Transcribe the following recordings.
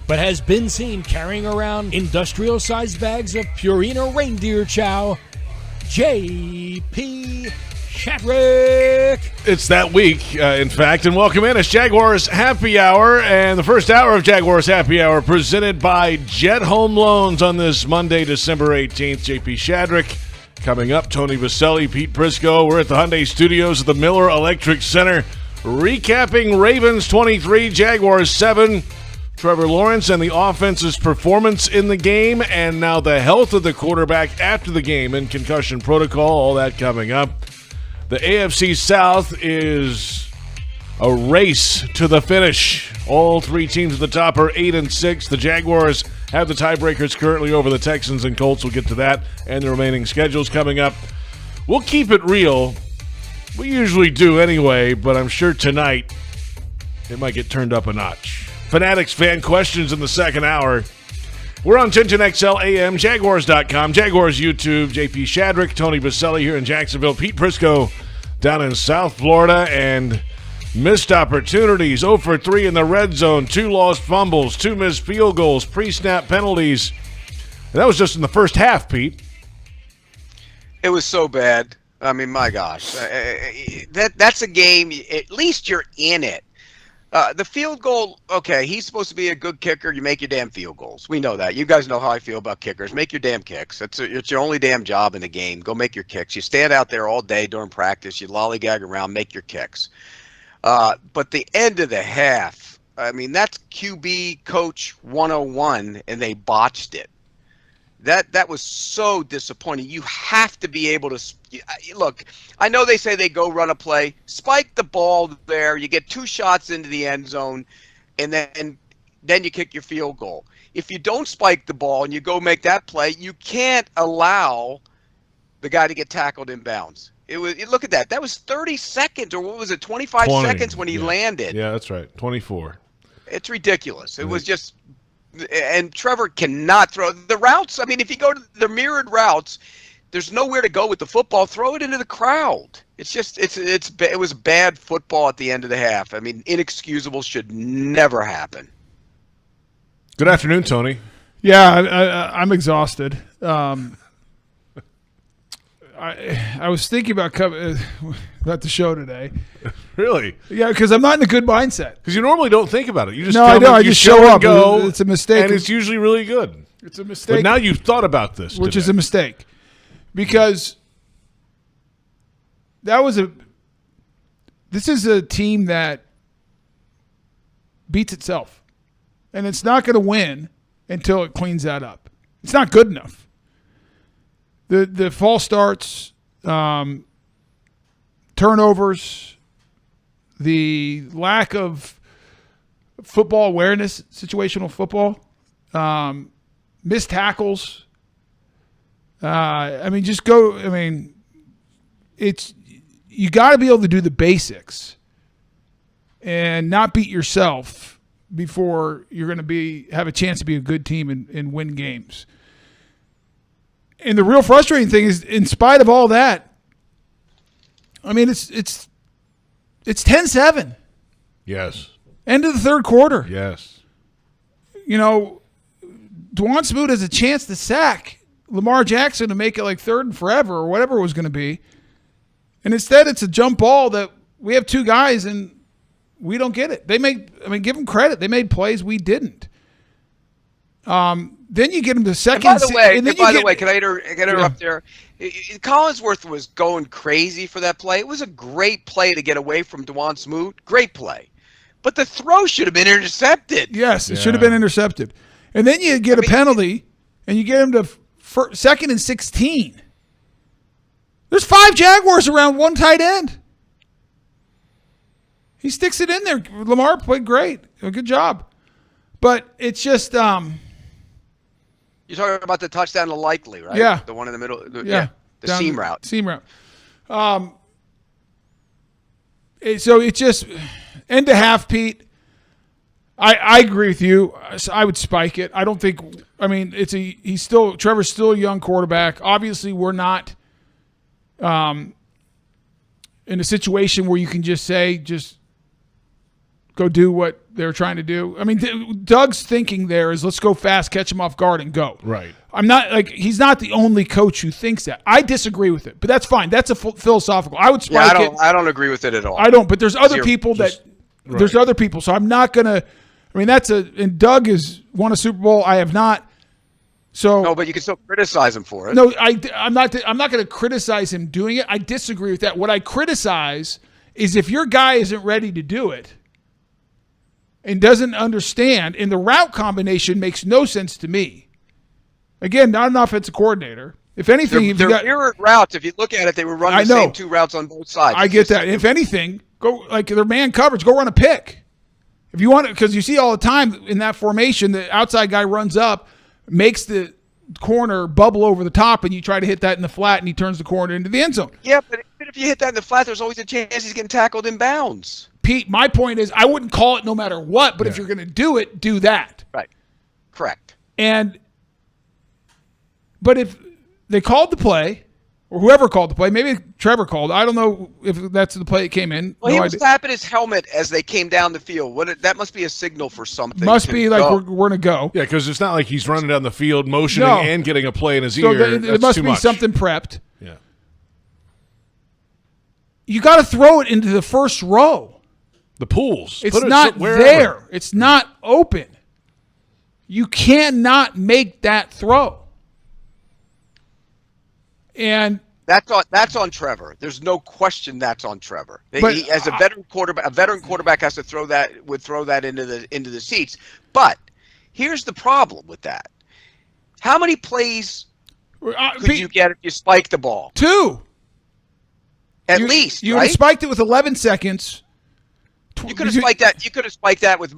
but has been seen carrying around industrial-sized bags of Purina reindeer chow, J.P. Shadrick. It's that week, in fact, and welcome in. It's Jaguars Happy Hour, and the first hour of Jaguars Happy Hour presented by Jet Home Loans on this Monday, December 18th. J.P. Shadrick coming up, Tony Boselli, Pete Prisco. We're at the Hyundai Studios at the Miller Electric Center, recapping Ravens 23, Jaguars 7. Trevor Lawrence and the offense's performance in the game, and now the health of the quarterback after the game in concussion protocol, all that coming up. The AFC South is a race to the finish. All three teams at the top are 8-6. The Jaguars have the tiebreakers currently over the Texans and Colts. We'll get to that and the remaining schedules coming up. We'll keep it real. We usually do anyway, but I'm sure tonight it might get turned up a notch. Fanatics fan questions in the second hour. We're on 1010XL AM, Jaguars.com, Jaguars YouTube, J.P. Shadrick, Tony Boselli here in Jacksonville, Pete Prisco down in South Florida, and missed opportunities, 0 for 3 in the red zone, 2 lost fumbles, 2 missed field goals, pre-snap penalties. And that was just in the first half, Pete. It was so bad. I mean, my gosh. That's a game, at least you're in it. The field goal, okay, he's supposed to be a good kicker. You make your damn field goals. We know that. You guys know how I feel about kickers. Make your damn kicks. It's your only damn job in the game. Go make your kicks. You stand out there all day during practice. You lollygag around, make your kicks. But the end of the half, I mean, that's QB coach 101, and they botched it. That was so disappointing. You have to be able to look. I know they say they go run a play, spike the ball there. You get 2 shots into the end zone, and then you kick your field goal. If you don't spike the ball and you go make that play, you can't allow the guy to get tackled in bounds. Look at that. That was 30 seconds, or what was it, 25 seconds when he landed. Yeah, that's right, 24. It's ridiculous. It was just. And Trevor cannot throw the routes. I mean, if you go to the mirrored routes, there's nowhere to go with the football. Throw it into the crowd. It's just it was bad football at the end of the half. I mean, inexcusable, should never happen. Good afternoon, Tony. Yeah, I'm exhausted. I was thinking about the show today. Really? Yeah, because I'm not in a good mindset. Because you normally don't think about it. You just I just show up. Go, it's a mistake, and it's usually really good. It's a mistake. But now you've thought about this, which today. is a mistake, because this is a team that beats itself, and it's not going to win until it cleans that up. It's not good enough. The false starts, turnovers, the lack of football awareness, situational football, missed tackles. You got to be able to do the basics and not beat yourself before you're going to have a chance to be a good team and win games. And the real frustrating thing is, in spite of all that, I mean, it's 10-7. Yes. End of the third quarter. Yes. You know, Dwan Smoot has a chance to sack Lamar Jackson to make it like 3rd and forever or whatever it was going to be. And instead it's a jump ball that we have 2 guys and we don't get it. Give them credit. They made plays we didn't. Then you get him to second. And by the way, can I interrupt there? Collinsworth was going crazy for that play. It was a great play to get away from Dwan Smoot. Great play. But the throw should have been intercepted. Yes, it should have been intercepted. And then you get a penalty, and you get him to 2nd and 16. There's 5 Jaguars around 1 tight end. He sticks it in there. Lamar played great. Good job. But it's just you're talking about the touchdown to Likely, right? Yeah. The one in the middle. Yeah. The seam route. Seam route. So it's just end to half, Pete. I agree with you. I would spike it. I don't think. I mean, Trevor's still a young quarterback. Obviously, we're not in a situation where you can just say, just go do what they're trying to do. I mean, Doug's thinking there is let's go fast, catch him off guard, and go. Right. I'm not like he's not the only coach who thinks that. I disagree with it, but that's fine. That's a philosophical. I would spike it. I don't agree with it at all. I don't. But there's other people Right. There's other people. So I'm not gonna. I mean, and Doug has won a Super Bowl. I have not. So no, but you can still criticize him for it. No, I'm not going to criticize him doing it. I disagree with that. What I criticize is if your guy isn't ready to do it and doesn't understand, and the route combination makes no sense to me. Again, not an offensive coordinator. If anything, they're mirrored routes. If you look at it, they were running the same two routes on both sides. I get that. If anything, go like their man coverage. Go run a pick. If you want it, because you see all the time in that formation, the outside guy runs up, makes the corner bubble over the top, and you try to hit that in the flat, and he turns the corner into the end zone. Yeah, but if you hit that in the flat, there's always a chance he's getting tackled in bounds. Pete, my point is I wouldn't call it no matter what, but if you're going to do it, do that. Right. Correct. But if they called the play, or whoever called the play, maybe Trevor called. I don't know if that's the play that came in. Well, he was tapping his helmet as they came down the field. That must be a signal for something. Must be like we're going to go. Yeah, because it's not like he's running down the field, motioning and getting a play in his ear. It must be something prepped. Yeah. You got to throw it into the first row. The pools. It's not there. It's not open. You cannot make that throw. And that's on Trevor. There's no question that's on Trevor. He, as a veteran quarterback has to throw that into the seats. But here's the problem with that. How many plays could you get if you spike the ball? 2. At least, you right? would have spiked it with 11 seconds. You could have spiked that. You could have spiked that with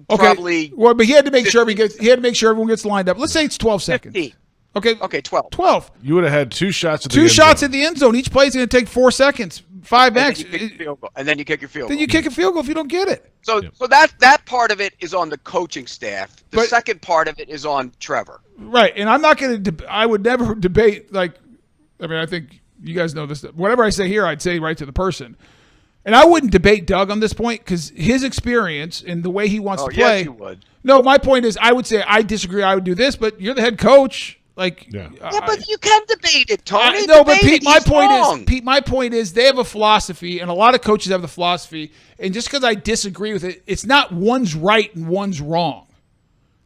probably. Well, but he had to make sure everyone gets lined up. Let's say it's 12 seconds. 15. Okay, 12. 12. You would have had 2 shots at the end zone. 2 shots at the end zone. Each play is going to take 4 seconds, 5x. And then you kick your field goal. Then you kick a field goal if you don't get it. So that part of it is on the coaching staff. The second part of it is on Trevor. Right, and I'm not going to. I would never debate. I think you guys know this. Whatever I say here, I'd say right to the person. And I wouldn't debate Doug on this point because his experience and the way he wants to play. Yes, you would. No, my point is I would say I disagree. I would do this, but you're the head coach. But you can debate it, Tony. But Pete, my point is they have a philosophy, and a lot of coaches have the philosophy. And just because I disagree with it, it's not one's right and one's wrong.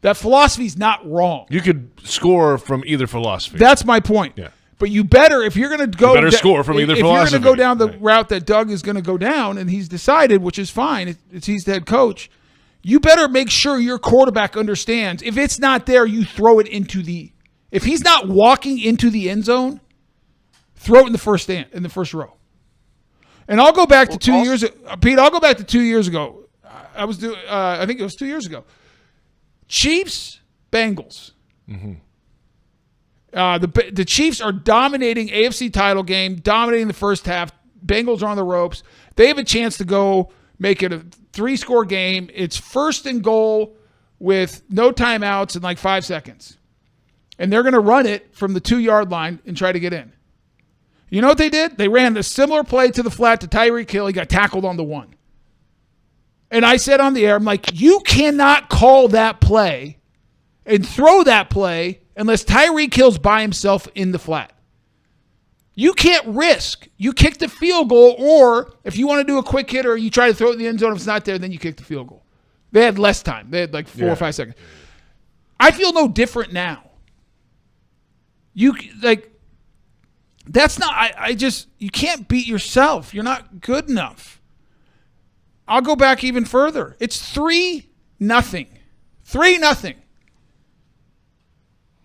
That philosophy is not wrong. You could score from either philosophy. That's my point. Yeah. But you better, if you're going to go, score from either philosophy. If you're going to go down the route that Doug is going to go down, and he's decided, which is fine, he's the head coach, you better make sure your quarterback understands. If it's not there, you throw it into the. If he's not walking into the end zone, throw it in the first row. And I'll go back to 2 years. Pete, I'll go back to 2 years ago. I think it was 2 years ago. Chiefs, Bengals. Mm-hmm. The Chiefs are dominating AFC title game, dominating the first half. Bengals are on the ropes. They have a chance to go make it a 3-score game. It's 1st and goal with no timeouts and like 5 seconds. And they're going to run it from the 2-yard line and try to get in. You know what they did? They ran a similar play to the flat to Tyreek Hill. He got tackled on the 1. And I said on the air, I'm like, you cannot call that play and throw that play unless Tyreek Hill's by himself in the flat. You can't risk. You kick the field goal, or if you want to do a quick hit or you try to throw it in the end zone, if it's not there, then you kick the field goal. They had less time. They had like 4 or 5 seconds. I feel no different now. That's not, you can't beat yourself. You're not good enough. I'll go back even further. It's 3-0. 3-0.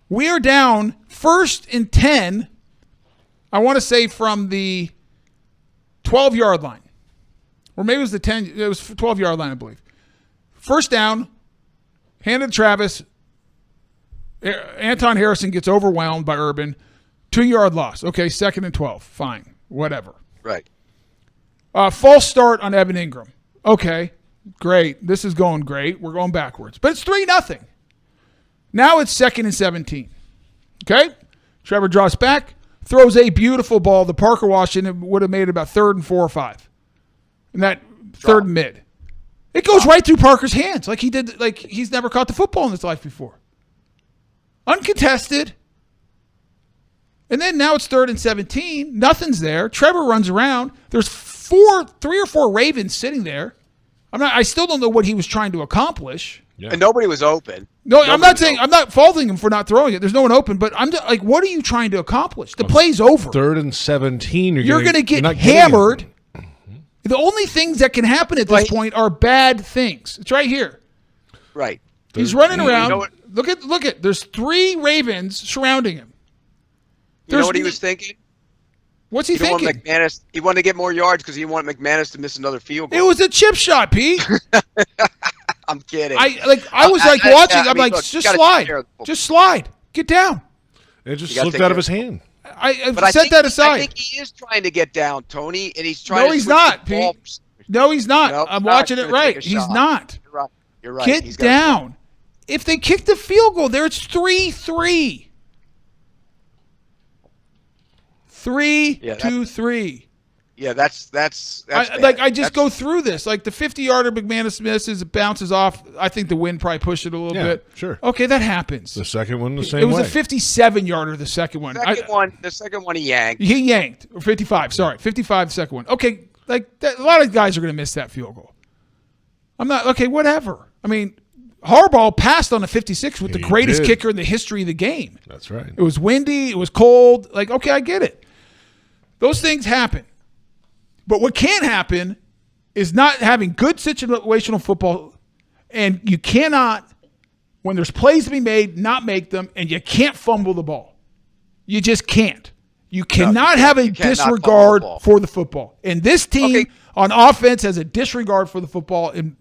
We are down 1st and 10, I want to say from the 12-yard line. Or maybe it was the 10, it was 12-yard line, I believe. First down, handed to Travis. Anton Harrison gets overwhelmed by Urban. 2-yard loss. Okay, 2nd and 12. Fine. Whatever. Right. False start on Evan Ingram. Okay, great. This is going great. We're going backwards. But it's 3-0. Now it's 2nd and 17. Okay? Trevor draws back, throws a beautiful ball. The Parker Washington would have made it about 3rd and 4 or 5. And that 3rd and mid. It goes right through Parker's hands, like he's never caught the football in his life before. Uncontested. And then now it's 3rd and 17. Nothing's there. Trevor runs around. There's 3 or 4 Ravens sitting there. I still don't know what he was trying to accomplish. Yeah. And nobody was open. No, I'm not faulting him for not throwing it. There's no one open, but I'm just, like, what are you trying to accomplish? The play's over. 3rd and 17. You're going to get hammered. The only things that can happen at this point are bad things. It's right here. Right. He's running around. Look at. There's 3 Ravens surrounding him. You know what he was thinking? What's he thinking? He wanted to get more yards because he wanted McManus to miss another field goal. It was a chip shot, Pete. I'm kidding. I was watching. Just slide. Just slide. Get down. It just slipped out of his hand. I set that aside. I think he is trying to get down, Tony, and he's trying. No, he's not, Pete. No, he's not. No, I'm watching it right. He's not. You're right. Get down. If they kick the field goal there, it's 3-3. 3-2-3. Yeah, that's I just go through this. Like the 50-yarder McManus misses, it bounces off. I think the wind probably pushed it a little bit. Sure. Okay, that happens. The second one, the same way. It was way. a 57-yarder, the second one. The second one he yanked. He yanked. Or 55, sorry. 55, second one. Okay, a lot of guys are going to miss that field goal. Okay, whatever. I mean, Harbaugh passed on a 56 with the greatest kicker in the history of the game. That's right. It was windy. It was cold. Okay, I get it. Those things happen. But what can happen is not having good situational football, and you cannot, when there's plays to be made, not make them, and you can't fumble the ball. You just can't. You cannot have a disregard for the football. And this team on offense has a disregard for the football. And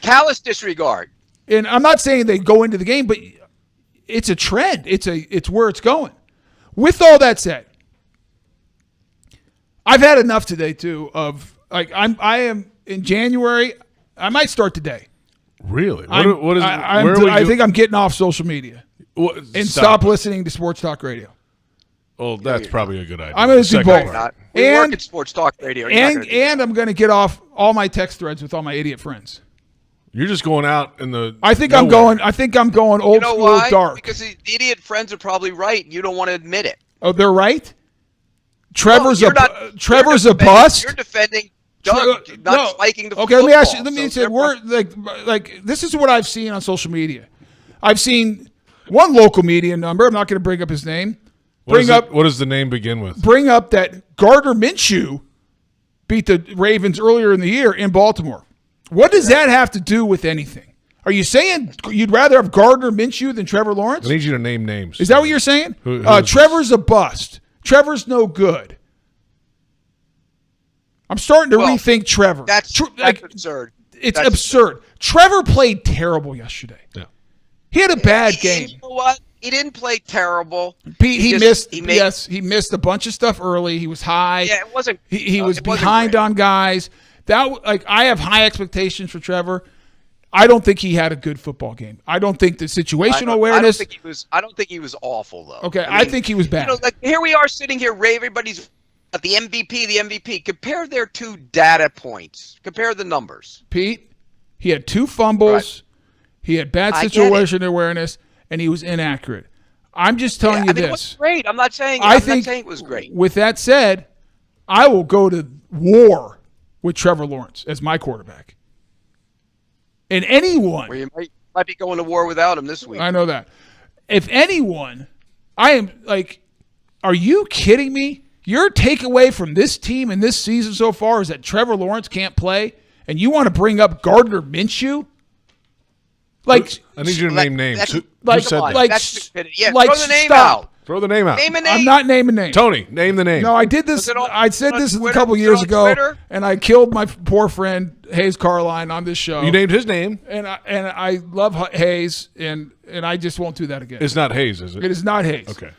callous disregard. And I'm not saying they go into the game, but it's a trend. It's where it's going. With all that said, I've had enough today too of I am in January. I might start today. Really? I think I'm getting off social media and stop listening to sports talk radio. Well, that's probably a good idea. I'm going to do both. We work at sports talk radio. And I'm going to get off all my text threads with all my idiot friends. You're just going out in the. I think I'm going old school dark. Because the idiot friends are probably right. And you don't want to admit it. Oh, they're right. Trevor's a bust. You're defending Doug not spiking the football. Okay, let me ask you. Let me say, we're like this is what I've seen on social media. I've seen one local media number. I'm not going to bring up his name. What does the name begin with? Bring up that Gardner Minshew beat the Ravens earlier in the year in Baltimore. What does that have to do with anything? Are you saying you'd rather have Gardner Minshew than Trevor Lawrence? I need you to name names. Is that what you're saying? Trevor's a bust. Trevor's no good. I'm starting to rethink Trevor. That's absurd. It's absurd. Trevor played terrible yesterday. Yeah. He had a bad game. You know what? He didn't play terrible. Pete, he missed a bunch of stuff early. He was high. Yeah, it wasn't. He was behind on guys. I have high expectations for Trevor. I don't think he had a good football game. I don't think the situational awareness. I don't think he was awful though. Okay, I think he was bad. Here we are sitting here, Ray. Everybody's at the MVP. Compare their 2 data points. Compare the numbers. Pete, he had 2 fumbles. Right. He had bad situation awareness, and he was inaccurate. I'm just telling you this. It was great. I'm not saying it was great. With that said, I will go to war with Trevor Lawrence as my quarterback. And anyone. Well, you might be going to war without him this week. I know that. If anyone, I am are you kidding me? Your takeaway from this team and this season so far is that Trevor Lawrence can't play, and you want to bring up Gardner Minshew? I need you to name names. Who said that? That's stupidity. Yeah, throw the name out. Throw the name out. Name a name. I'm not naming names. Tony, name the name. No, I did this. I said this a couple years ago, and I killed my poor friend Hayes Carline on this show. You named his name, and I love Hayes, and I just won't do that again. It's not Hayes, is it? It is not Hayes. Okay.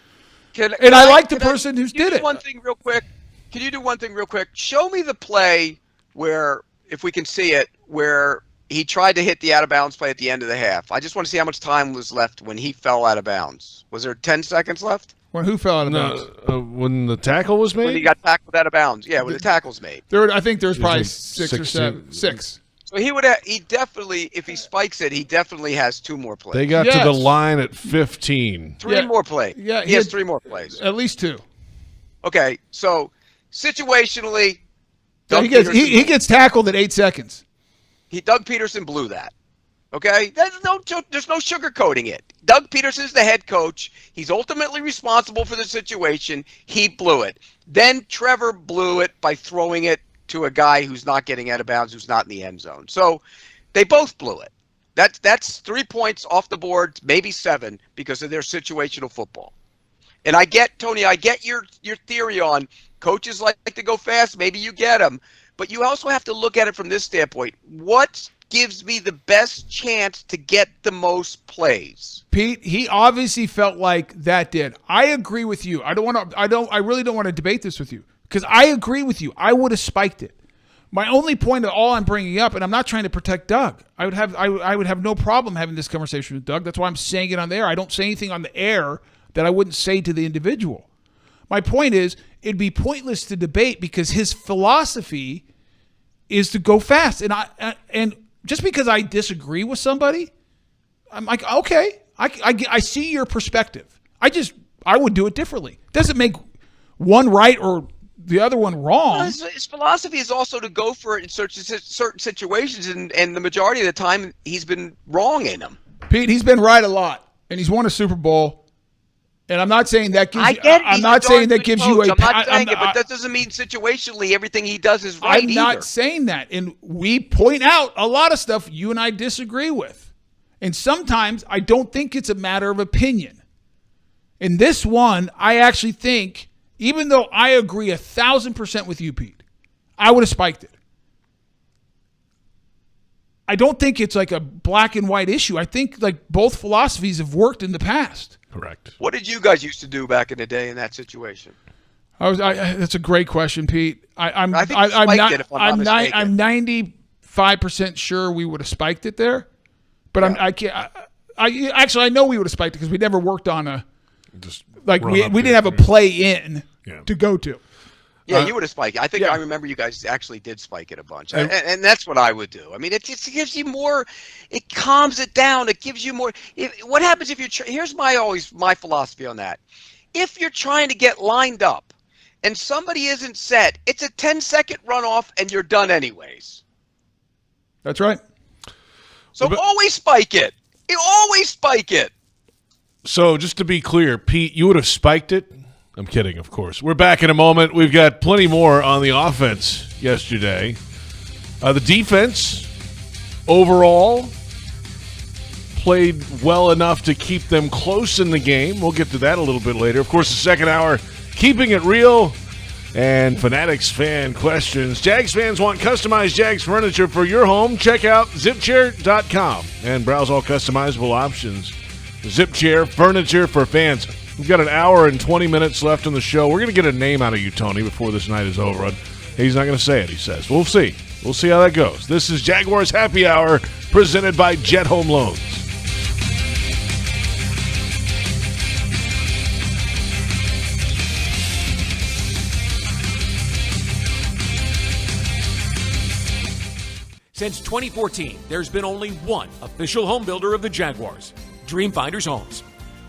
I like the person who did it. One thing real quick. Can you do one thing real quick? Show me the play where, if we can see it, where he tried to hit the out-of-bounds play at the end of the half. I just want to see how much time was left when he fell out of bounds. Was there 10 seconds left? When who fell out of bounds? When the tackle was made? When he got tackled out of bounds. Yeah, when the tackle's made. I think there was probably 6 or 7. 6. So he definitely, if he spikes it, he definitally has 2 more plays. They got to the line at 15. 3 more plays. Yeah, he has 3 more plays. At least 2. Okay, so situationally, He gets tackled at 8 seconds. Doug Peterson blew that. Okay, there's no sugarcoating it. Doug Peterson's the head coach. He's ultimately responsible for the situation. He blew it. Then Trevor blew it by throwing it to a guy who's not getting out of bounds, who's not in the end zone. So they both blew it. That's 3 points off the board, maybe 7, because of their situational football. And I get, Tony, your theory on coaches like to go fast. Maybe you get them. But you also have to look at it from this standpoint. What gives me the best chance to get the most plays? Pete, he obviously felt like that did. I agree with you. I really don't want to debate this with you because I agree with you. I would have spiked it. My only point of all I'm bringing up, and I'm not trying to protect Doug. I would have no problem having this conversation with Doug. That's why I'm saying it on the air. I don't say anything on the air that I wouldn't say to the individual. My point is, it'd be pointless to debate because his philosophy is to go fast. And just because I disagree with somebody, I'm like, okay, I see your perspective. I would do it differently. Doesn't make one right or the other one wrong. Well, his philosophy is also to go for it in certain situations, and the majority of the time he's been wrong in them. Pete, he's been right a lot, and he's won a Super Bowl. And I'm not saying that gives you. I'm not saying that gives you a. I'm not saying it, but that doesn't mean situationally everything he does is right. I'm not saying that, and we point out a lot of stuff you and I disagree with, and sometimes I don't think it's a matter of opinion. In this one, I actually think, even though I agree 1,000% with you, Pete, I would have spiked it. I don't think it's like a black and white issue. I think like both philosophies have worked in the past. Correct. What did you guys used to do back in the day in that situation? That's a great question, Pete. I'm 95% sure we would have spiked it there, but yeah. I know we would have spiked it because we never worked on we didn't have a play in to go to. Yeah, you would have spiked it. I think I remember you guys actually did spike it a bunch. And that's what I would do. I mean, it gives you more, it calms it down. It gives you more. What happens if here's my philosophy on that. If you're trying to get lined up and somebody isn't set, it's a 10-second runoff and you're done anyways. That's right. So always spike it. You always spike it. So just to be clear, Pete, you would have spiked it? I'm kidding, of course. We're back in a moment. We've got plenty more on the offense yesterday. The defense, overall, played well enough to keep them close in the game. We'll get to that a little bit later. Of course, the second hour, keeping it real, and Fanatics fan questions. Jags fans want customized Jags furniture for your home? Check out zipchair.com and browse all customizable options. ZipChair, furniture for fans. We've got an hour and 20 minutes left on the show. We're going to get a name out of you, Tony, before this night is over. He's not going to say it, he says. We'll see. We'll see how that goes. This is Jaguars Happy Hour, presented by Jet Home Loans. Since 2014, there's been only one official home builder of the Jaguars, Dreamfinders Homes.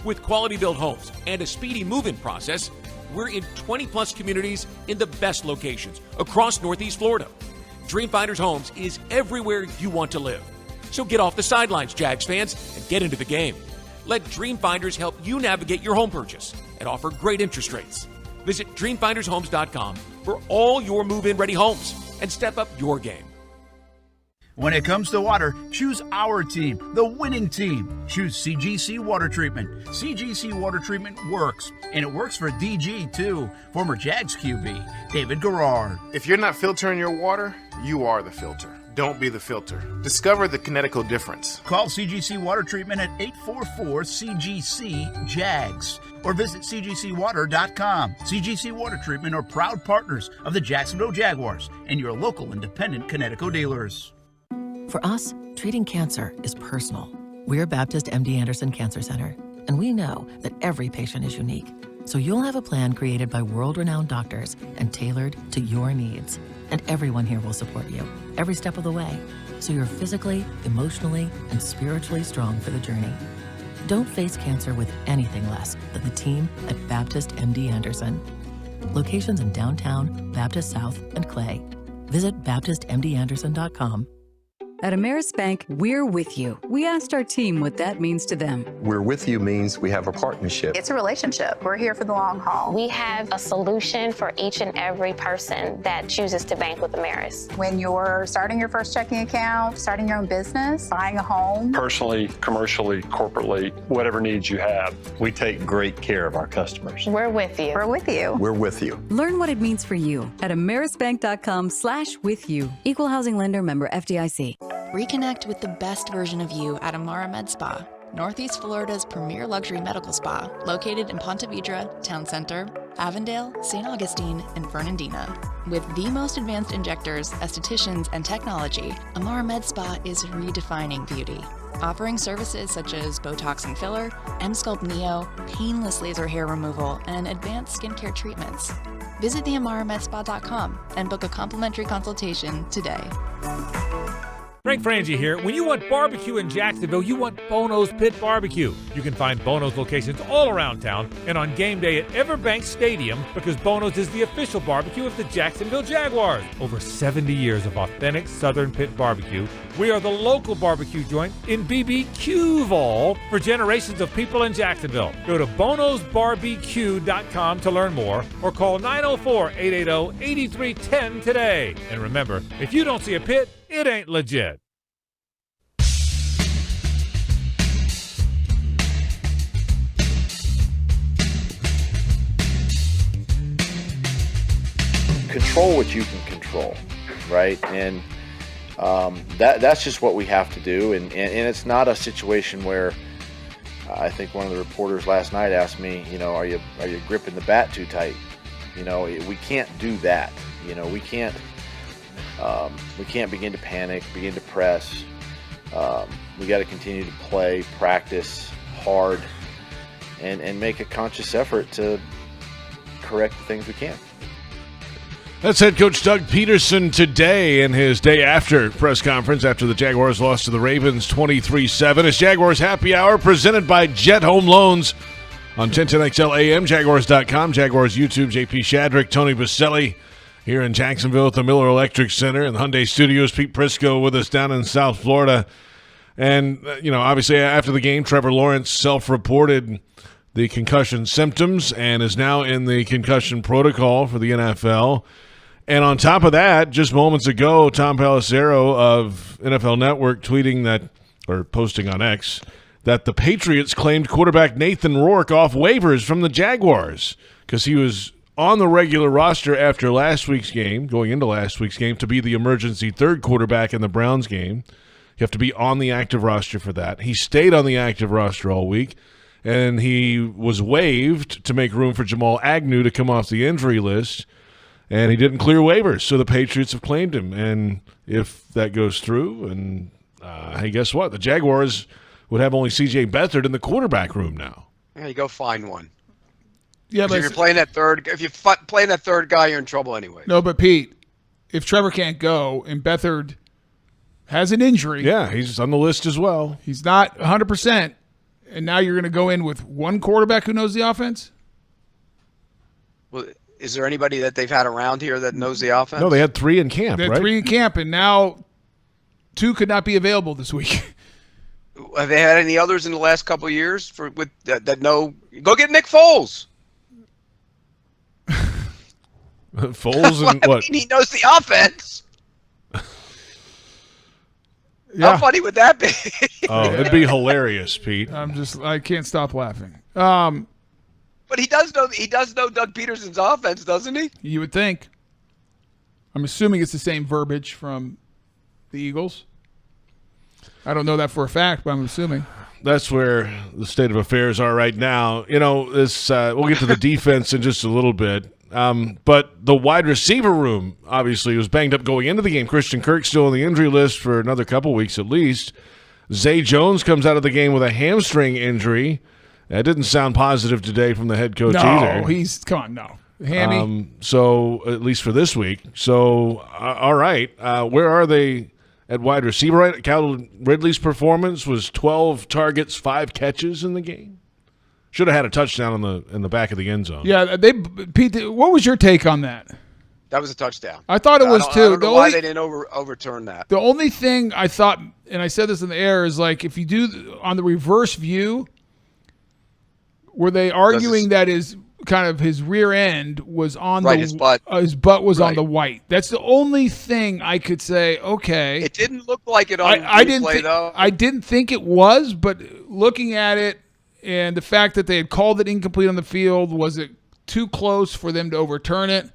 With quality-built homes and a speedy move-in process, we're in 20-plus communities in the best locations across Northeast Florida. Dreamfinders Homes is everywhere you want to live. So get off the sidelines, Jags fans, and get into the game. Let Dreamfinders help you navigate your home purchase and offer great interest rates. Visit DreamfindersHomes.com for all your move-in ready homes and step up your game. When it comes to water, choose our team, the winning team. Choose CGC Water Treatment. CGC Water Treatment works, and it works for DG too, former Jags QB, David Garrard. If you're not filtering your water, you are the filter. Don't be the filter. Discover the Kinetico difference. Call CGC Water Treatment at 844-CGC-JAGS or visit cgcwater.com. CGC Water Treatment are proud partners of the Jacksonville Jaguars and your local independent Kinetico dealers. For us, treating cancer is personal. We're Baptist MD Anderson Cancer Center, and we know that every patient is unique. So you'll have a plan created by world-renowned doctors and tailored to your needs. And everyone here will support you every step of the way, so you're physically, emotionally, and spiritually strong for the journey. Don't face cancer with anything less than the team at Baptist MD Anderson. Locations in downtown, Baptist South, and Clay. Visit BaptistMDAnderson.com. At Ameris Bank, we're with you. We asked our team what that means to them. We're with you means we have a partnership. It's a relationship. We're here for the long haul. We have a solution for each and every person that chooses to bank with Ameris. When you're starting your first checking account, starting your own business, buying a home. Personally, commercially, corporately, whatever needs you have. We take great care of our customers. We're with you. We're with you. We're with you. Learn what it means for you at amerisbank.com/withyou. Equal housing lender, member FDIC. Reconnect with the best version of you at Amara Med Spa, Northeast Florida's premier luxury medical spa, located in Ponte Vedra, Town Center, Avondale, St. Augustine, and Fernandina. With the most advanced injectors, estheticians, and technology, Amara Med Spa is redefining beauty, offering services such as Botox and filler, M-Sculpt Neo, painless laser hair removal, and advanced skincare treatments. Visit theamaramedspa.com and book a complimentary consultation today. Frank Frangie here. When you want barbecue in Jacksonville, you want Bono's Pit Barbecue. You can find Bono's locations all around town and on game day at Everbank Stadium, because Bono's is the official barbecue of the Jacksonville Jaguars. Over 70 years of authentic Southern Pit Barbecue. We are the local barbecue joint in BBQval for generations of people in Jacksonville. Go to bonosbarbecue.com to learn more or call 904-880-8310 today. And remember, if you don't see a pit, it ain't legit. Control what you can control, right? And that's just what we have to do. And it's not a situation where I think one of the reporters last night asked me, are you gripping the bat too tight? We can't do that. We can't begin to panic, begin to press. We got to continue to play, practice hard, and make a conscious effort to correct the things we can. That's head coach Doug Peterson today in his day after press conference after the Jaguars lost to the Ravens 23-7. It's Jaguars Happy Hour presented by Jet Home Loans on 1010XL AM, Jaguars.com, Jaguars YouTube, J.P. Shadrick, Tony Boselli here in Jacksonville at the Miller Electric Center in the Hyundai Studios. Pete Prisco with us down in South Florida. And, obviously after the game, Trevor Lawrence self-reported the concussion symptoms and is now in the concussion protocol for the NFL. And on top of that, just moments ago, Tom Pelissero of NFL Network tweeting that, or posting on X, that the Patriots claimed quarterback Nathan Rourke off waivers from the Jaguars because he was on the regular roster after last week's game, going into last week's game, to be the emergency third quarterback in the Browns game. You have to be on the active roster for that. He stayed on the active roster all week, and he was waived to make room for Jamal Agnew to come off the injury list, and he didn't clear waivers, so the Patriots have claimed him. And if that goes through, and hey, guess what? The Jaguars would have only C.J. Beathard in the quarterback room now. Yeah, you go find one. Yeah, but if you're playing that third guy, you're in trouble anyway. No, but Pete, if Trevor can't go and Beathard has an injury, yeah, he's on the list as well. He's not 100%, and now you're going to go in with one quarterback who knows the offense? Well, is there anybody that they've had around here that knows the offense? No, they had 3 in camp, They had right? 3 in camp, and now 2 could not be available this week. Have they had any others in the last couple of years that know? Go get Nick Foles. Foles and what? He knows the offense. Yeah. How funny would that be? Oh, it'd be hilarious, Pete. I can't stop laughing. But he does know Doug Peterson's offense, doesn't he? You would think. I'm assuming it's the same verbiage from the Eagles. I don't know that for a fact, but I'm assuming. That's where the state of affairs are right now. This we'll get to the defense in just a little bit. But the wide receiver room obviously was banged up going into the game. Christian Kirk still on the injury list for another couple weeks at least. Zay Jones comes out of the game with a hamstring injury. That didn't sound positive today from the head coach No, either. come on, no. Hammy. So, at least for this week. So, all right. Where are they at wide receiver? Right? Calvin Ridley's performance was 12 targets, 5 catches in the game. Should have had a touchdown in the back of the end zone. Yeah, Pete, what was your take on that? That was a touchdown. I thought it was too. I don't know why they didn't overturn that. The only thing I thought, and I said this in the air, is like if you do on the reverse view, were they arguing that his rear end was on his butt. His butt was on the white. That's the only thing I could say. Okay, it didn't look like it on replay though. I didn't think it was, but looking at it and the fact that they had called it incomplete on the field, was it too close for them to overturn it?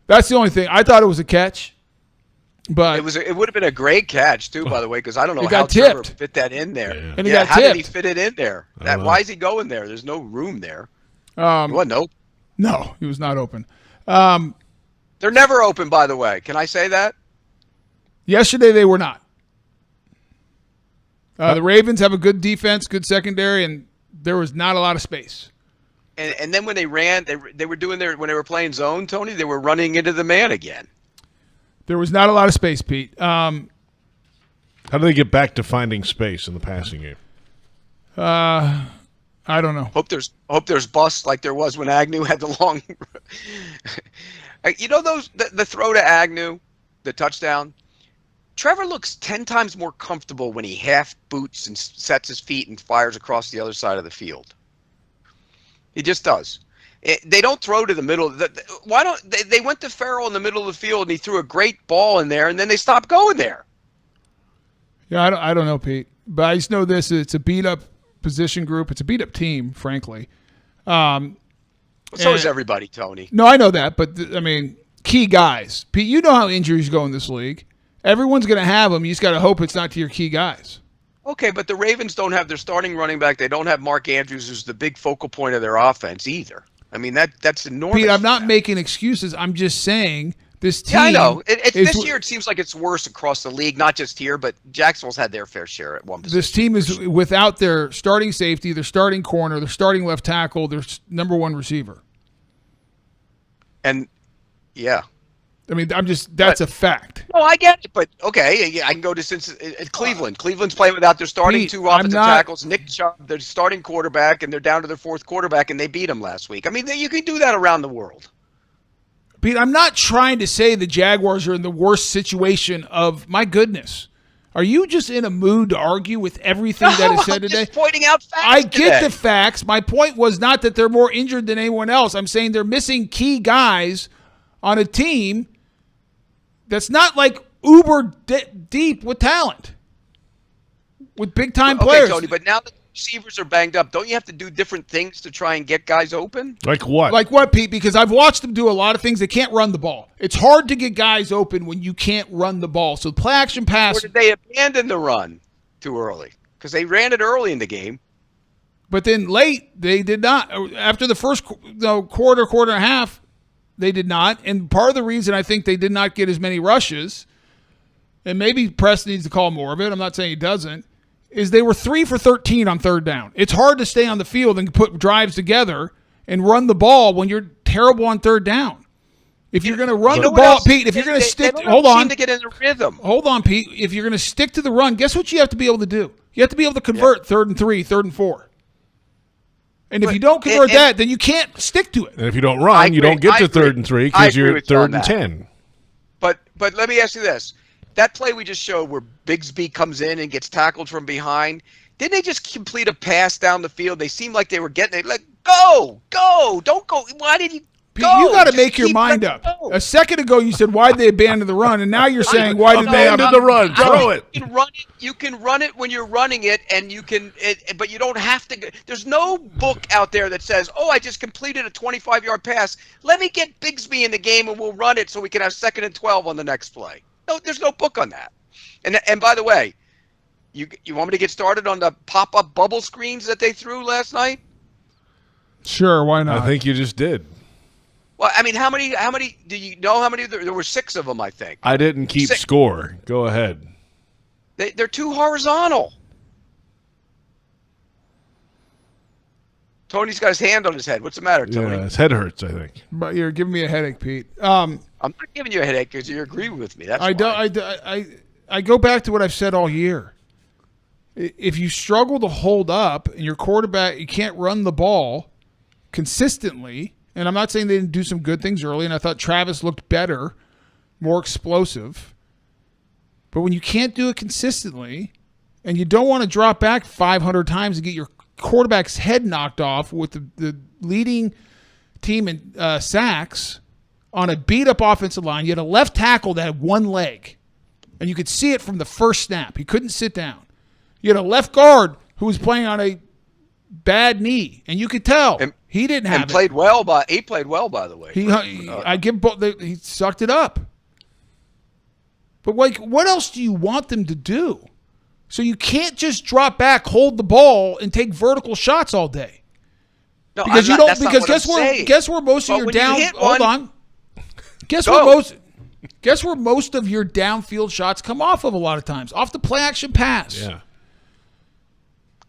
That's the only thing. I thought it was a catch, but it would have been a great catch too, by the way, because I don't know how Trevor fit that in there. Yeah. And he got how tipped. did he fit it in there? Why is he going there? There's no room there. He wasn't open. No, he was not open. They're never open, by the way. Can I say that? Yesterday they were not. The Ravens have a good defense, good secondary, and there was not a lot of space. And then when they ran, they were doing when they were playing zone, Tony, they were running into the man again. There was not a lot of space, Pete. How do they get back to finding space in the passing game? I don't know. Hope there's busts like there was when Agnew had the long. The throw to Agnew, the touchdown. Trevor looks 10 times more comfortable when he half boots and sets his feet and fires across the other side of the field. He just does. They don't throw to the middle. Why don't they went to Farrell in the middle of the field and he threw a great ball in there and then they stopped going there. Yeah, I don't know, Pete, but I just know this: it's a beat up position group. It's a beat up team, frankly. So is everybody, Tony. No, I know that, but key guys, Pete. You know how injuries go in this league. Everyone's going to have them. You just got to hope it's not to your key guys. Okay, but the Ravens don't have their starting running back. They don't have Mark Andrews, who's the big focal point of their offense either. I mean, that's enormous. Pete, I'm not making excuses. I'm just saying this team. Yeah, I know. This year it seems like it's worse across the league, not just here, but Jacksonville's had their fair share at one position. This team is without their starting safety, their starting corner, their starting left tackle, their number one receiver. And, yeah. That's a fact. No, I get it, but okay, I can go to Cleveland. Cleveland's playing without their starting two offensive tackles, Nick Chubb, their starting quarterback, and they're down to their fourth quarterback, and they beat them last week. I mean, you can do that around the world. Pete, I'm not trying to say the Jaguars are in the worst situation of, my goodness. Are you just in a mood to argue with everything that is said today? I'm just pointing out facts. I get the facts. My point was not that they're more injured than anyone else. I'm saying they're missing key guys on a team that's not like uber deep with talent, with big-time players. Okay, Tony, but now that the receivers are banged up, don't you have to do different things to try and get guys open? Like what? Like what, Pete? Because I've watched them do a lot of things. They can't run the ball. It's hard to get guys open when you can't run the ball. So play action pass. Or did they abandon the run too early? Because they ran it early in the game. But then late, they did not. After the first quarter and a half, they did not. And part of the reason I think they did not get as many rushes, and maybe Preston needs to call more of it, I'm not saying he doesn't, is they were 3 for 13 on third down. It's hard to stay on the field and put drives together and run the ball when you're terrible on third down. If you're going to run the ball, Pete, if you're going to stick, hold on. To get in the rhythm. Hold on, Pete. If you're going to stick to the run, guess what you have to be able to do? You have to be able to convert 3rd and 3, 3rd and 4. And if you don't convert that, then you can't stick to it. And if you don't run, you don't get to 3rd and 3 because you're 3rd and 10. But let me ask you this. That play we just showed where Bigsby comes in and gets tackled from behind, didn't they just complete a pass down the field? They seemed like they were getting it. Like, go, don't go. Why did you go? You got to make your mind up. Go. A second ago you said, why'd they abandon the run? And now you're saying, why did they abandon the run? Throw it. You can run it when you're running it, and you can, but you don't have to. There's no book out there that says, oh, I just completed a 25-yard pass. Let me get Bigsby in the game, and we'll run it so we can have 2nd and 12 on the next play. No, there's no book on that. And by the way, you want me to get started on the pop-up bubble screens that they threw last night? Sure, why not? I think you just did. Well, I mean, how many? Do you know how many? There were 6 of them, I think. I didn't keep score. Go ahead. They're too horizontal. Tony's got his hand on his head. What's the matter, Tony? Yeah, his head hurts, I think. But you're giving me a headache, Pete. I'm not giving you a headache because you agree with me. That's I go back to what I've said all year. If you struggle to hold up and your quarterback, you can't run the ball consistently, and I'm not saying they didn't do some good things early, and I thought Travis looked better, more explosive. But when you can't do it consistently and you don't want to drop back 500 times and get your quarterback's head knocked off with the leading team in sacks on a beat-up offensive line, you had a left tackle that had one leg, and you could see it from the first snap. He couldn't sit down. You had a left guard who was playing on a bad knee, and you could tell he didn't have it. He played well, by the way. He sucked it up. But what else do you want them to do? So you can't just drop back, hold the ball, and take vertical shots all day. No, because you don't. Because guess where most of your down. Hold on. Guess where most of your downfield shots come off of a lot of times? Off the play action pass. Yeah.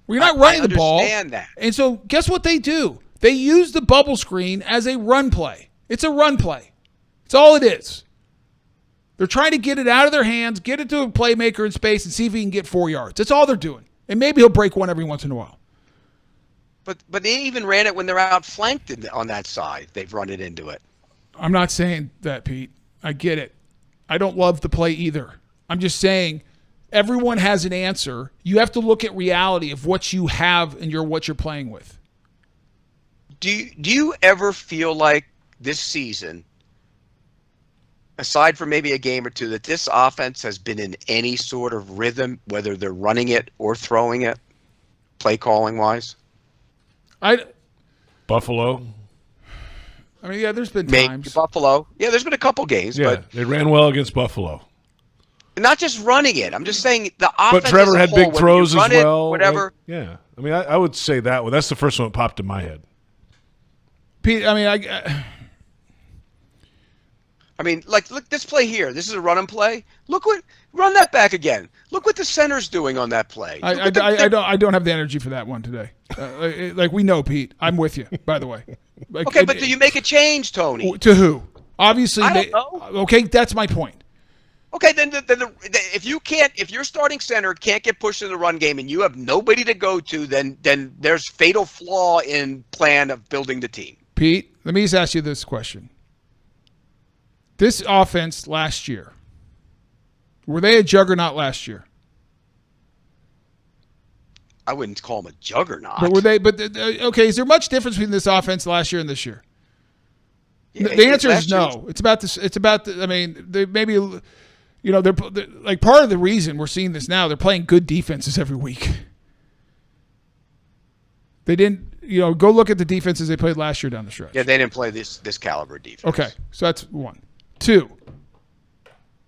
We're not running the ball. I understand that. And so guess what they do? They use the bubble screen as a run play. It's a run play. It's all it is. They're trying to get it out of their hands, get it to a playmaker in space, and see if he can get 4 yards. That's all they're doing. And maybe he'll break one every once in a while. But they even ran it when they're outflanked on that side. They've run it into it. I'm not saying that, Pete. I get it. I don't love the play either. I'm just saying everyone has an answer. You have to look at reality of what you have and what you're playing with. Do you ever feel like this season, aside from maybe a game or two, that this offense has been in any sort of rhythm, whether they're running it or throwing it, play calling wise? Buffalo. I mean, yeah, there's been times. Buffalo. Yeah, there's been a couple games. Yeah, but they ran well against Buffalo. Not just running it. I'm just saying the offense. But Trevor had big throws as well. Whatever. Yeah. I mean, I would say that one. That's the first one that popped in my head. Pete, I mean, look, this play here. This is a run and play. Run that back again. Look what the center's doing on that play. I don't have the energy for that one today. We know, Pete. I'm with you, by the way. Okay, but do you make a change, Tony? To who? Obviously, I don't know. Okay, that's my point. Okay, then if your starting center can't get pushed in the run game and you have nobody to go to, then there's fatal flaw in plan of building the team. Pete, let me just ask you this question. This offense last year, were they a juggernaut last year? I wouldn't call them a juggernaut. But were they? But okay, is there much difference between this offense last year and this year? Yeah, the answer is no. It's about this. It's about. I mean, they maybe, they're like part of the reason we're seeing this now. They're playing good defenses every week. They didn't. Go look at the defenses they played last year down the stretch. Yeah, they didn't play this caliber defense. Okay, so that's one. Two.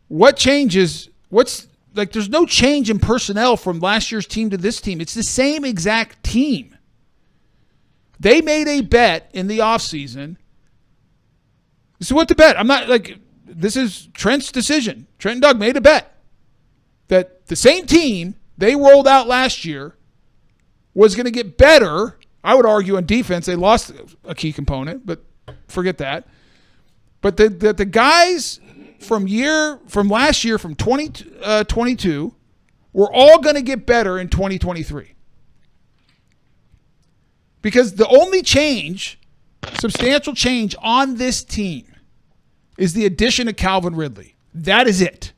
What changes? There's no change in personnel from last year's team to this team. It's the same exact team. They made a bet in the offseason. This is what the bet. I'm not this is Trent's decision. Trent and Doug made a bet that the same team they rolled out last year was going to get better. I would argue on defense they lost a key component, but forget that. But the guys from last year, from 2022, we're all going to get better in 2023. Because the only substantial change on this team is the addition of Calvin Ridley. That is it.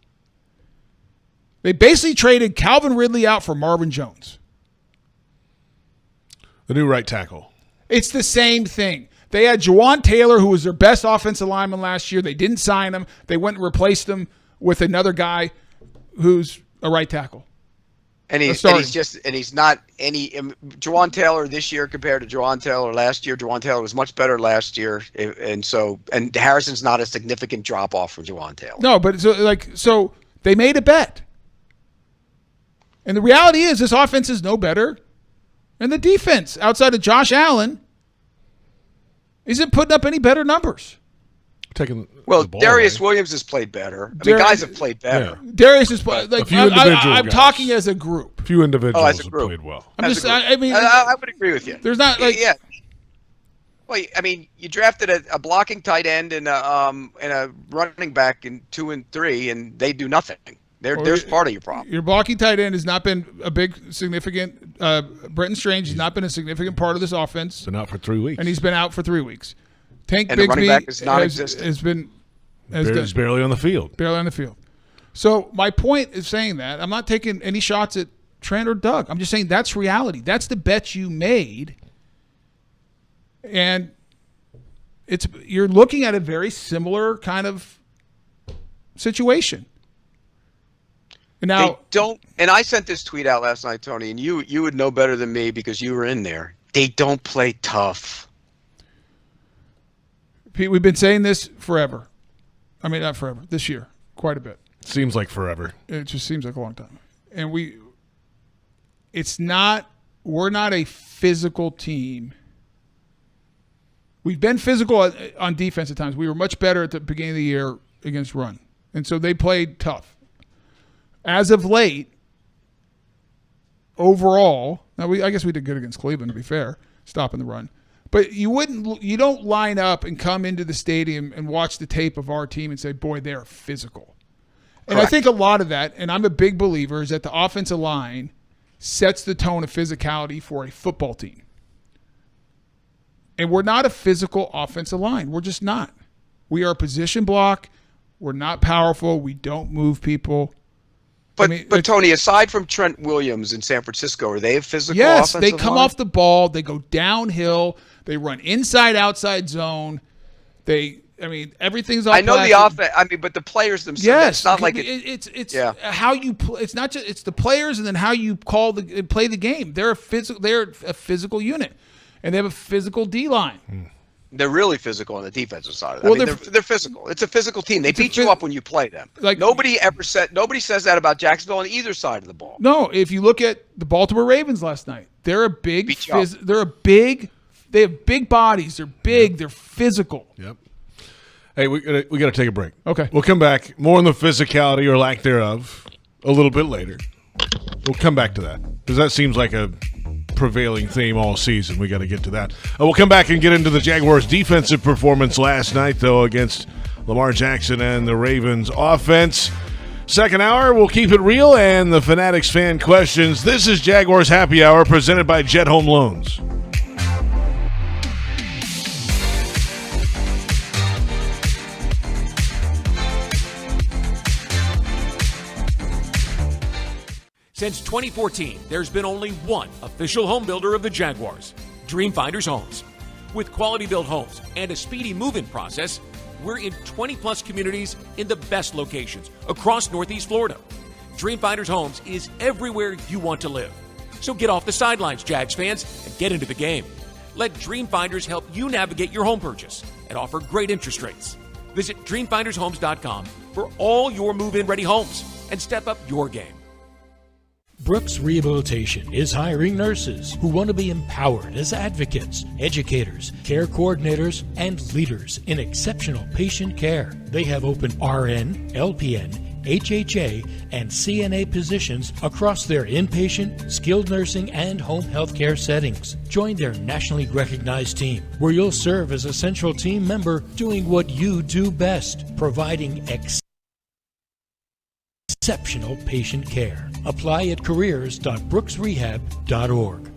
They basically traded Calvin Ridley out for Marvin Jones. The new right tackle. It's the same thing. They had Jawan Taylor, who was their best offensive lineman last year. They didn't sign him. They went and replaced him with another guy who's a right tackle. And he's not any Jawan Taylor this year compared to Jawan Taylor last year. Jawan Taylor was much better last year, and Harrison's not a significant drop off from Jawan Taylor. No, but so they made a bet, and the reality is this offense is no better, and the defense outside of Josh Allen isn't putting up any better numbers. the ball Darius away. Williams has played better. I mean, guys have played better. Yeah. Darius is like a few individual I'm guys. talking as a group. A few individuals as a have group. played well. I mean, I would agree with you. There's not like yeah. Well, I mean, you drafted a blocking tight end and a running back in 2 and 3, and they do nothing. There's part of your problem. Your blocking tight end has not been a big significant. Brenton Strange has not been a significant part of this offense. Been out for 3 weeks, and he's been out for 3 weeks. Tank and the running Bigsby back is non-existent. He's barely on the field. Barely on the field. So my point is saying that I'm not taking any shots at Trent or Doug. I'm just saying that's reality. That's the bet you made, and you're looking at a very similar kind of situation. Now, they don't, and I sent this tweet out last night, Tony, and you would know better than me because you were in there. They don't play tough. Pete, we've been saying this forever. I mean, not forever. This year, quite a bit. Seems like forever. It just seems like a long time. And we're not a physical team. We've been physical on defense at times. We were much better at the beginning of the year against run. And so they played tough. As of late, overall, I guess we did good against Cleveland, to be fair, stopping the run. But you don't line up and come into the stadium and watch the tape of our team and say, boy, they're physical. And Correct. I think a lot of that, and I'm a big believer, is that the offensive line sets the tone of physicality for a football team. And we're not a physical offensive line. We're just not. We are a position block. We're not powerful. We don't move people. But Tony, aside from Trent Williams in San Francisco, are they a physical Yes, offensive they come line? off the ball. They go downhill. They run inside, outside zone. Everything's all I know plastic. the offense. But the players themselves. Yes, it's not like it's how you play. It's not just it's the players and then how you play the game. They're a physical unit, and they have a physical D line. They're really physical on the defensive side of that. They're physical. It's a physical team. They beat you up when you play them. Like nobody says that about Jacksonville on either side of the ball. No, if you look at the Baltimore Ravens last night, they have big bodies. They're big. They're physical. Yep. Hey, we got to take a break. Okay. We'll come back. More on the physicality or lack thereof a little bit later. We'll come back to that because that seems like a prevailing theme all season. We got to get to that. We'll come back and get into the Jaguars' defensive performance last night, though, against Lamar Jackson and the Ravens offense. Second hour, we'll keep it real and the Fanatics fan questions. This is Jaguars Happy Hour presented by Jet Home Loans. Since 2014, there's been only one official home builder of the Jaguars, Dreamfinders Homes. With quality-built homes and a speedy move-in process, we're in 20-plus communities in the best locations across Northeast Florida. Dreamfinders Homes is everywhere you want to live. So get off the sidelines, Jags fans, and get into the game. Let Dreamfinders help you navigate your home purchase and offer great interest rates. Visit DreamfindersHomes.com for all your move-in ready homes and step up your game. Brooks Rehabilitation is hiring nurses who want to be empowered as advocates, educators, care coordinators, and leaders in exceptional patient care. They have open RN, LPN, HHA, and CNA positions across their inpatient, skilled nursing, and home health care settings. Join their nationally recognized team, where you'll serve as a central team member doing what you do best, providing exceptional patient care. Apply at careers.brooksrehab.org.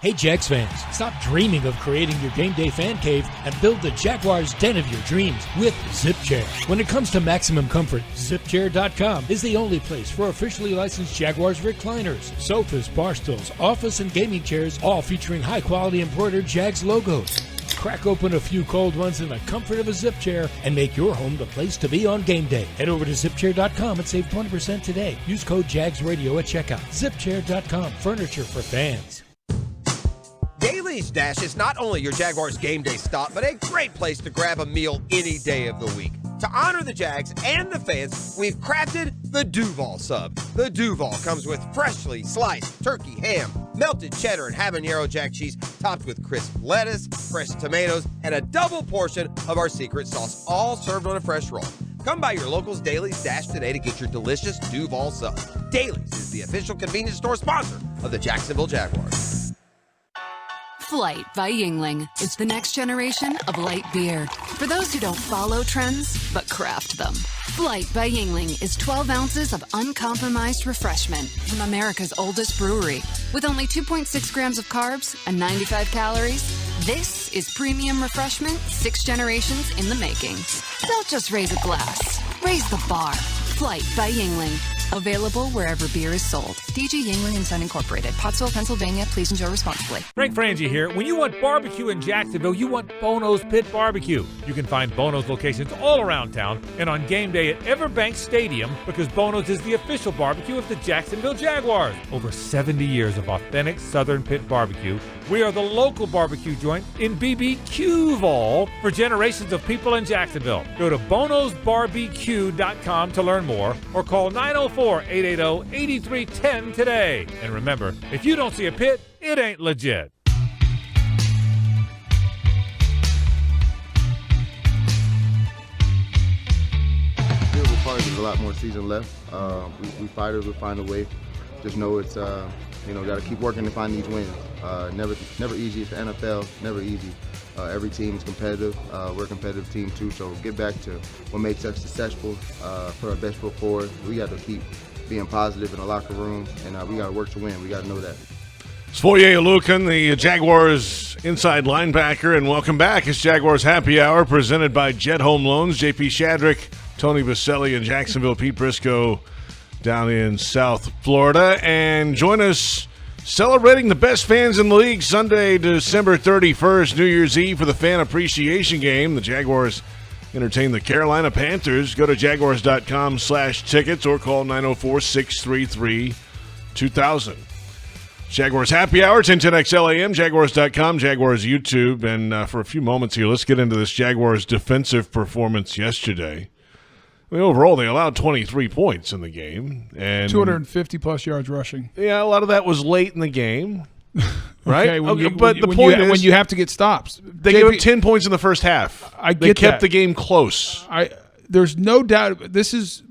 Hey Jags fans, stop dreaming of creating your game day fan cave and build the Jaguars den of your dreams with ZipChair. When it comes to maximum comfort, ZipChair.com is the only place for officially licensed Jaguars recliners, sofas, bar stools, office and gaming chairs, all featuring high quality embroidered Jags logos. Crack open a few cold ones in the comfort of a Zip Chair and make your home the place to be on game day. Head over to ZipChair.com and save 20% today. Use code JagsRadio at checkout. ZipChair.com, furniture for fans. Daly's Dash is not only your Jaguars game day stop, but a great place to grab a meal any day of the week. To honor the Jags and the fans, we've crafted the Duval Sub. The Duval comes with freshly sliced turkey, ham, melted cheddar and habanero jack cheese topped with crisp lettuce, fresh tomatoes, and a double portion of our secret sauce, all served on a fresh roll. Come by your local's Dailies Dash today to get your delicious Duval sub. Dailies is the official convenience store sponsor of the Jacksonville Jaguars. Flight by Yingling is the next generation of light beer. For those who don't follow trends, but craft them. Flight by Yingling is 12 ounces of uncompromised refreshment from America's oldest brewery. With only 2.6 grams of carbs and 95 calories, this is premium refreshment 6 generations in the making. Don't just raise a glass, raise the bar. Flight by Yingling. Available wherever beer is sold. DG Yingling & Son Incorporated, Pottsville, Pennsylvania. Please enjoy responsibly. Frank Frangie here. When you want barbecue in Jacksonville, you want Bono's Pit Barbecue. You can find Bono's locations all around town and on game day at Everbank Stadium because Bono's is the official barbecue of the Jacksonville Jaguars. Over 70 years of authentic Southern pit barbecue. We are the local barbecue joint in BBQval for generations of people in Jacksonville. Go to bonosbarbq.com to learn more or call 904-880-8310 today. And remember, if you don't see a pit, it ain't legit. Beautiful part, there's a lot more season left. We fighters will find a way. Just know it's got to keep working to find these wins. Never easy. It's the NFL. Never easy. Every team is competitive. We're a competitive team too. So get back to what makes us successful. Put our best foot forward. We got to keep being positive in the locker room, and we got to work to win. We got to know that. It's Foye Oluokun, the Jaguars inside linebacker, and welcome back. It's Jaguars Happy Hour presented by Jet Home Loans. J.P. Shadrick, Tony Boselli in Jacksonville, Pete Prisco down in South Florida. And join us celebrating the best fans in the league Sunday, December 31st, New Year's Eve for the Fan Appreciation Game. The Jaguars entertain the Carolina Panthers. Go to jaguars.com/tickets or call 904-633-2000. Jaguars Happy Hour, 1010XL AM, Jaguars.com, Jaguars YouTube. And for a few moments here, let's get into this Jaguars defensive performance yesterday. I mean, overall, they allowed 23 points in the game. And 250-plus yards rushing. Yeah, a lot of that was late in the game, right? Okay, but the point is, when you have to get stops. They gave up 10 points in the first half. They kept the game close. There's no doubt. This is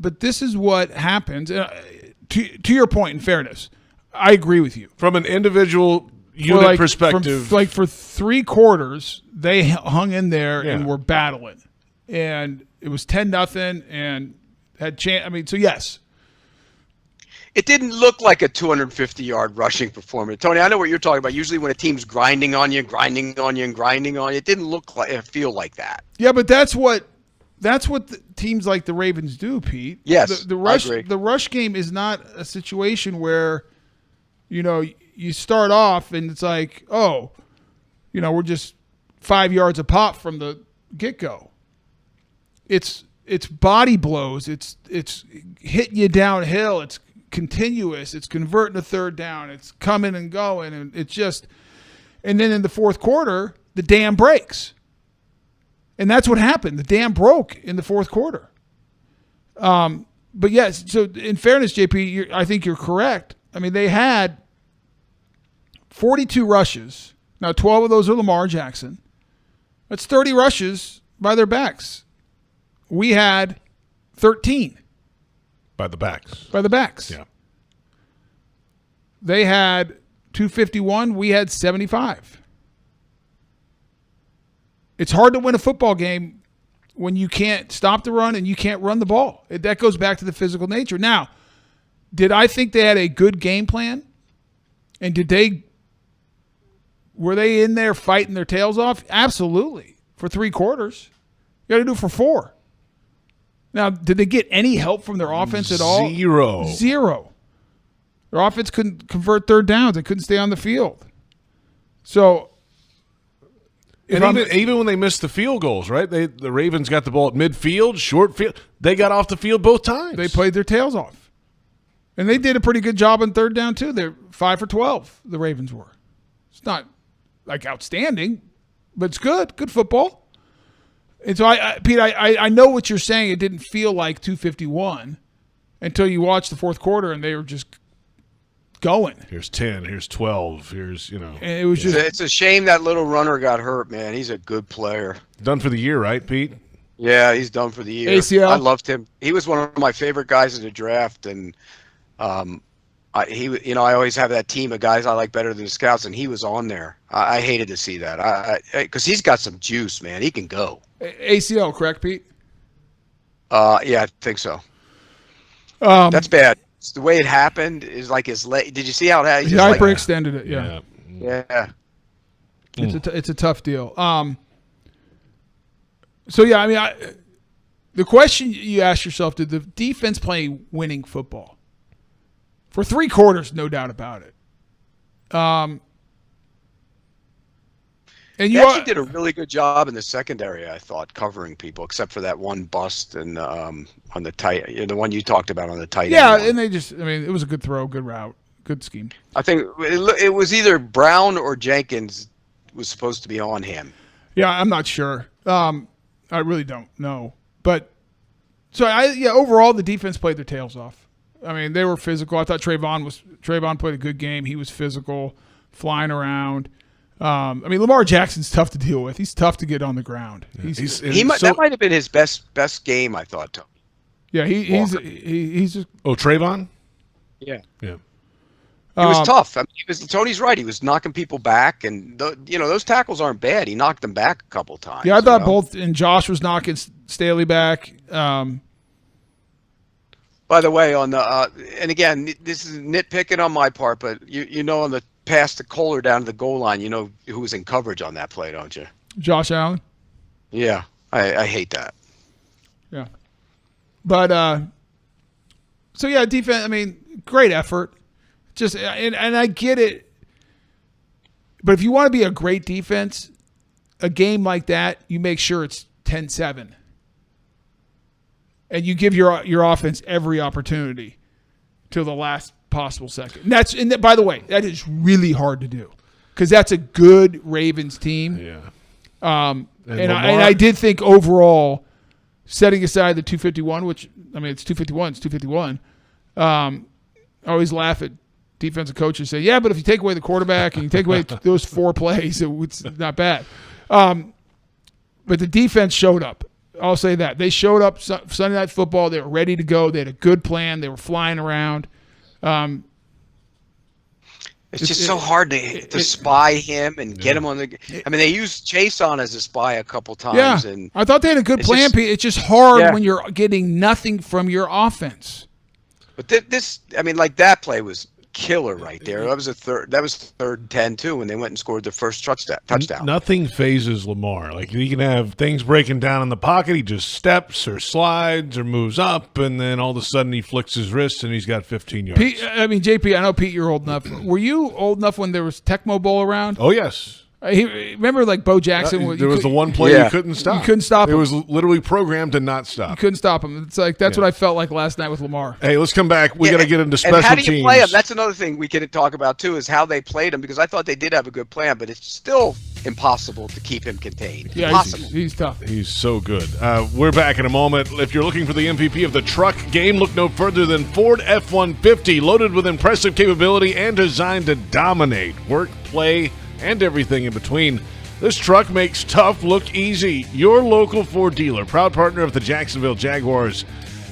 what happens. To your point, in fairness, I agree with you. From an individual unit perspective. For 3 quarters, they hung in there and were battling. And it was 10-0 and had chance. I mean, so yes. It didn't look like a 250-yard rushing performance. Tony, I know what you're talking about. Usually when a team's grinding on you, it didn't feel like that. Yeah, but that's what teams like the Ravens do, Pete. Yes, the rush. I agree. The rush game is not a situation where, you start off and it's like, we're just 5 yards a pop from the get-go. It's body blows. It's hitting you downhill. It's continuous. It's converting a third down. It's coming and going, and it's just. And then in the fourth quarter, the dam breaks, and that's what happened. The dam broke in the fourth quarter. But yes, so in fairness, JP, I think you're correct. I mean, they had 42 rushes. Now, 12 of those are Lamar Jackson. That's 30 rushes by their backs. We had 13. By the backs. Yeah. They had 251. We had 75. It's hard to win a football game when you can't stop the run and you can't run the ball. That goes back to the physical nature. Now, did I think they had a good game plan? And were they in there fighting their tails off? Absolutely. For 3 quarters. You got to do it for 4. Now, did they get any help from their offense at all? Zero. Their offense couldn't convert third downs. They couldn't stay on the field. So, even when they missed the field goals, right? The Ravens got the ball at midfield, short field. They got off the field both times. They played their tails off. And they did a pretty good job on third down, too. They're 5 for 12, the Ravens were. It's not, outstanding, but it's good. Good football. And so, Pete, I know what you're saying. It didn't feel like 251 until you watched the fourth quarter, and they were just going. Here's 10. Here's 12. Here's, And it was just. It's a shame that little runner got hurt, man. He's a good player. Done for the year, right, Pete? Yeah, he's done for the year. ACL? I loved him. He was one of my favorite guys in the draft, and I always have that team of guys I like better than the scouts, and he was on there. I hated to see that, because he's got some juice, man. He can go. ACL, correct, Pete? Yeah, I think so. That's bad. It's the way it happened is like his leg. Did you see how that? He hyperextended it. Yeah. Yeah. It's a tough deal. So yeah, I mean, the question you ask yourself: did the defense play winning football for 3 quarters? No doubt about it. And you actually did a really good job in the secondary, I thought, covering people, except for that one bust and on the tight, the one you talked about on the tight end. Yeah, and it was a good throw, good route, good scheme. I think it was either Brown or Jenkins was supposed to be on him. Yeah, I'm not sure. I really don't know. But overall the defense played their tails off. I mean, they were physical. I thought Trayvon played a good game. He was physical, flying around. I mean, Lamar Jackson's tough to deal with. He's tough to get on the ground. That might have been his best game, I thought, Tony. Yeah, he's just. Oh, Trayvon? Yeah. Yeah. He was tough. I mean, Tony's right. He was knocking people back, and those tackles aren't bad. He knocked them back a couple times. Yeah, I thought both, and Josh was knocking Staley back. By the way, on the and again, this is nitpicking on my part, but on the pass to Kohler down to the goal line, you know who was in coverage on that play, don't you? Josh Allen. Yeah, I hate that. Yeah, but so yeah, defense. I mean, great effort. Just and I get it, but if you want to be a great defense, a game like that, you make sure it's 10-7. And you give your offense every opportunity till the last possible second. And by the way, that is really hard to do because that's a good Ravens team. Yeah. And I did think overall, setting aside the 251, which I mean it's 251, it's 251. I always laugh at defensive coaches say, yeah, but if you take away the quarterback and you take away those 4 plays, it's not bad. But the defense showed up. I'll say that. They showed up Sunday Night Football. They were ready to go. They had a good plan. They were flying around. It's just so hard to spy him and get him on the – I mean, they used Chase on as a spy a couple times. Yeah, and I thought they had a good plan. It's just hard when you're getting nothing from your offense. But that play was killer right there. That was third and 10 too when they went and scored their first touchdown. Nothing phases Lamar. Like he can have things breaking down in the pocket. He just steps or slides or moves up, and then all of a sudden he flicks his wrist and he's got 15 yards. JP, I know Pete, you're old enough. Were you old enough when there was Tecmo Bowl around? Oh yes. Remember, like Bo Jackson. There was the one play you couldn't stop. You couldn't stop him. It was literally programmed to not stop. You couldn't stop him. It's like that's what I felt like last night with Lamar. Hey, let's come back. We got to get into special teams. And how do you play him? That's another thing we could talk about too, is how they played him, because I thought they did have a good plan, but it's still impossible to keep him contained. Yeah, impossible. He's tough. He's so good. We're back in a moment. If you're looking for the MVP of the truck game, look no further than Ford F-150, loaded with impressive capability and designed to dominate work, play, and everything in between. This truck makes tough look easy. Your local Ford dealer, proud partner of the Jacksonville Jaguars.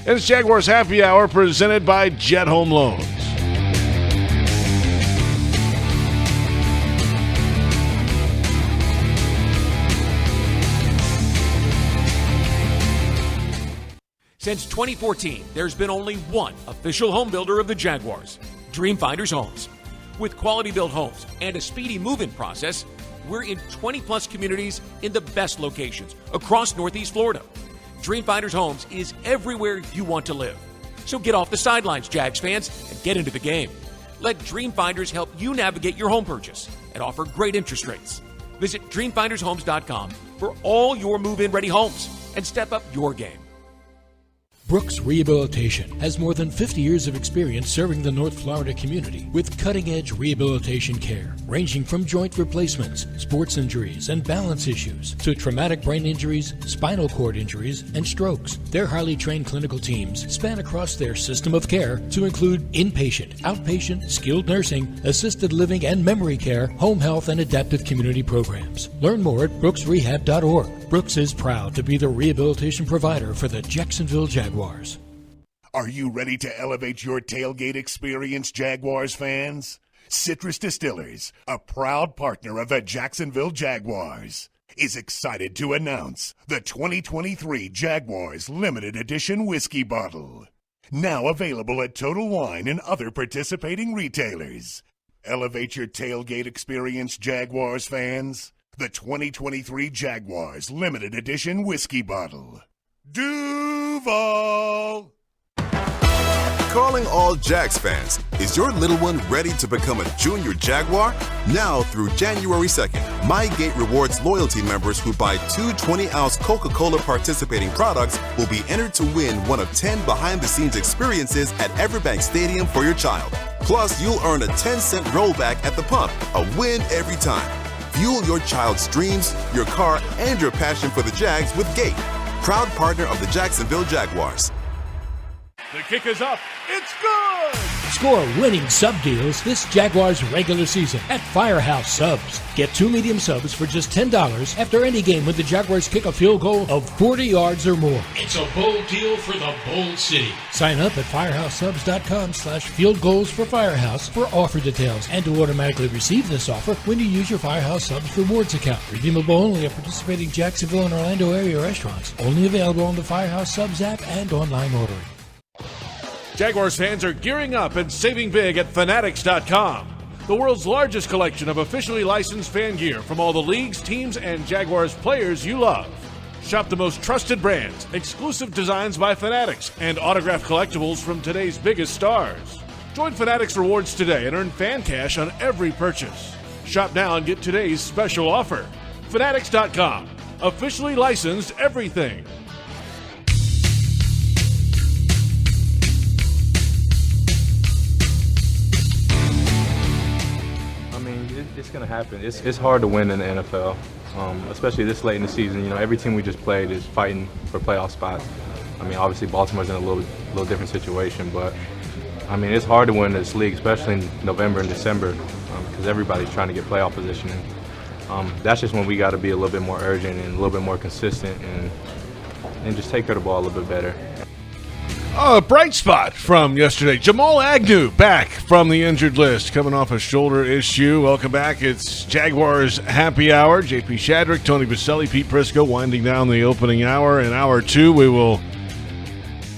And it's Jaguars Happy Hour presented by Jet Home Loans. Since 2014, there's been only one official home builder of the Jaguars, Dreamfinders Homes. With quality-built homes and a speedy move-in process, we're in 20-plus communities in the best locations across Northeast Florida. Dreamfinders Homes is everywhere you want to live. So get off the sidelines, Jags fans, and get into the game. Let Dreamfinders help you navigate your home purchase and offer great interest rates. Visit DreamfindersHomes.com for all your move-in ready homes and step up your game. Brooks Rehabilitation has more than 50 years of experience serving the North Florida community with cutting-edge rehabilitation care, ranging from joint replacements, sports injuries, and balance issues to traumatic brain injuries, spinal cord injuries, and strokes. Their highly trained clinical teams span across their system of care to include inpatient, outpatient, skilled nursing, assisted living and memory care, home health, and adaptive community programs. Learn more at brooksrehab.org. Brooks is proud to be the rehabilitation provider for the Jacksonville Jaguars. Are you ready to elevate your tailgate experience, Jaguars fans? Citrus Distillers, a proud partner of the Jacksonville Jaguars, is excited to announce the 2023 Jaguars Limited Edition Whiskey Bottle. Now available at Total Wine and other participating retailers. Elevate your tailgate experience, Jaguars fans. The 2023 Jaguars Limited Edition Whiskey Bottle. Duval! Calling all Jags fans. Is your little one ready to become a junior Jaguar? Now through January 2nd, MyGate rewards loyalty members who buy 2 20-ounce Coca-Cola participating products will be entered to win one of 10 behind-the-scenes experiences at Everbank Stadium for your child. Plus, you'll earn a 10-cent rollback at the pump, a win every time. Fuel your child's dreams, your car, and your passion for the Jags with Gate, proud partner of the Jacksonville Jaguars. The kick is up. It's good! Score winning sub deals this Jaguars regular season at Firehouse Subs. Get 2 medium subs for just $10 after any game when the Jaguars kick a field goal of 40 yards or more. It's a bold deal for the bold city. Sign up at firehousesubs.com/field goals for Firehouse for offer details and to automatically receive this offer when you use your Firehouse Subs rewards account. Redeemable only at participating Jacksonville and Orlando area restaurants. Only available on the Firehouse Subs app and online ordering. Jaguars fans are gearing up and saving big at Fanatics.com, the world's largest collection of officially licensed fan gear from all the leagues, teams, and Jaguars players you love. Shop the most trusted brands, exclusive designs by Fanatics, and autographed collectibles from today's biggest stars. Join Fanatics Rewards today and earn fan cash on every purchase. Shop now and get today's special offer. Fanatics.com, officially licensed everything. It's going to happen. It's hard to win in the NFL, especially this late in the season. You know, every team we just played is fighting for playoff spots. I mean, obviously Baltimore's in a little different situation, but I mean, it's hard to win this league, especially in November and December, because everybody's trying to get playoff position. That's just when we got to be a little bit more urgent and a little bit more consistent and just take care of the ball a little bit better. A bright spot from yesterday. Jamal Agnew back from the injured list, coming off a shoulder issue. Welcome back. It's Jaguars Happy Hour. J.P. Shadrick, Tony Boselli, Pete Prisco winding down the opening hour. In hour 2, we will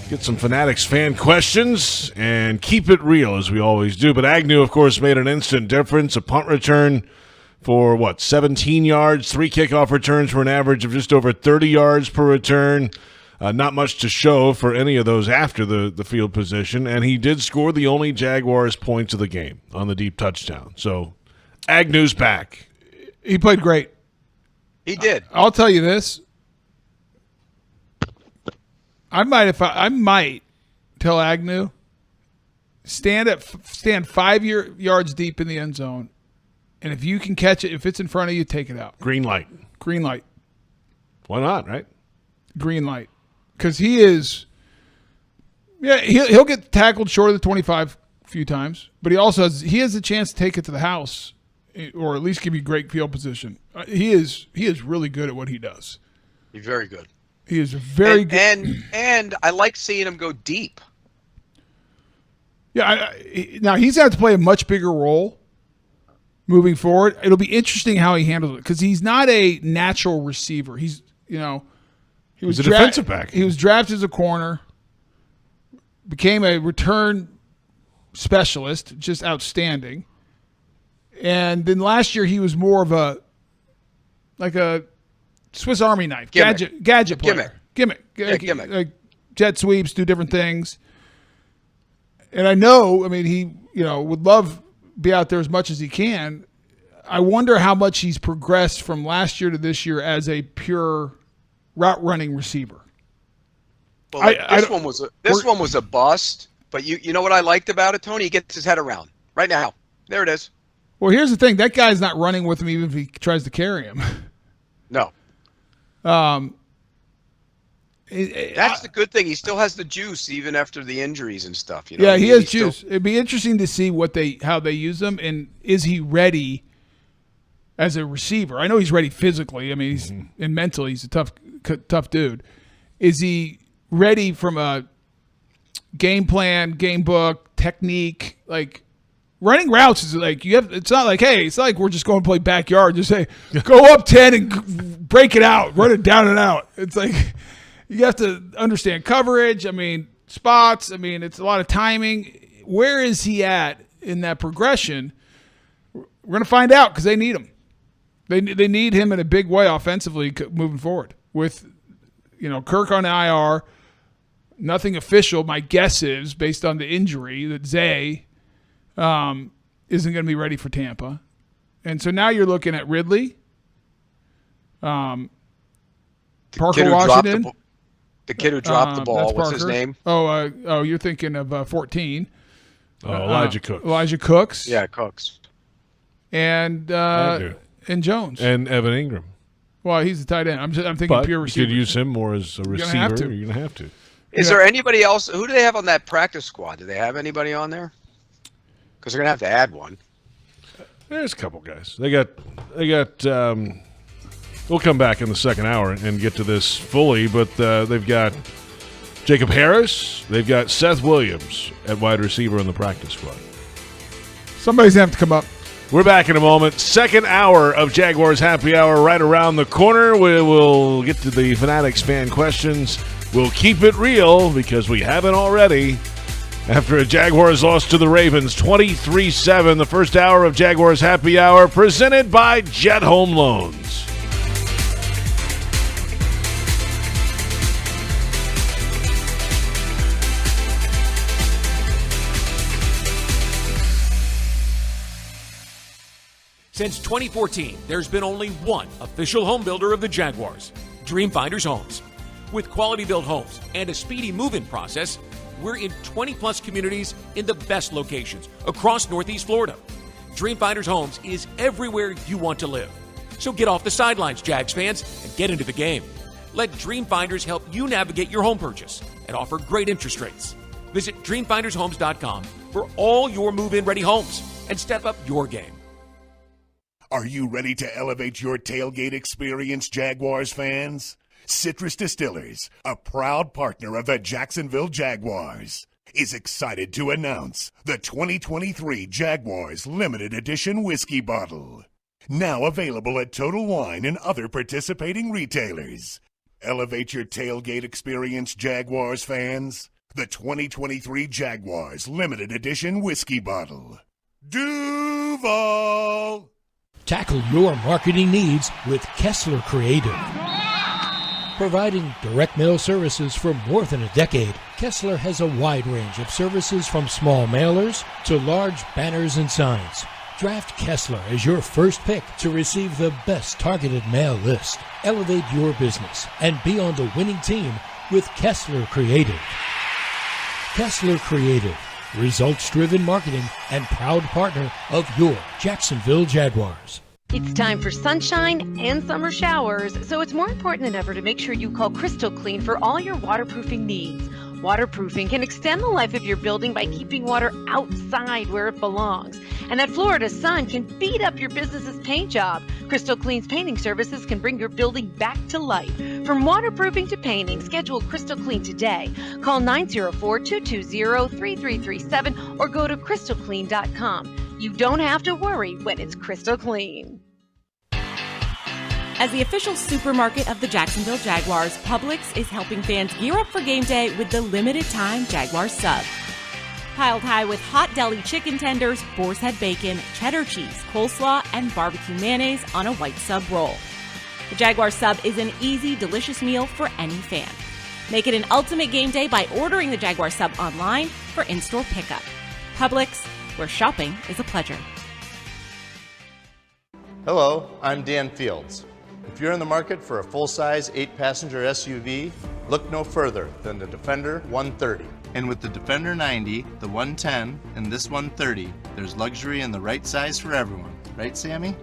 get some Fanatics fan questions and keep it real as we always do. But Agnew, of course, made an instant difference. A punt return for, 17 yards, 3 kickoff returns for an average of just over 30 yards per return. Not much to show for any of those after the field position, and he did score the only Jaguars points of the game on the deep touchdown. So Agnew's back. He played great. He did. I'll tell you this. I might tell Agnew, stand 5 yards deep in the end zone, and if you can catch it, if it's in front of you, take it out. Green light. Green light. Why not, right? Green light. Because he is, he'll get tackled short of the 25 a few times, but he has a chance to take it to the house, or at least give you great field position. He is really good at what he does. He's very good. He is very good, and I like seeing him go deep. Yeah, now he's going to have to play a much bigger role moving forward. It'll be interesting how he handles it because he's not a natural receiver. He's He was a defensive back. He was drafted as a corner, became a return specialist, just outstanding. And then last year he was more of a Swiss Army knife, gadget player. Gimmick. Gimmick. Like jet sweeps, do different things. And I know, he would love be out there as much as he can. I wonder how much he's progressed from last year to this year as a pure route running receiver. Well, this one was a bust. But you know what I liked about it, Tony? He gets his head around right now. There it is. Well, here's the thing. That guy's not running with him even if he tries to carry him. No. That's the good thing. He still has the juice even after the injuries and stuff. You know? Yeah, he has juice. It'd be interesting to see how they use him, and is he ready as a receiver? I know he's ready physically. I mean, he's and mentally, he's a tough dude. Is he ready from a game plan, game book, technique? Like running routes is like it's not like, hey, it's not like we're just going to play backyard. Just say go up 10 and break it out, run it down and out. It's like. You have to understand coverage. I mean, spots. I mean, it's a lot of timing. Where is he at in that progression? We're going to find out because they need him. They need him in a big way offensively moving forward. With, Kirk on IR, nothing official. My guess is, based on the injury, that Zay isn't going to be ready for Tampa. And so now you're looking at Ridley, Parker Washington. The kid who dropped the ball, what's his name? Oh, you're thinking of 14. Elijah Cooks. Elijah Cooks. Yeah, Cooks. And Jones. And Evan Ingram. Well, he's the tight end. I'm thinking pure receiver. You could use him more as a receiver. You're going to have to. Is there anybody else? Who do they have on that practice squad? Do they have anybody on there? Because they're going to have to add one. There's a couple guys. They got. We'll come back in the second hour and get to this fully, but they've got Jacob Harris. They've got Seth Williams at wide receiver in the practice squad. Somebody's going to have to come up. We're back in a moment. Second hour of Jaguars Happy Hour right around the corner. We will get to the Fanatics fan questions. We'll keep it real because we haven't already. After a Jaguars loss to the Ravens, 23-7, the first hour of Jaguars Happy Hour presented by Jet Home Loans. Since 2014, there's been only one official home builder of the Jaguars, Dreamfinders Homes. With quality-built homes and a speedy move-in process, we're in 20-plus communities in the best locations across Northeast Florida. Dreamfinders Homes is everywhere you want to live. So get off the sidelines, Jags fans, and get into the game. Let Dreamfinders help you navigate your home purchase and offer great interest rates. Visit DreamfindersHomes.com for all your move-in ready homes and step up your game. Are you ready to elevate your tailgate experience, Jaguars fans? Citrus Distillers, a proud partner of the Jacksonville Jaguars, is excited to announce the 2023 Jaguars Limited Edition Whiskey Bottle. Now available at Total Wine and other participating retailers. Elevate your tailgate experience, Jaguars fans. The 2023 Jaguars Limited Edition Whiskey Bottle. Duval! Tackle your marketing needs with Kessler Creative. Providing direct mail services for more than a decade, Kessler has a wide range of services from small mailers to large banners and signs. Draft Kessler as your first pick to receive the best targeted mail list. Elevate your business and be on the winning team with Kessler Creative. Kessler Creative, results-driven marketing and proud partner of your Jacksonville Jaguars. It's time for sunshine and summer showers, so it's more important than ever to make sure you call Crystal Clean for all your waterproofing needs. Waterproofing can extend the life of your building by keeping water outside where it belongs. And that Florida sun can beat up your business's paint job. Crystal Clean's painting services can bring your building back to life. From waterproofing to painting, schedule Crystal Clean today. Call 904-220-3337 or go to crystalclean.com. You don't have to worry when it's crystal clean. As the official supermarket of the Jacksonville Jaguars, Publix is helping fans gear up for game day with the limited-time Jaguar sub. Piled high with hot deli chicken tenders, boar's head bacon, cheddar cheese, coleslaw, and barbecue mayonnaise on a white sub roll. The Jaguar sub is an easy, delicious meal for any fan. Make it an ultimate game day by ordering the Jaguar sub online for in-store pickup. Publix, where shopping is a pleasure. Hello, I'm Dan Fields. If you're in the market for a full-size 8-passenger SUV, look no further than the Defender 130. And with the Defender 90, the 110, and this 130, there's luxury in the right size for everyone. Right, Sammy?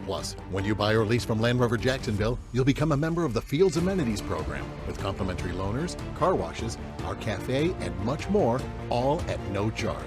Plus, when you buy or lease from Land Rover Jacksonville, you'll become a member of the Fields Amenities program with complimentary loaners, car washes, our cafe, and much more, all at no charge.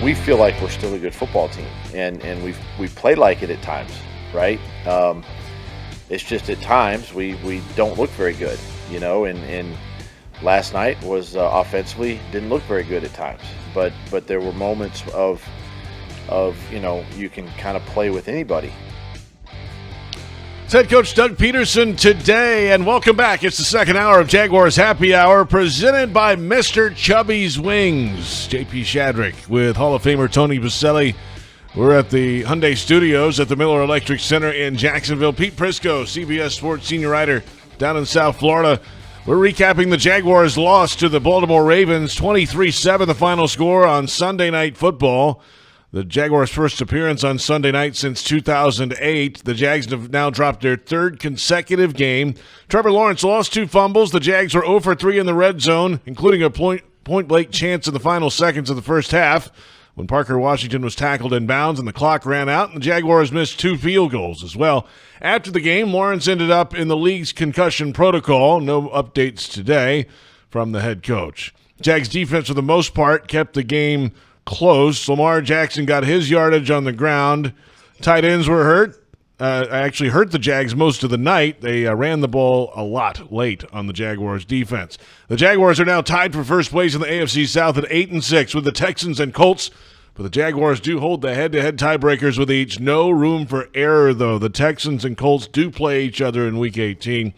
We feel like we're still a good football team, and we've played like it at times, right? It's just at times we don't look very good, and last night was offensively didn't look very good at times, but there were moments of you can kind of play with anybody. It's head coach Doug Peterson today, and welcome back. It's the second hour of Jaguars Happy Hour, presented by Mr. Chubby's Wings. J.P. Shadrick with Hall of Famer Tony Boselli. We're at the Hyundai Studios at the Miller Electric Center in Jacksonville. Pete Prisco, CBS Sports senior writer down in South Florida. We're recapping the Jaguars' loss to the Baltimore Ravens, 23-7 the final score on Sunday Night Football. The Jaguars' first appearance on Sunday night since 2008. The Jags have now dropped their third consecutive game. Trevor Lawrence lost 2 fumbles. The Jags were 0 for 3 in the red zone, including a point-blank chance in the final seconds of the first half when Parker Washington was tackled in bounds and the clock ran out, and the Jaguars missed 2 field goals as well. After the game, Lawrence ended up in the league's concussion protocol. No updates today from the head coach. Jags defense, for the most part, kept the game close. Lamar Jackson got his yardage on the ground. Tight ends were hurt. Actually hurt the Jags most of the night. They ran the ball a lot late on the Jaguars' defense. The Jaguars are now tied for first place in the AFC South at 8-6 with the Texans and Colts, but the Jaguars do hold the head-to-head tiebreakers with each. No room for error, though. The Texans and Colts do play each other in Week 18.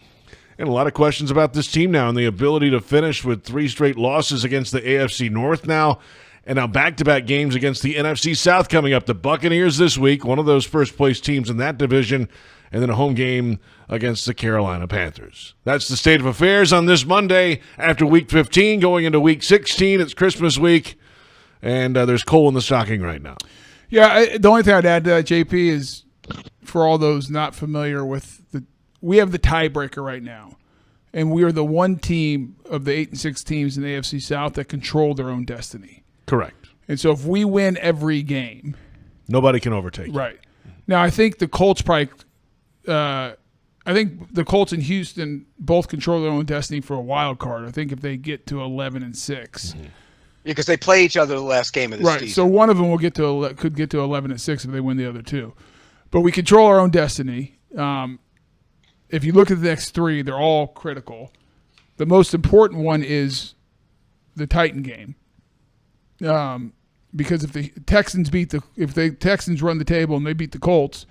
And a lot of questions about this team now and the ability to finish with 3 straight losses against the AFC North now. And now back-to-back games against the NFC South coming up. The Buccaneers this week, one of those first-place teams in that division, and then a home game against the Carolina Panthers. That's the state of affairs on this Monday after Week 15, going into Week 16. It's Christmas week, and there's coal in the stocking right now. Yeah, the only thing I'd add to that, JP, is for all those not familiar with we have the tiebreaker right now. And we are the one team of the 8-6 teams in the AFC South that control their own destiny. Correct. And so if we win every game, nobody can overtake you. Right. Now I think the Colts probably I think the Colts and Houston both control their own destiny for a wild card. I think if they get to 11-6. Because they play each other the last game of the season. Right. So one of them will could get to 11-6 if they win the other 2. But we control our own destiny. If you look at the next 3, they're all critical. The most important one is the Titan game. Because if the Texans Texans run the table and they beat the Colts,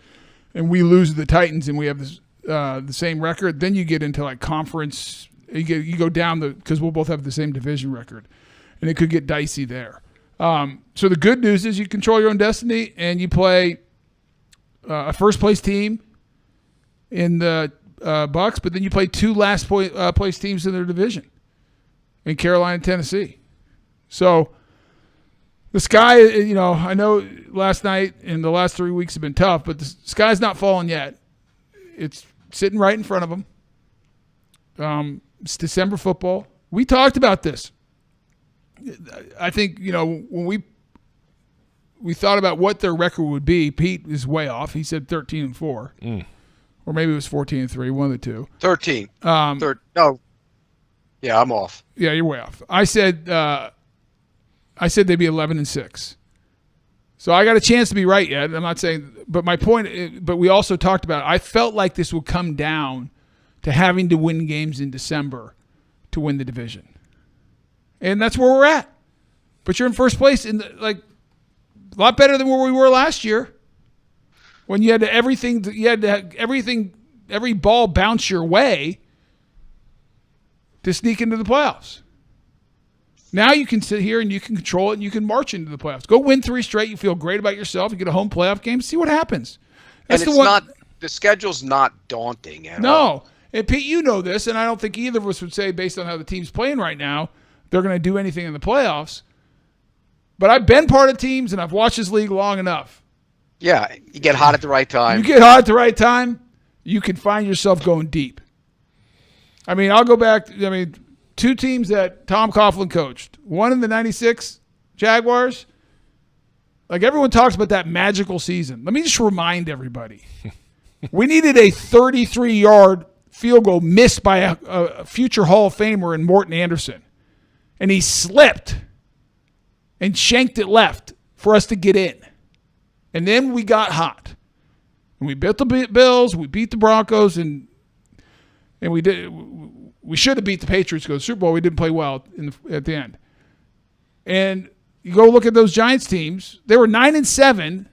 and we lose to the Titans and we have this, the same record, then you get into like conference. You go down because we'll both have the same division record, and it could get dicey there. So the good news is you control your own destiny, and you play a first place team in the Bucks, but then you play 2 last place teams in their division, in Carolina and Tennessee. So the sky, I know last night and the last 3 weeks have been tough, but the sky's not falling yet. It's sitting right in front of them. It's December football. We talked about this. I think, when we thought about what their record would be, Pete is way off. He said 13-4. Or maybe it was 14-3, one of the 2. 13. No. Yeah, I'm off. Yeah, you're way off. I said they'd be 11-6. So I got a chance to be right yet. I'm not saying, but my point, but we also talked about, I felt like this would come down to having to win games in December to win the division. And that's where we're at. But you're in first place a lot better than where we were last year. When you had every ball bounce your way to sneak into the playoffs. Now you can sit here and you can control it and you can march into the playoffs. Go win 3 straight. You feel great about yourself. You get a home playoff game. See what happens. That's and it's the schedule's not daunting at all. No. And Pete, you know this, and I don't think either of us would say, based on how the team's playing right now, they're going to do anything in the playoffs. But I've been part of teams, and I've watched this league long enough. Yeah, you get hot at the right time. You get hot at the right time, you can find yourself going deep. I mean, I'll go back. 2 teams that Tom Coughlin coached. One in the 96 Jaguars. Like, everyone talks about that magical season. Let me just remind everybody. We needed a 33-yard field goal missed by a future Hall of Famer in Morton Anderson. And he slipped and shanked it left for us to get in. And then we got hot. And we beat the Bills, we beat the Broncos, and we should have beat the Patriots to go to the Super Bowl. We didn't play well at the end. And you go look at those Giants teams. They were 9-7,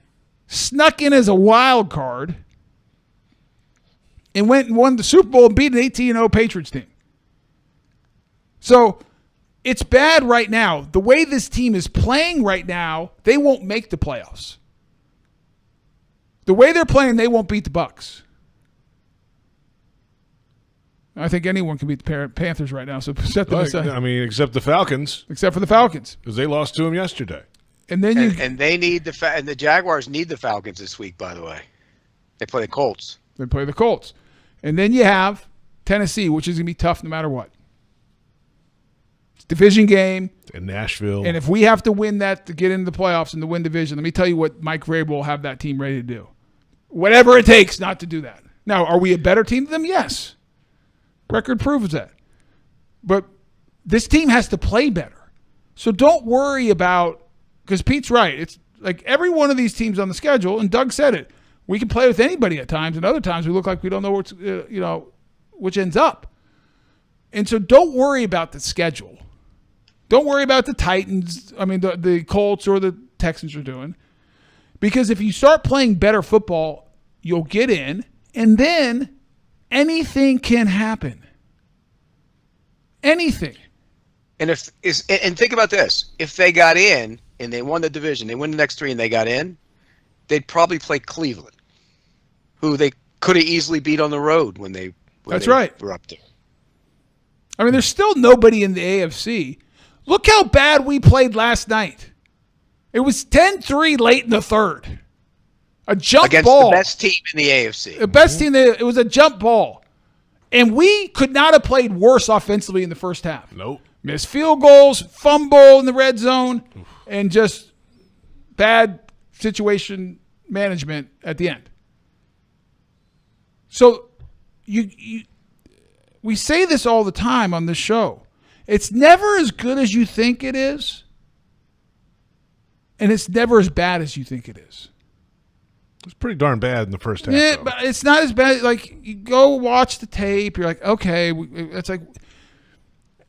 snuck in as a wild card, and went and won the Super Bowl and beat an 18-0 Patriots team. So it's bad right now. The way this team is playing right now, they won't make the playoffs. The way they're playing, they won't beat the Bucs. I think anyone can beat the Panthers right now, so set them aside. I mean, except the Falcons. Except for the Falcons. Because they lost to them yesterday. And then and they need and the Jaguars need the Falcons this week, by the way. They play the Colts. They play the Colts. And then you have Tennessee, which is going to be tough no matter what. It's a division game. In Nashville. And if we have to win that to get into the playoffs and to win division, let me tell you what Mike Vrabel will have that team ready to do. Whatever it takes not to do that. Now, are we a better team than them? Yes. Record proves that. But this team has to play better. So don't worry about, because Pete's right. It's like every one of these teams on the schedule, and Doug said it, we can play with anybody at times, and other times we look like we don't know which ends up. And so don't worry about the schedule. Don't worry about the Titans, the Colts or the Texans are doing. Because if you start playing better football, you'll get in, and then anything can happen. Anything. And think about this. If they got in and they won the division, they win the next 3 and they got in, they'd probably play Cleveland, who they could have easily beat on the road when they were up there. I mean, there's still nobody in the AFC. Look how bad we played last night. It was 10-3 late in the third. A jump against ball. The best team in the AFC. The best team. It was a jump ball. And we could not have played worse offensively in the first half. Nope. Missed field goals, fumble in the red zone, and just bad situation management at the end. So we say this all the time on this show. It's never as good as you think it is, and it's never as bad as you think it is. It was pretty darn bad in the first half. Yeah, but it's not as bad. Like, you go watch the tape, you're like, okay. It's like,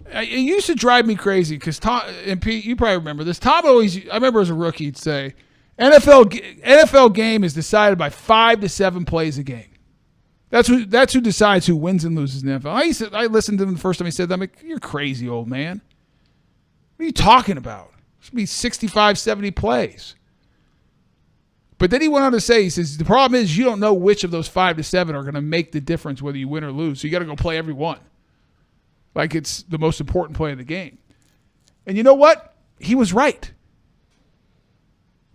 it used to drive me crazy because Tom, and Pete, you probably remember this. Tom always, I remember as a rookie, he'd say, NFL game is decided by 5 to 7 plays a game. That's who decides who wins and loses in the NFL. I listened to him the first time he said that. I'm like, you're crazy, old man. What are you talking about? It should be 65, 70 plays. But then he went on to say, he says, the problem is you don't know which of those 5 to 7 are going to make the difference whether you win or lose. So you got to go play every one. Like it's the most important play of the game. And you know what? He was right.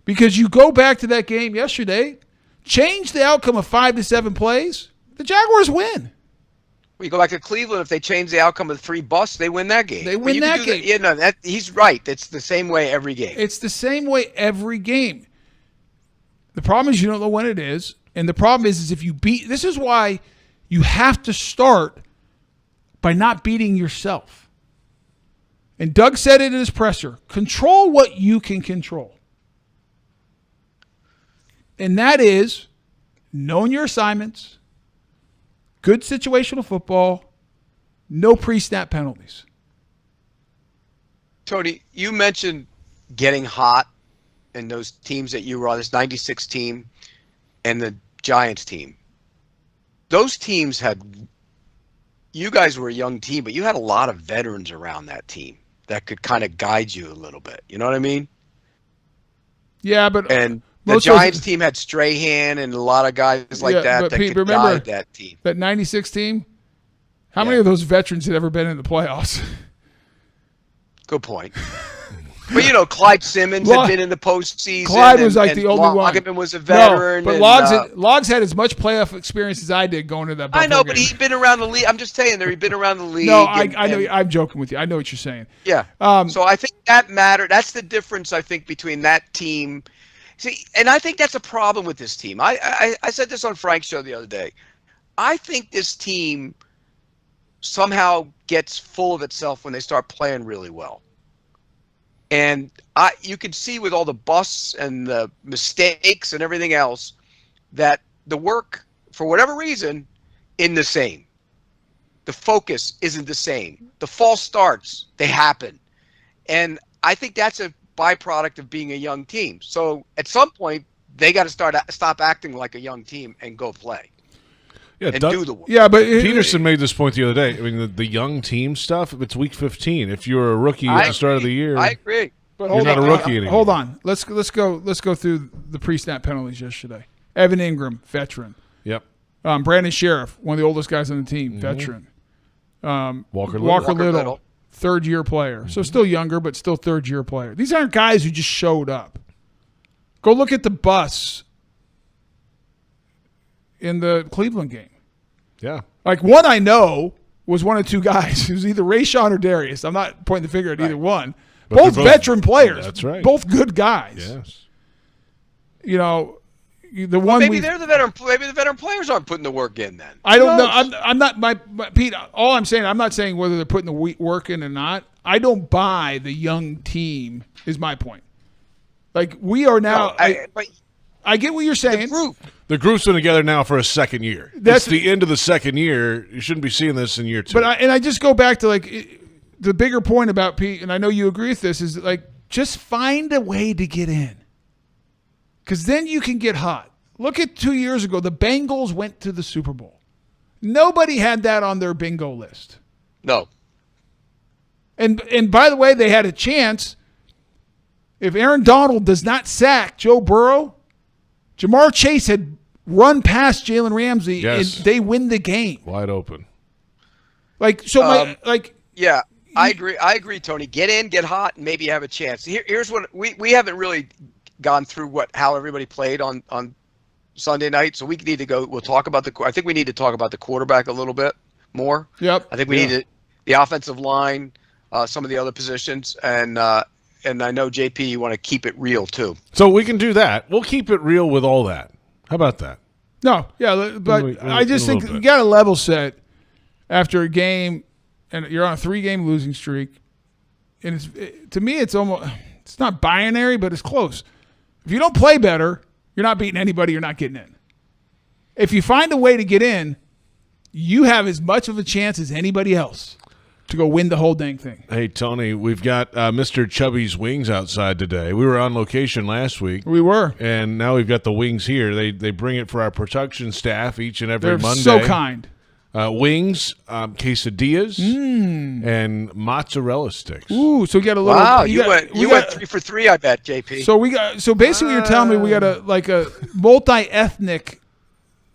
Because you go back to that game yesterday, change the outcome of 5 to 7 plays, the Jaguars win. Well, you go back to Cleveland, if they change the outcome of 3 busts, they win that game. They win that game. He's right. It's the same way every game. It's the same way every game. The problem is you don't know when it is. And the problem is if you beat – this is why you have to start by not beating yourself. And Doug said it in his presser. Control what you can control. And that is knowing your assignments, good situational football, no pre-snap penalties. Tony, you mentioned getting hot in those teams that you were on, this 96 team and the Giants team. Those teams had – you guys were a young team, but you had a lot of veterans around that team. that could kind of guide you a little bit. You know what I mean? Yeah, but and the Giants team had Strahan and a lot of guys like that Pete, could guide that team. That 96 team, how many of those veterans had ever been in the playoffs? Good point. But, you know, Clyde Simmons had been in the postseason. Clyde was like the only one. Loggeman was a veteran. No, but Logs had as much playoff experience as I did going to that Buffalo I know, game. but he'd been around the league. I'm just saying he'd been around the league. No, I know. I'm joking with you. I know what you're saying. Yeah. So I think that mattered. That's the difference, I think, between that team. See, and I think that's a problem with this team. I said this on Frank's show the other day. I think this team somehow gets full of itself when they start playing really well. And you can see with all the busts and the mistakes and everything else that the work, for whatever reason, isn't the same. The focus isn't the same. The false starts, they happen. And I think that's a byproduct of being a young team. So at some point, they got to stop acting like a young team and go play. Yeah, and do the work. Yeah, but Peterson made this point the other day. I mean, the young team stuff. It's week 15. If you're a rookie at the start of the year, I agree. But you're not a rookie anymore. Hold on. Let's go through the pre-snap penalties yesterday. Evan Ingram, veteran. Yep. Brandon Sheriff, one of the oldest guys on the team, veteran. Walker Little, third-year player. So still younger, but still third-year player. These aren't guys who just showed up. Go look at the bus in the Cleveland game. Yeah. Like, one I know was one of two guys. It was either Rayshawn or Darius. I'm not pointing the finger at either one. Both veteran players. That's right. Both good guys. Yes. You know, the one maybe they're the veteran. Maybe the veteran players aren't putting the work in. Then I don't know. I'm not Pete. All I'm saying, I'm not saying whether they're putting the work in or not. I don't buy the young team. Is my point. Like, we are now. I get what you're saying. The group's been together now for a second year. That's the end of the second year. You shouldn't be seeing this in year two. But I just go back to the bigger point about Pete, and I know you agree with this, is just find a way to get in. Because then you can get hot. Look at 2 years ago. The Bengals went to the Super Bowl. Nobody had that on their bingo list. No. And by the way, they had a chance. If Aaron Donald does not sack Joe Burrow, Jamar Chase had run past Jalen Ramsey, and they win the game. Wide open. Yeah, I agree, Tony. Get in, get hot, and maybe have a chance. Here's what we haven't really gone through how everybody played on Sunday night, so we need to go. We'll talk about I think we need to talk about the quarterback a little bit more. Yep. I think we need the offensive line, some of the other positions, and I know, JP, you want to keep it real too. So we can do that. We'll keep it real with all that. How about that? No, yeah, but I just think you got to level set after a game, and you're on a 3-game losing streak, and to me, it's not binary, but it's close. If you don't play better, you're not beating anybody. You're not getting in. If you find a way to get in, you have as much of a chance as anybody else to go win the whole dang thing. Hey, Tony, we've got Mr. Chubby's wings outside today. We were on location last week. We were. And now we've got the wings here. They bring it for our production staff each and every Monday. They're so kind. Wings, quesadillas, and mozzarella sticks. Ooh, so we got a little. Wow, you went 3 for 3, I bet, JP. So basically, you're telling me we got a multi-ethnic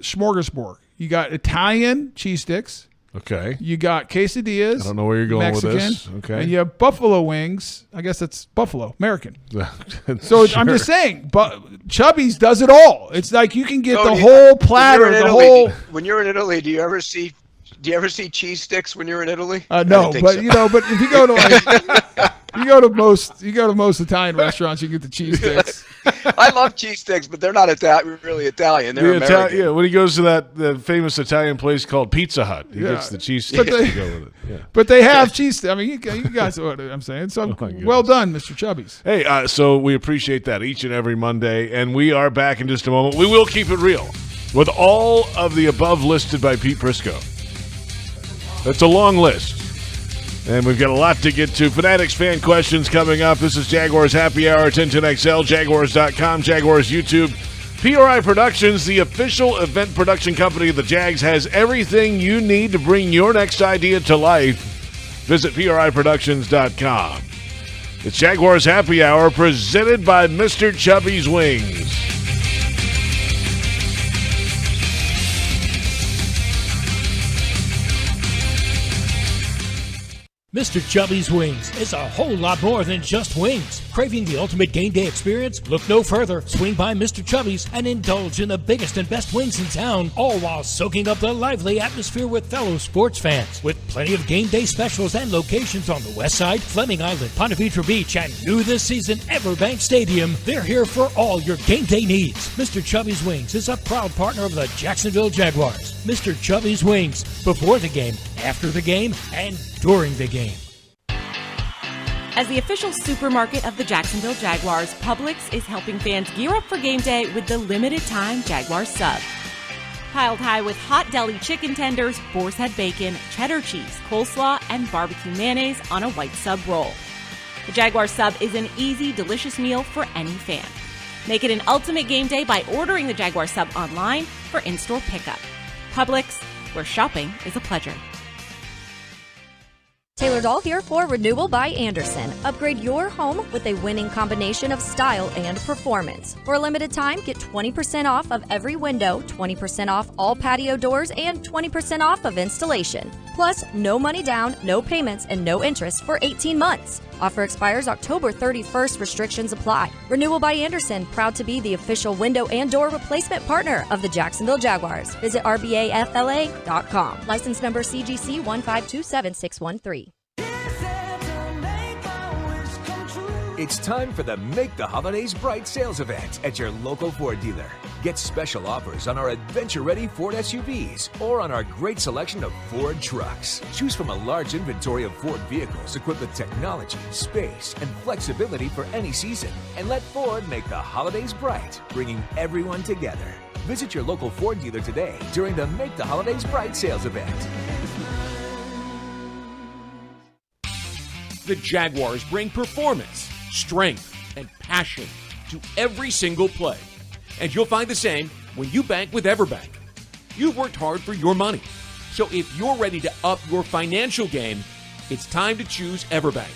smorgasbord. You got Italian cheese sticks. Okay. You got quesadillas. I don't know where you're going Mexican, with this. Okay. And you have buffalo wings. I guess that's buffalo, American. So I'm just saying, but Chubby's does it all. It's like you can get the whole platter, When you're in Italy, do you ever see cheese sticks when you're in Italy? No, but so. But if you go to you go to most Italian restaurants, you get the cheese sticks. I love cheese sticks, but they're not really Italian. They're American. When he goes to the famous Italian place called Pizza Hut, he gets the cheese sticks to go with it. Yeah. But they have cheese. I mean, you guys know what I'm saying. So well done, Mr. Chubby's. Hey, so we appreciate that each and every Monday, and we are back in just a moment. We will keep it real with all of the above listed by Pete Prisco. That's a long list. And we've got a lot to get to. Fanatics fan questions coming up. This is Jaguars Happy Hour, 1010XL, Jaguars.com, Jaguars YouTube. PRI Productions, the official event production company of the Jags, has everything you need to bring your next idea to life. Visit PRIProductions.com. It's Jaguars Happy Hour presented by Mr. Chubby's Wings. Mr. Chubby's Wings is a whole lot more than just wings. Craving the ultimate game day experience? Look no further. Swing by Mr. Chubby's and indulge in the biggest and best wings in town, all while soaking up the lively atmosphere with fellow sports fans. With plenty of game day specials and locations on the West Side, Fleming Island, Ponte Vedra Beach, and new this season, Everbank Stadium, they're here for all your game day needs. Mr. Chubby's Wings is a proud partner of the Jacksonville Jaguars. Mr. Chubby's Wings, before the game, after the game, and during the game. As the official supermarket of the Jacksonville Jaguars, Publix is helping fans gear up for game day with the limited-time Jaguar sub. Piled high with hot deli chicken tenders, boar's head bacon, cheddar cheese, coleslaw, and barbecue mayonnaise on a white sub roll. The Jaguar sub is an easy, delicious meal for any fan. Make it an ultimate game day by ordering the Jaguar sub online for in-store pickup. Publix, where shopping is a pleasure. Taylor Doll here for Renewal by Anderson. Upgrade your home with a winning combination of style and performance. For a limited time, get 20% off of every window, 20% off all patio doors, and 20% off of installation. Plus, no money down, no payments, and no interest for 18 months. Offer expires October 31st. Restrictions apply. Renewal by Anderson, proud to be the official window and door replacement partner of the Jacksonville Jaguars. Visit rbafla.com. License number CGC 1527613. It's time for the Make the Holidays Bright sales event at your local Ford dealer. Get special offers on our adventure-ready Ford SUVs or on our great selection of Ford trucks. Choose from a large inventory of Ford vehicles equipped with technology, space, and flexibility for any season. And let Ford make the holidays bright, bringing everyone together. Visit your local Ford dealer today during the Make the Holidays Bright sales event. The Jaguars bring performance, strength, and passion to every single play. And you'll find the same when you bank with Everbank. You've worked hard for your money. So if you're ready to up your financial game, it's time to choose Everbank.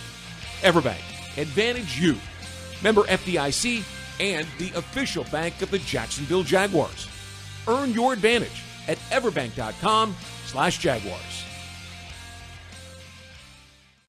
Everbank, advantage you. Member FDIC and the official bank of the Jacksonville Jaguars. Earn your advantage at everbank.com/Jaguars.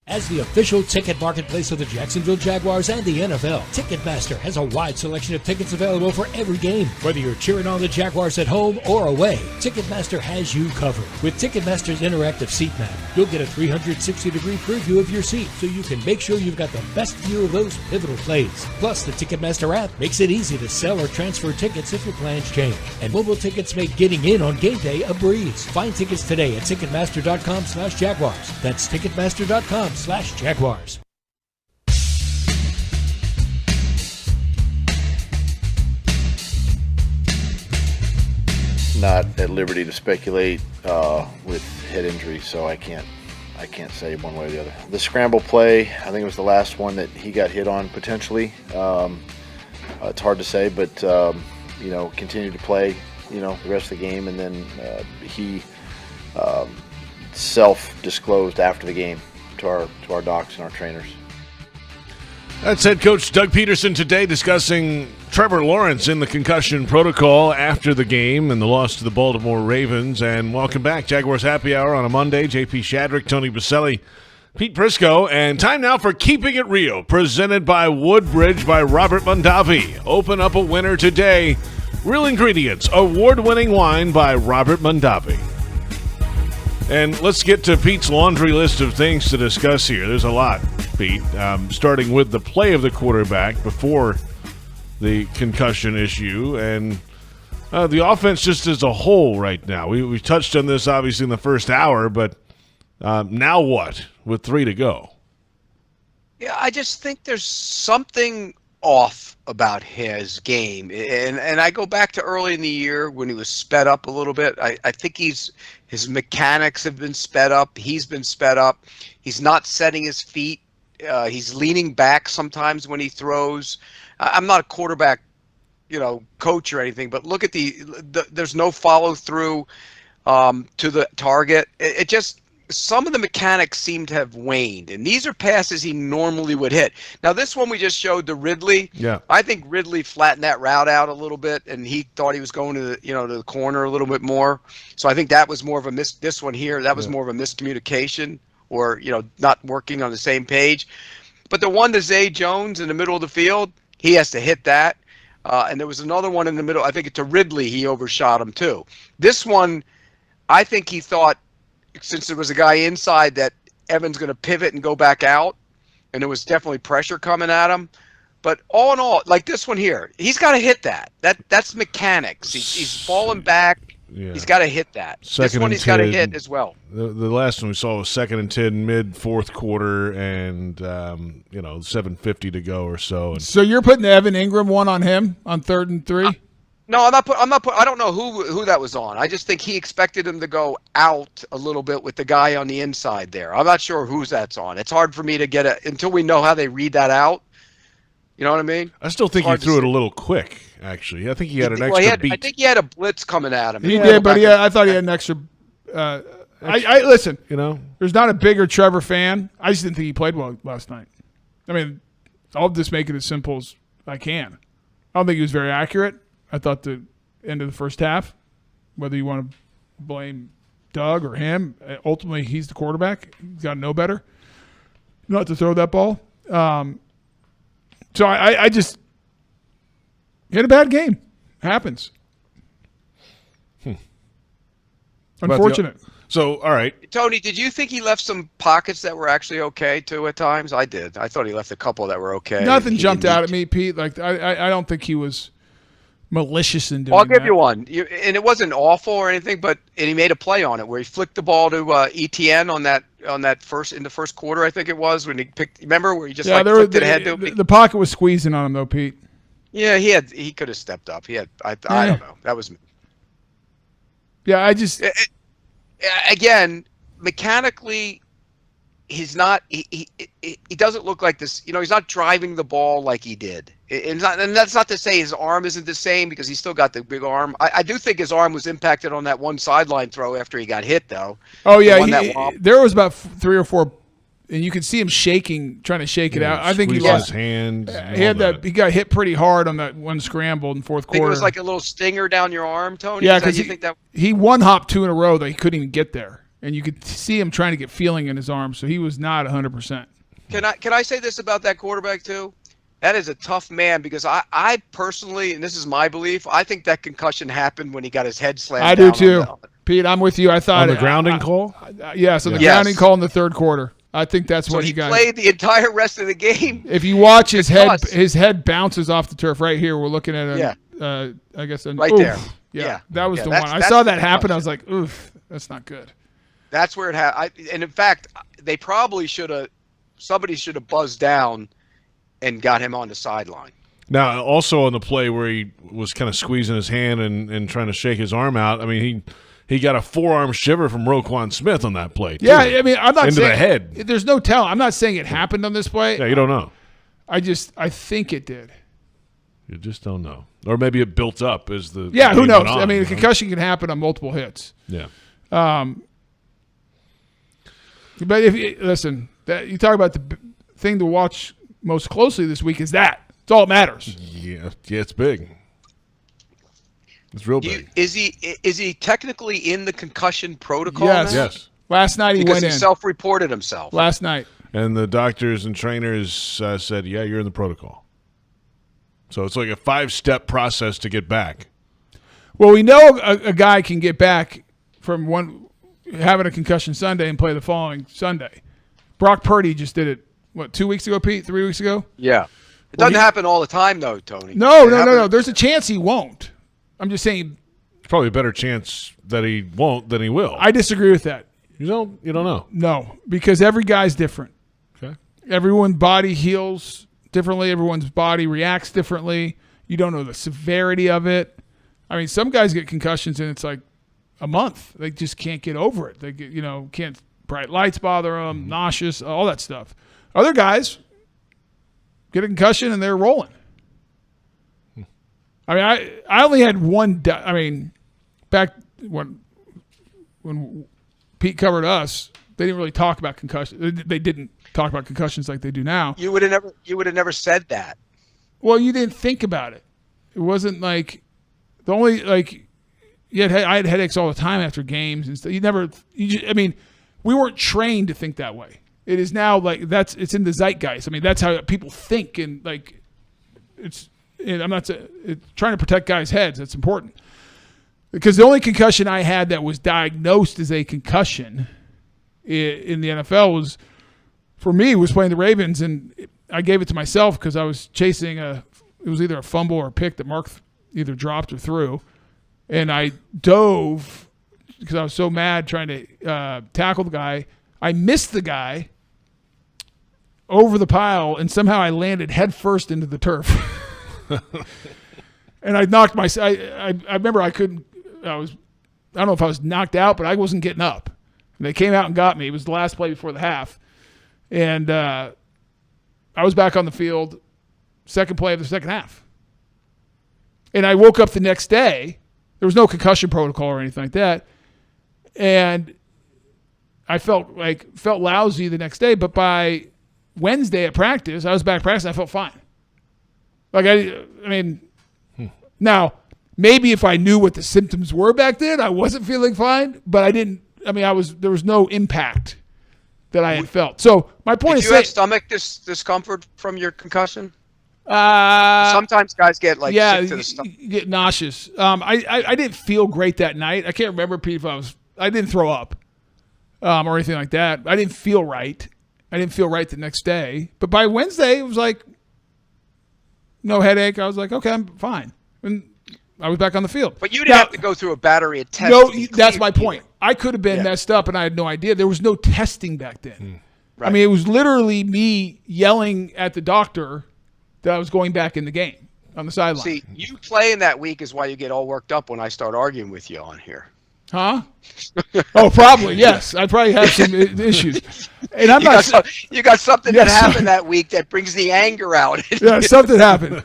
As the official ticket marketplace of the Jacksonville Jaguars and the NFL, Ticketmaster has a wide selection of tickets available for every game. Whether you're cheering on the Jaguars at home or away, Ticketmaster has you covered. With Ticketmaster's interactive seat map, you'll get a 360-degree preview of your seat so you can make sure you've got the best view of those pivotal plays. Plus, the Ticketmaster app makes it easy to sell or transfer tickets if your plans change. And mobile tickets make getting in on game day a breeze. Find tickets today at Ticketmaster.com/Jaguars. That's Ticketmaster.com/Jaguars. Not at liberty to speculate with head injury, so I can't say one way or the other. The scramble play, I think it was the last one that he got hit on potentially. It's hard to say, but continued to play, the rest of the game, and then he self-disclosed after the game to our docs and our trainers. That's head coach Doug Peterson today discussing Trevor Lawrence in the concussion protocol after the game and the loss to the Baltimore Ravens. And welcome back, Jaguars Happy Hour on a Monday. J.P. Shadrick, Tony Boselli, Pete Prisco, and time now for Keeping It Real, presented by Woodbridge by Robert Mondavi. Open up a winner today. Real Ingredients, award-winning wine by Robert Mondavi. And let's get to Pete's laundry list of things to discuss here. There's a lot, Pete, starting with the play of the quarterback before the concussion issue and the offense just as a whole right now. We touched on this, obviously, in the first hour, but now what with 3 to go? Yeah, I just think there's something off about his game. And I go back to early in the year when he was sped up a little bit. I think his mechanics have been sped up. He's been sped up. He's not setting his feet. He's leaning back sometimes when he throws. I'm not a quarterback, coach or anything, but look at there's no follow through to the target. It just, some of the mechanics seem to have waned, and these are passes he normally would hit. Now, this one we just showed to Ridley. Yeah. I think Ridley flattened that route out a little bit, and he thought he was going to the, to the corner a little bit more. So I think that was more of a this one here, that was more of a miscommunication or, not working on the same page. But the one to Zay Jones in the middle of the field, he has to hit that. And there was another one in the middle. I think to Ridley, he overshot him too. This one, I think he thought, since there was a guy inside, that Evans going to pivot and go back out, and there was definitely pressure coming at him. But all in all, like this one here, he's got to hit that. That's mechanics. He's falling back. Yeah. He's got to hit that. This one he's got to hit as well. The last one we saw was 2nd and 10 mid-4th quarter, and 7:50 to go or so. And so you're putting the Evan Ingram one on him on 3rd and 3? No, I'm not. I don't know who that was on. I just think he expected him to go out a little bit with the guy on the inside there. I'm not sure whose that's on. It's hard for me to get it until we know how they read that out. You know what I mean? I still think he threw it a little quick. Actually, I think he had an extra beat. I think he had a blitz coming at him. He did, but I thought he had an extra. I listen. There's not a bigger Trevor fan. I just didn't think he played well last night. I mean, I'll just make it as simple as I can. I don't think he was very accurate. I thought the end of the first half, whether you want to blame Doug or him, ultimately he's the quarterback. He's got to know better not to throw that ball. So I just hit a bad game. Happens. Unfortunate. So, all right. Tony, did you think he left some pockets that were actually okay, too, at times? I did. I thought he left a couple that were okay. Nothing jumped out at me, Pete. Like I don't think he was malicious in doing I'll give that. you one. And it wasn't awful or anything, but he made a play on it where he flicked the ball to ETN in the first quarter, I think it was, when he picked. Remember where he just flicked it ahead to him? The pocket was squeezing on him though, Pete. Yeah, he could have stepped up. I don't know. That was. Yeah, I just. Again, mechanically, he's not. He doesn't look like this. He's not driving the ball like he did. And that's not to say his arm isn't the same, because he's still got the big arm. I do think his arm was impacted on that one sideline throw after he got hit, though. Oh yeah, there was about 3 or 4, and you could see him shaking, trying to shake it out. I think he lost his hand. He had that. He got hit pretty hard on that one scramble in 4th quarter. I think it was like a little stinger down your arm, Tony. Yeah, because he one hopped 2 in a row that he couldn't even get there, and you could see him trying to get feeling in his arm, so he was not 100%. Can I say this about that quarterback too? That is a tough man, because I personally, and this is my belief, I think that concussion happened when he got his head slammed. I do too, Pete. I'm with you. I thought on the grounding call. Yes, on the grounding call in the 3rd quarter. I think that's what he got. Played the entire rest of the game. If you watch his head bounces off the turf right here. We're looking at I guess right there. Yeah, that was the one. I saw that happen. I was like, oof, that's not good. That's where it happened. And in fact, somebody should have buzzed down and got him on the sideline. Now, also on the play where he was kind of squeezing his hand and trying to shake his arm out, I mean, he got a forearm shiver from Roquan Smith on that play, too. Yeah, I mean, I'm not into saying, the head. There's no telling. I'm not saying it happened on this play. Yeah, you don't know. I think it did. You just don't know. Or maybe it built up as the Yeah, who knows? On, I mean, a concussion can happen on multiple hits. Yeah. But listen, you talk about the thing to watch most closely this week is that. It's all that matters. Yeah, it's big. It's real big. Is he technically in the concussion protocol? Yes. Now? Yes. Last night he went in. He self-reported himself. Last night. And the doctors and trainers said, yeah, you're in the protocol. So it's like a 5-step process to get back. Well, we know a guy can get back from having a concussion Sunday and play the following Sunday. Brock Purdy just did it, 2 weeks ago, Pete? 3 weeks ago? Yeah. It doesn't happen all the time, though, Tony. No. There's a chance he won't. I'm just saying. It's probably a better chance that he won't than he will. I disagree with that. You don't know? No, because every guy's different. Okay. Everyone's body heals differently. Everyone's body reacts differently. You don't know the severity of it. I mean, some guys get concussions and it's like a month. They just can't get over it. They get, can't, bright lights bother them, nauseous, all that stuff. Other guys get a concussion and they're rolling. I mean, I only had one. Back when Pete covered us They didn't really talk about concussions. They didn't talk about concussions like they do now. You would have never said that. Well, you didn't think about it. It wasn't like the only like I had headaches all the time after games and stuff. We weren't trained to think that way. It is now like it's in the zeitgeist. I mean, that's how people think, and like I'm not trying to protect guys' heads. That's important because the only concussion I had that was diagnosed as a concussion in the NFL was playing the Ravens, and I gave it to myself because I was chasing it was either a fumble or a pick that Mark either dropped or threw, and I dove because I was so mad trying to tackle the guy. I missed the guy over the pile, and somehow I landed head first into the turf. And I knocked I remember I don't know if I was knocked out, but I wasn't getting up. And they came out and got me. It was the last play before the half. And I was back on the field, second play of the second half. And I woke up the next day. There was no concussion protocol or anything like that. And I felt lousy the next day, but by Wednesday at practice, I was back practicing, I felt fine. Now, maybe if I knew what the symptoms were back then, I wasn't feeling fine, but I didn't. There was no impact that I had felt. So my point is, did you have stomach discomfort from your concussion? Sometimes guys get sick to the stomach. You get nauseous. I didn't feel great that night. I can't remember, Pete, I didn't throw up or anything like that. I didn't feel right. I didn't feel right the next day. But by Wednesday, it was like no headache. I was like, okay, I'm fine. And I was back on the field. But you didn't have to go through a battery of tests. No, that's my point. I could have been messed up, and I had no idea. There was no testing back then. Right. It was literally me yelling at the doctor that I was going back in the game on the sideline. See, you playing that week is why you get all worked up when I start arguing with you on here. Huh? Oh, probably, yes. I probably have some issues. And you got something that happened that week that brings the anger out. Yeah, something happened.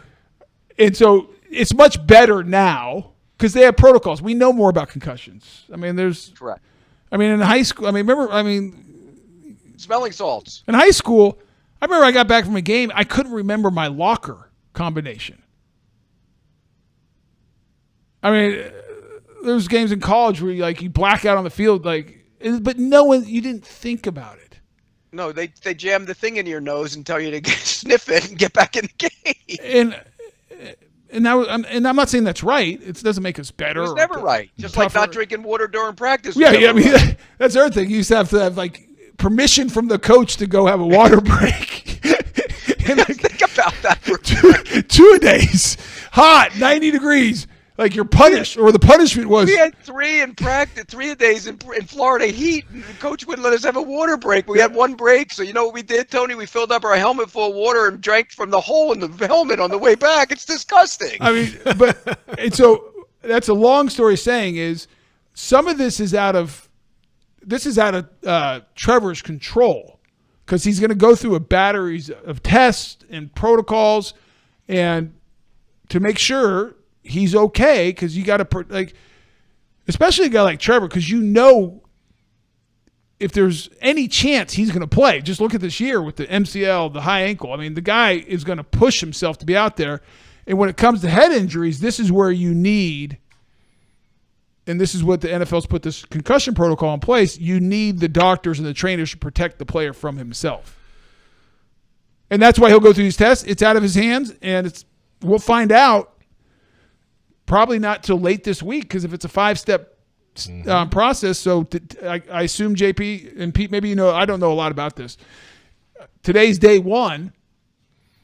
And so it's much better now because they have protocols. We know more about concussions. Correct. In high school, smelling salts. In high school, I remember I got back from a game. I couldn't remember my locker combination. There's games in college where you black out on the field, but you didn't think about it. No, they jam the thing in your nose and tell you to sniff it and get back in the game. And I'm not saying that's right. It doesn't make us better. It's never right. Just like not drinking water during practice. Yeah. That's the other thing. You used to have permission from the coach to go have a water break. Think about that for 2 days, hot, 90 degrees. You're punished, or the punishment was. We had 3 in practice, 3 days in Florida heat, and the coach wouldn't let us have a water break. We had 1 break, so you know what we did, Tony? We filled up our helmet full of water and drank from the hole in the helmet on the way back. It's disgusting. And so that's a long story saying is some of this is out of Trevor's control because he's going to go through a battery of tests and protocols and to make sure he's okay, because you got to especially a guy like Trevor, because if there's any chance he's going to play. Just look at this year with the MCL, the high ankle. The guy is going to push himself to be out there. And when it comes to head injuries, this is where you need, and this is what the NFL's put this concussion protocol in place. You need the doctors and the trainers to protect the player from himself. And that's why he'll go through these tests. It's out of his hands, and we'll find out. Probably not till late this week because if it's a 5-step process. So I assume JP and Pete, maybe I don't know a lot about this. Today's day 1.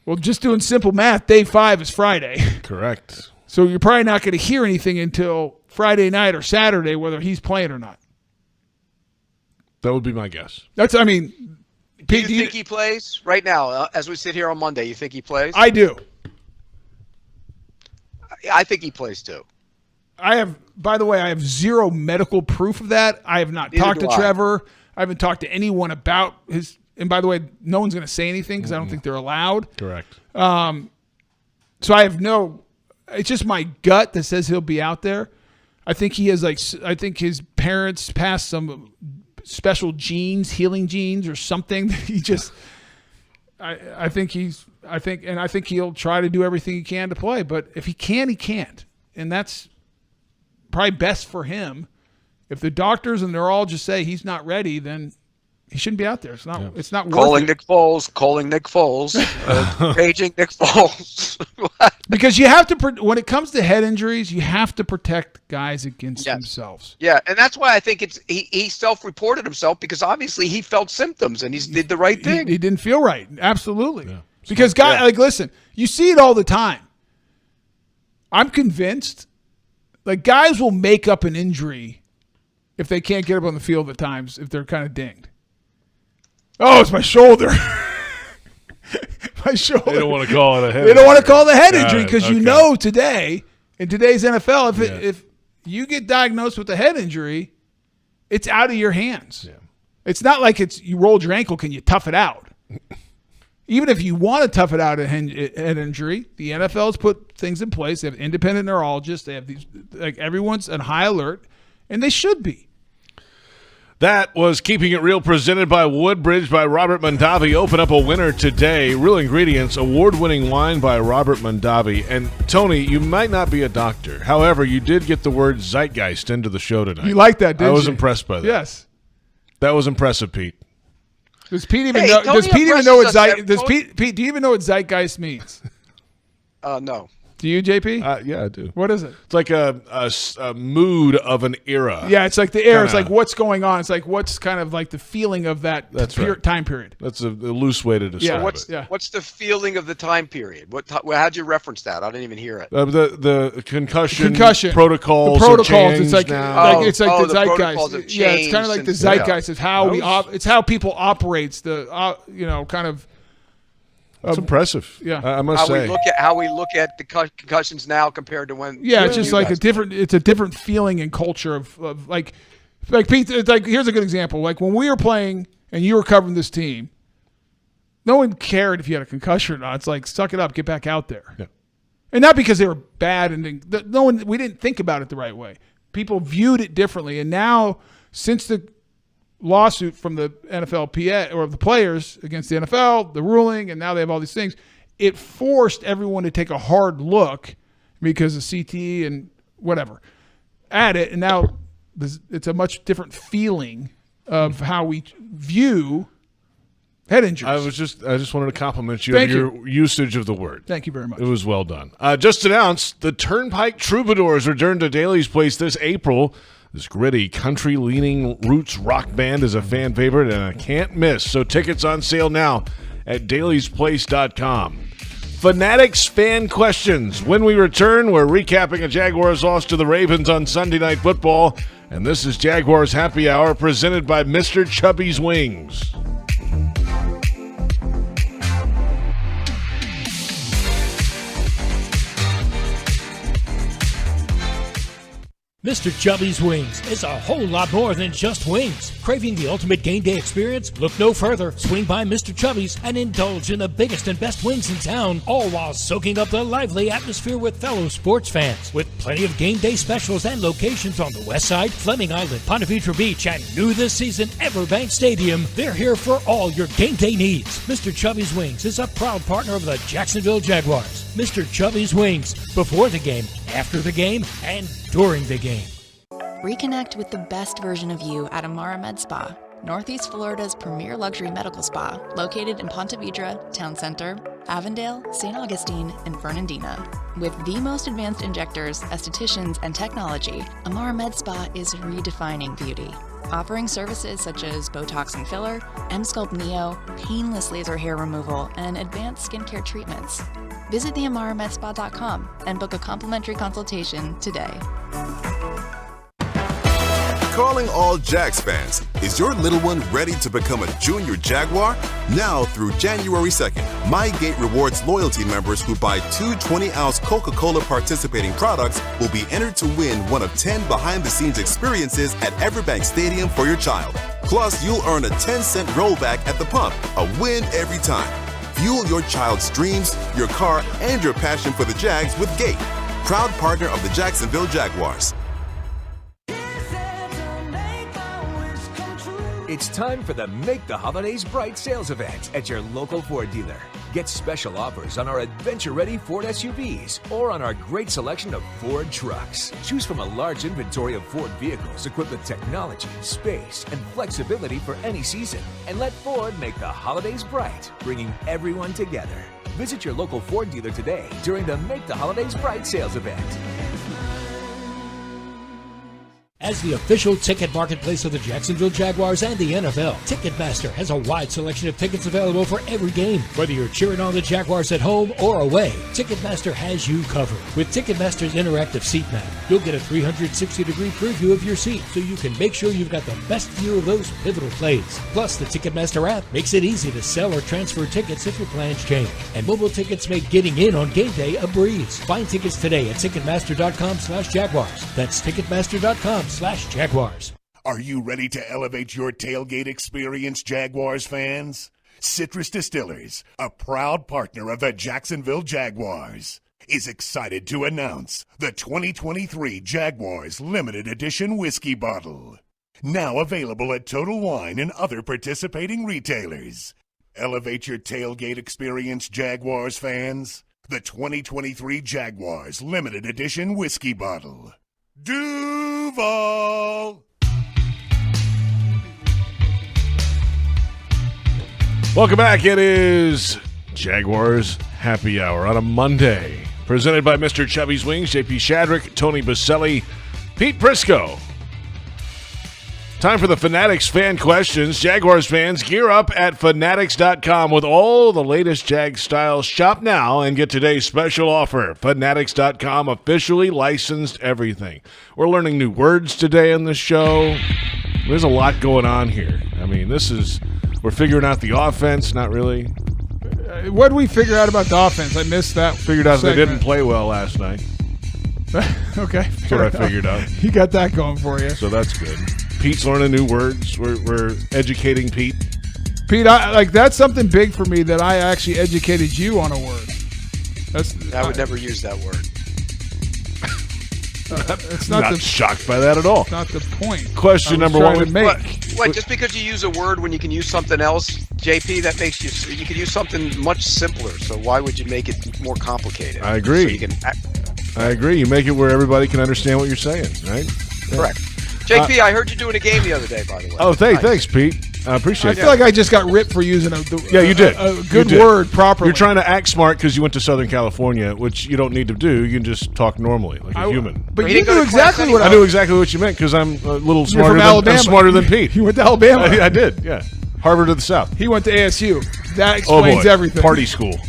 Well, just doing simple math, day 5 is Friday. Correct. So you're probably not going to hear anything until Friday night or Saturday whether he's playing or not. That would be my guess. Pete, do you think he plays right now as we sit here on Monday? You think he plays? I do. I think he plays too. By the way, I have zero medical proof of that. I have not talked to Trevor. I haven't talked to anyone about his. And by the way, no one's going to say anything because I don't think they're allowed. Correct. So I have it's just my gut that says he'll be out there. I think he has I think his parents passed some special genes, healing genes or something. He just, I think he'll try to do everything he can to play. But if he can, he can't. And that's probably best for him. If the doctors and they're all just say he's not ready, then he shouldn't be out there. It's not calling worth it. calling Nick Foles, paging Nick Foles. Because you have to, when it comes to head injuries, you have to protect guys against themselves. Yeah, and that's why I think he self-reported himself, because obviously he felt symptoms and he did the right thing. He didn't feel right. Absolutely. Yeah. Because guys, like, listen, you see it all the time. I'm convinced, like, guys will make up an injury if they can't get up on the field at times, if they're kind of dinged. Oh, it's my shoulder. My shoulder. They don't want to call it a head They don't want to injury. call it a head injury because you know today, in today's NFL, if Yeah. if you get diagnosed with a head injury, it's out of your hands. Yeah. It's not like it's you rolled your ankle, can you tough it out? Even if you want to tough it out, a head injury, the NFL's put things in place. They have independent neurologists. They have these, like, everyone's on high alert, and they should be. That was Keeping It Real, presented by Woodbridge by Robert Mondavi. Open up a winner today. Real Ingredients, award-winning wine by Robert Mondavi. And, Tony, you might not be a doctor. However, you did get the word zeitgeist into the show tonight. You like that, didn't you? I was impressed by that. Yes. That was impressive, Pete. Does Pete even know? Does Pete even know what Pete? Do you even know what zeitgeist means? No. Do you, JP? Yeah, I do. What is it? It's like a mood of an era. Yeah, it's like the era. It's Kinda. like what's going on. It's like what's kind of like the feeling of that right. time period. That's a loose way to describe it. What's the feeling of the time period? How'd you reference that? I didn't even hear it. The concussion The protocols. protocols. Are changed It's like now. it's like the the protocols zeitgeist. have Yeah, it's kind of like the changed zeitgeist. It's how it's how people operates. Kind of. That's impressive. Yeah, I must say. How we look at the concussions now compared to when. Yeah, it's just like it's a different feeling and culture of like Pete. It's like, here's a good example. Like when we were playing and you were covering this team, no one cared if you had a concussion or not. It's like, suck it up, get back out there. Yeah. And not because they were bad and we didn't think about it the right way. People viewed it differently, and now since the lawsuit from the NFLPA or the players against the NFL, the ruling, and now they have all these things, it forced everyone to take a hard look because of CTE and whatever at it, and now it's a much different feeling of how we view head injuries. I just wanted to compliment you Thank on your usage of the word. Thank you very much. It was well done. Just announced, the Turnpike Troubadours return to Daly's Place this April. This gritty, country-leaning roots rock band is a fan favorite and a can't miss. So tickets on sale now at dailysplace.com. Fanatics fan questions. When we return, we're recapping a Jaguars loss to the Ravens on Sunday Night Football. And this is Jaguars Happy Hour presented by Mr. Chubby's Wings. Mr. Chubby's Wings is a whole lot more than just wings. Craving the ultimate game day experience? Look no further. Swing by Mr. Chubby's and indulge in the biggest and best wings in town, all while soaking up the lively atmosphere with fellow sports fans. With plenty of game day specials and locations on the West Side, Fleming Island, Ponte Vedra Beach, and new this season, Everbank Stadium, they're here for all your game day needs. Mr. Chubby's Wings is a proud partner of the Jacksonville Jaguars. Mr. Chubby's Wings, before the game, after the game, and during the game. Reconnect with the best version of you at Amara Med Spa, Northeast Florida's premier luxury medical spa, located in Ponte Vedra, Town Center, Avondale, St. Augustine, and Fernandina. With the most advanced injectors, estheticians, and technology, Amara Med Spa is redefining beauty, offering services such as Botox and filler, M-Sculpt Neo, painless laser hair removal, and advanced skincare treatments. Visit theamaramedspa.com and book a complimentary consultation today. Calling all Jags fans. Is your little one ready to become a junior Jaguar? Now through January 2nd, MyGate rewards loyalty members who buy 2 20-ounce Coca-Cola participating products will be entered to win one of 10 behind-the-scenes experiences at Everbank Stadium for your child. Plus, you'll earn a 10-cent rollback at the pump, a win every time. Fuel your child's dreams, your car, and your passion for the Jags with Gate, proud partner of the Jacksonville Jaguars. It's time for the Make the Holidays Bright sales event at your local Ford dealer. Get special offers on our adventure-ready Ford SUVs or on our great selection of Ford trucks. Choose from a large inventory of Ford vehicles equipped with technology, space, and flexibility for any season. And let Ford make the holidays bright, bringing everyone together. Visit your local Ford dealer today during the Make the Holidays Bright sales event. As the official ticket marketplace of the Jacksonville Jaguars and the NFL, Ticketmaster has a wide selection of tickets available for every game. Whether you're cheering on the Jaguars at home or away, Ticketmaster has you covered. With Ticketmaster's interactive seat map, you'll get a 360-degree preview of your seat so you can make sure you've got the best view of those pivotal plays. Plus, the Ticketmaster app makes it easy to sell or transfer tickets if your plans change. And mobile tickets make getting in on game day a breeze. Find tickets today at Ticketmaster.com/Jaguars. That's Ticketmaster.com/Jaguars. Are you ready to elevate your tailgate experience, Jaguars fans? Citrus Distillers, a proud partner of the Jacksonville Jaguars, is excited to announce the 2023 Jaguars Limited Edition Whiskey Bottle. Now available at Total Wine and other participating retailers. Elevate your tailgate experience, Jaguars fans. The 2023 Jaguars Limited Edition Whiskey Bottle. Duval. Welcome back. It is Jaguars Happy Hour on a Monday. Presented by Mr. Chubby's Wings, J.P. Shadrick, Tony Boselli, Pete Prisco. Time for the Fanatics fan questions. Jaguars fans, gear up at Fanatics.com with all the latest Jag styles. Shop now and get today's special offer. Fanatics.com, officially licensed everything. We're learning new words today on the show. There's a lot going on here. I mean, we're figuring out the offense, not really. What did we figure out about the offense? I missed that. Figured out they didn't play well last night. Okay. That's what I figured out. You got that going for you. So that's good. Pete's learning new words. We're educating Pete. Pete, that's something big for me that I actually educated you on a word. I would never use that word. It's not shocked by that at all. Not the point. Question number one. What? Just because you use a word when you can use something else, JP, that makes you can use something much simpler. So why would you make it more complicated? I agree. So you can I agree. You make it where everybody can understand what you're saying, right? Yeah. Correct. JP, I heard you doing a game the other day, by the way. Oh, thanks, Pete. I appreciate it. I feel like I just got ripped for using you did. a good word properly. You're trying to act smart because you went to Southern California, which you don't need to do. You can just talk normally, like a human. But you knew exactly what I knew exactly what you meant because I'm a little You're smarter than Pete. You went to Alabama. I did, yeah. Harvard to the South. He went to ASU. That explains everything. Party school.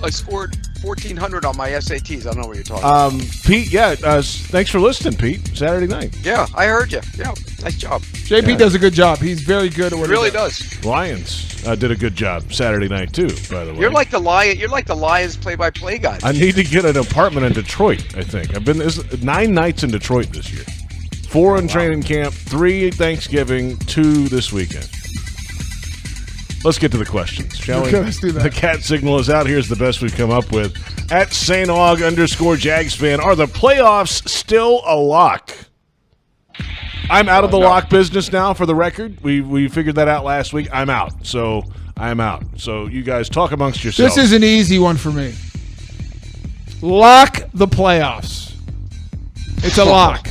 I scored 1,400 on my SATs. I don't know what you're talking about. Pete, thanks for listening, Pete. Saturday night. Yeah, I heard you. Yeah, nice job. JP does a good job. He's very good at what he really does. Lions did a good job Saturday night too, by the way. You're like the Lions play-by-play guy. I need to get an apartment in Detroit, I think. I've been 9 nights in Detroit this year. 4 in training camp, 3 Thanksgiving, 2 this weekend. Let's get to the questions, shall we? Let's do that. The cat signal is out. Here's the best we've come up with. At St. Aug_Jags fan, are the playoffs still a lock? I'm out of the lock business now, for the record. We figured that out last week. I'm out. So you guys talk amongst yourselves. This is an easy one for me. Lock the playoffs. It's a lock.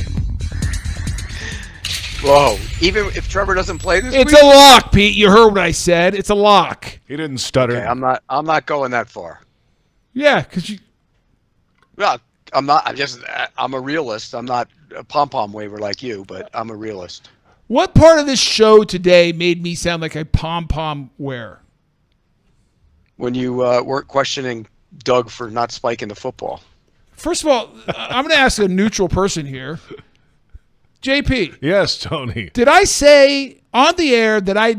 Whoa. Even if Trevor doesn't play this week? It's a lock, Pete. You heard what I said. It's a lock. He didn't stutter. Okay, I'm not going that far. Yeah, because you... Well, I'm not. I'm a realist. I'm not a pom-pom waver like you, but I'm a realist. What part of this show today made me sound like a pom-pom wearer? When you weren't questioning Doug for not spiking the football. First of all, I'm going to ask a neutral person here. JP. Yes, Tony. Did I say on the air that I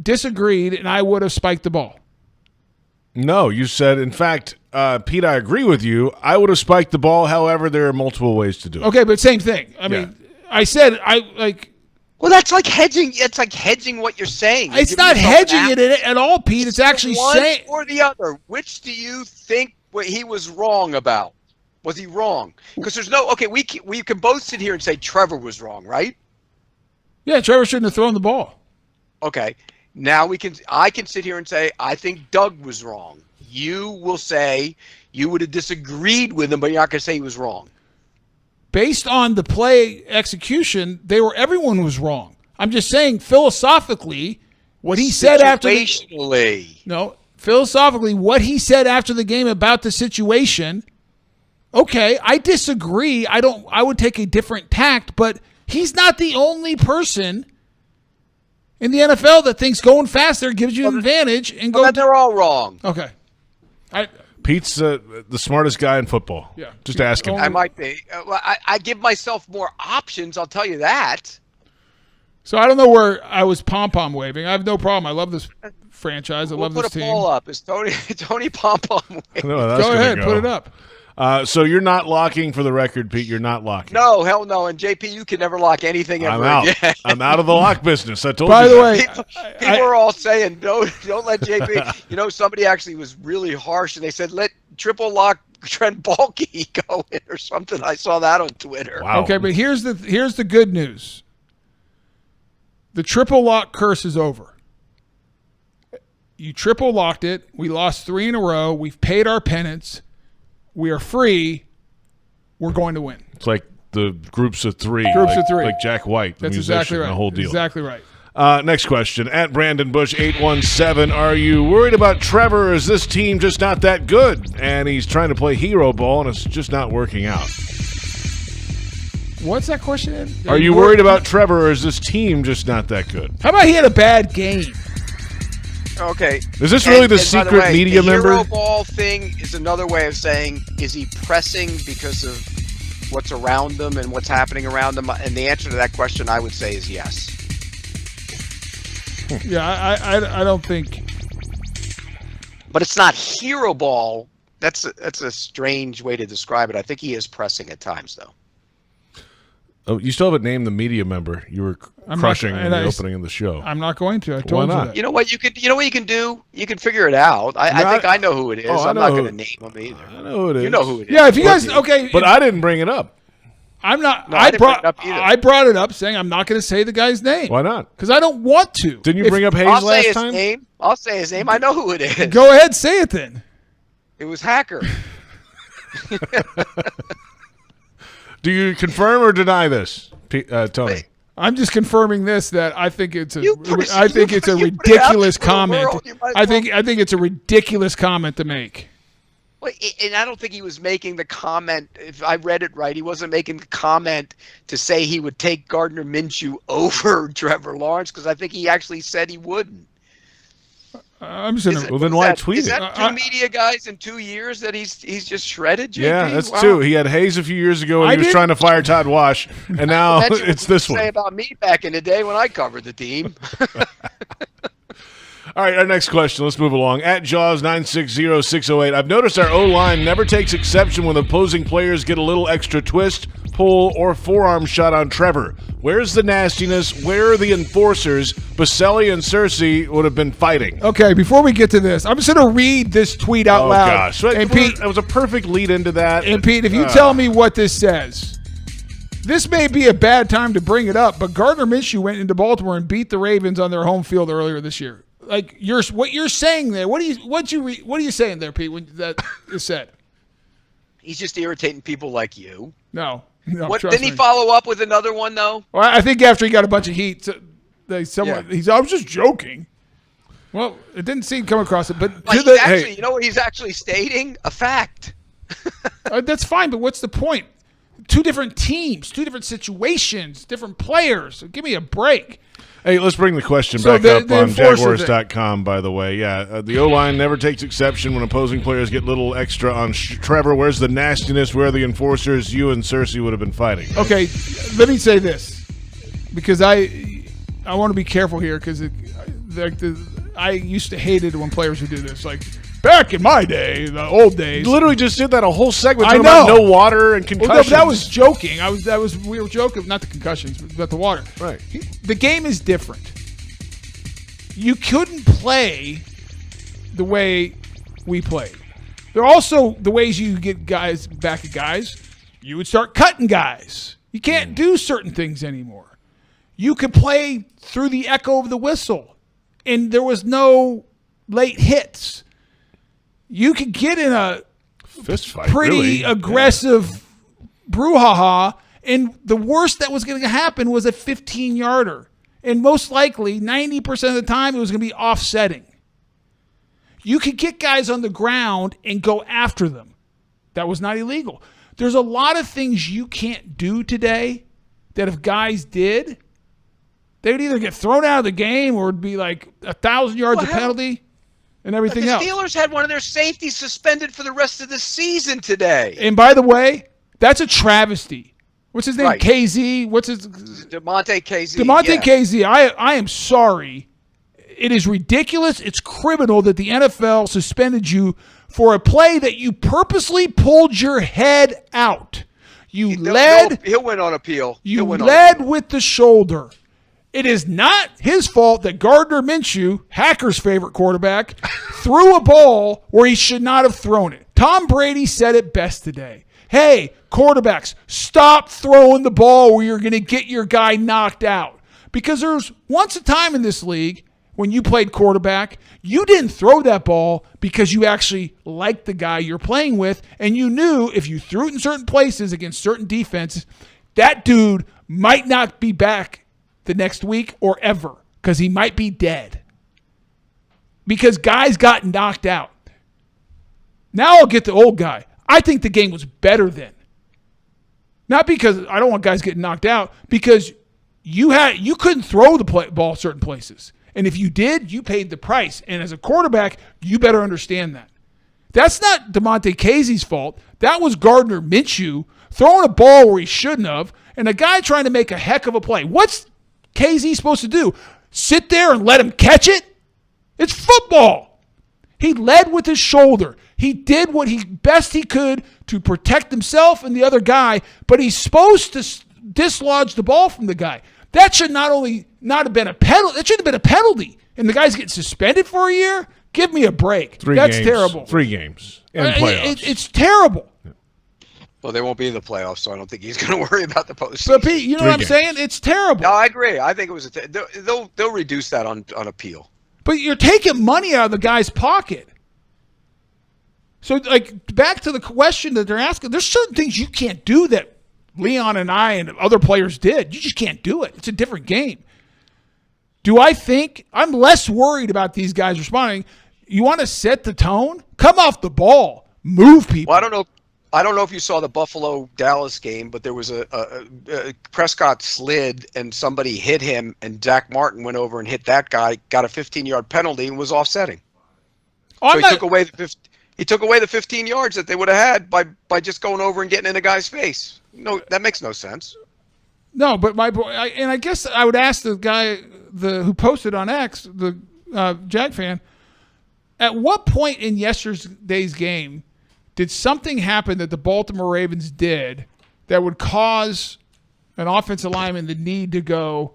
disagreed and I would have spiked the ball? No, you said, in fact, Pete, I agree with you. I would have spiked the ball. However, there are multiple ways to do it. Okay, but same thing. I mean, I said Well, that's like hedging. It's like hedging what you're saying. It's not hedging it at all, Pete. It's actually saying one or the other. Which do you think he was wrong about? Was he wrong? Because there's no. Okay, we can both sit here and say Trevor was wrong, right? Yeah, Trevor shouldn't have thrown the ball. Okay. Now I can sit here and say, I think Doug was wrong. You will say you would have disagreed with him, but you're not going to say he was wrong. Based on the play execution, everyone was wrong. I'm just saying philosophically, what he said after philosophically, what he said after the game about the situation. Okay, I disagree. I would take a different tact, but he's not the only person in the NFL that thinks going faster gives you an advantage. And they're all wrong. Okay. Pete's the smartest guy in football. Yeah. Just ask him. I might be. I give myself more options, I'll tell you that. So I don't know where I was pom-pom waving. I have no problem. I love this franchise. I love this team. We'll put a poll up. Is Tony pom-pom waving? No, go ahead. Put it up. So you're not locking, for the record, Pete. You're not locking. No, hell no. And JP, you can never lock anything ever again. I'm out of the lock business. I told you. By the way, people are all saying don't let JP. Somebody actually was really harsh, and they said let triple lock Trent Baalke go in or something. I saw that on Twitter. Wow. Okay, but here's the good news. The triple lock curse is over. You triple locked it. We lost 3 in a row. We've paid our penance. We are free. We're going to win. It's like the groups of three. Like Jack White, the That's musician, exactly right. the whole deal. Exactly right. Next question. At Brandon Bush 817, are you worried about Trevor, or is this team just not that good? And he's trying to play hero ball, and it's just not working out. What's that question? Are you worried about Trevor, or is this team just not that good? How about he had a bad game? Okay. Is this really the secret media member? The hero ball thing is another way of saying, is he pressing because of what's around him and what's happening around him? And the answer to that question, I would say, is yes. Yeah, I don't think. But it's not hero ball. That's a strange way to describe it. I think he is pressing at times, though. Oh, you still haven't named the media member you were crushing in the opening of the show. I'm not going to. I told Why not? you that. You know what you can do? You can figure it out. I think I know who it is. I'm not going to name him either. I know who it is. You know who it is. Yeah, if you guys But I didn't bring it up. I'm not. No, I brought it up saying I'm not going to say the guy's name. Why not? Because I don't want to. Didn't you bring up Hayes last time? I'll say his name. I know who it is. Go ahead, say it then. It was Hacker. Do you confirm or deny this, Tony? I'm just confirming this, that I think it's a ridiculous comment. I think it's a ridiculous comment to make. Well, and I don't think he was making the comment. If I read it right, he wasn't making the comment to say he would take Gardner Minshew over Trevor Lawrence, because I think he actually said he wouldn't. I'm just gonna. Well, then why tweet it? Is that 2 media guys in 2 years that he's just shredded? JP? Yeah, that's 2. He had Hayes a few years ago, and he was trying to fire Todd Wash, and now it's this one. Say about me back in the day when I covered the team. All right, our next question. Let's move along. At Jaws 960608, I've noticed our O-line never takes exception when opposing players get a little extra twist, pull, or forearm shot on Trevor. Where's the nastiness? Where are the enforcers? Boselli and Cersei would have been fighting. Okay, before we get to this, I'm just going to read this tweet out loud. Oh, gosh. And Pete, that was a perfect lead into that. And Pete, if you tell me what this says, this may be a bad time to bring it up, but Gardner Minshew went into Baltimore and beat the Ravens on their home field earlier this year. Like what you're saying there, what are you saying there, Pete? When that is said, he's just irritating people like you. No. Didn't he follow up with another one though? Well, I think after he got a bunch of heat, I was just joking. Well, it didn't seem to come across it, but you know what he's actually stating? A fact. That's fine, but what's the point? 2 different teams, 2 different situations, different players. Give me a break. Hey, let's bring the question back up on Jaguars.com, by the way. Yeah, the O-line never takes exception when opposing players get little extra on Trevor. Where's the nastiness? Where are the enforcers? You and Cersei would have been fighting. Okay, let me say this, because I want to be careful here, because I used to hate it when players would do this. Like, back in my day, the old days. You literally just did that a whole segment talking about no water and concussions. Well, no, that was joking. We were joking, not the concussions, but the water. Right. The game is different. You couldn't play the way we played. There are also the ways you get guys back at guys. You would start cutting guys. You can't do certain things anymore. you could play through the echo of the whistle, and there was no late hits. You could get in a fist fight, pretty aggressive brouhaha, and the worst that was going to happen was a 15-yarder. And most likely, 90% of the time, it was going to be offsetting. You could get guys on the ground and go after them. That was not illegal. There's a lot of things you can't do today that if guys did, they would either get thrown out of the game or it'd be like 1,000 yards of penalty and everything else. The Steelers had one of their safeties suspended for the rest of the season today. And by the way, that's a travesty. What's his name? Right. KZ? What's his? DeMonte KZ. KZ. I am sorry. It is ridiculous. It's criminal that the NFL suspended you for a play that you purposely pulled your head out. He'll win on appeal. You led with the shoulder. It is not his fault that Gardner Minshew, Hacker's favorite quarterback, threw a ball where he should not have thrown it. Tom Brady said it best today. Hey, quarterbacks, stop throwing the ball where you're going to get your guy knocked out. Because there's once a time in this league when you played quarterback, you didn't throw that ball because you actually liked the guy you're playing with, and you knew if you threw it in certain places against certain defenses, that dude might not be back the next week or ever because he might be dead. Because guys got knocked out. Now I'll get the old guy. I think the game was better then. Not because I don't want guys getting knocked out, because you couldn't throw the ball certain places. And if you did, you paid the price. And as a quarterback, you better understand that. That's not DeMonte Casey's fault. That was Gardner Minshew throwing a ball where he shouldn't have, and a guy trying to make a heck of a play. What's Casey supposed to do? Sit there and let him catch it? It's football. He led with his shoulder. He did what he best he could to protect himself and the other guy, but he's supposed to dislodge the ball from the guy. That should not have been a penalty. That should have been a penalty. And the guy's getting suspended for a year? Give me a break. That's terrible. 3 games and playoffs. It's terrible. Well, they won't be in the playoffs, so I don't think he's going to worry about the postseason. But Pete, you know what I'm saying? It's terrible. No, I agree. I think it was they'll reduce that on appeal. But you're taking money out of the guy's pocket. So, like, back to the question that they're asking, there's certain things you can't do that Leon and I and other players did. You just can't do it. It's a different game. Do I think I'm less worried about these guys responding? You want to set the tone? Come off the ball. Move people. Well, I don't know if you saw the Buffalo-Dallas game, but there was a Prescott slid and somebody hit him, and Zach Martin went over and hit that guy, got a 15-yard penalty, and was offsetting. So he took away the 15 yards that they would have had by just going over and getting in a guy's face. No, that makes no sense. No, but I guess I would ask the guy who posted on X, the Jag fan, at what point in yesterday's game did something happen that the Baltimore Ravens did that would cause an offensive lineman the need to go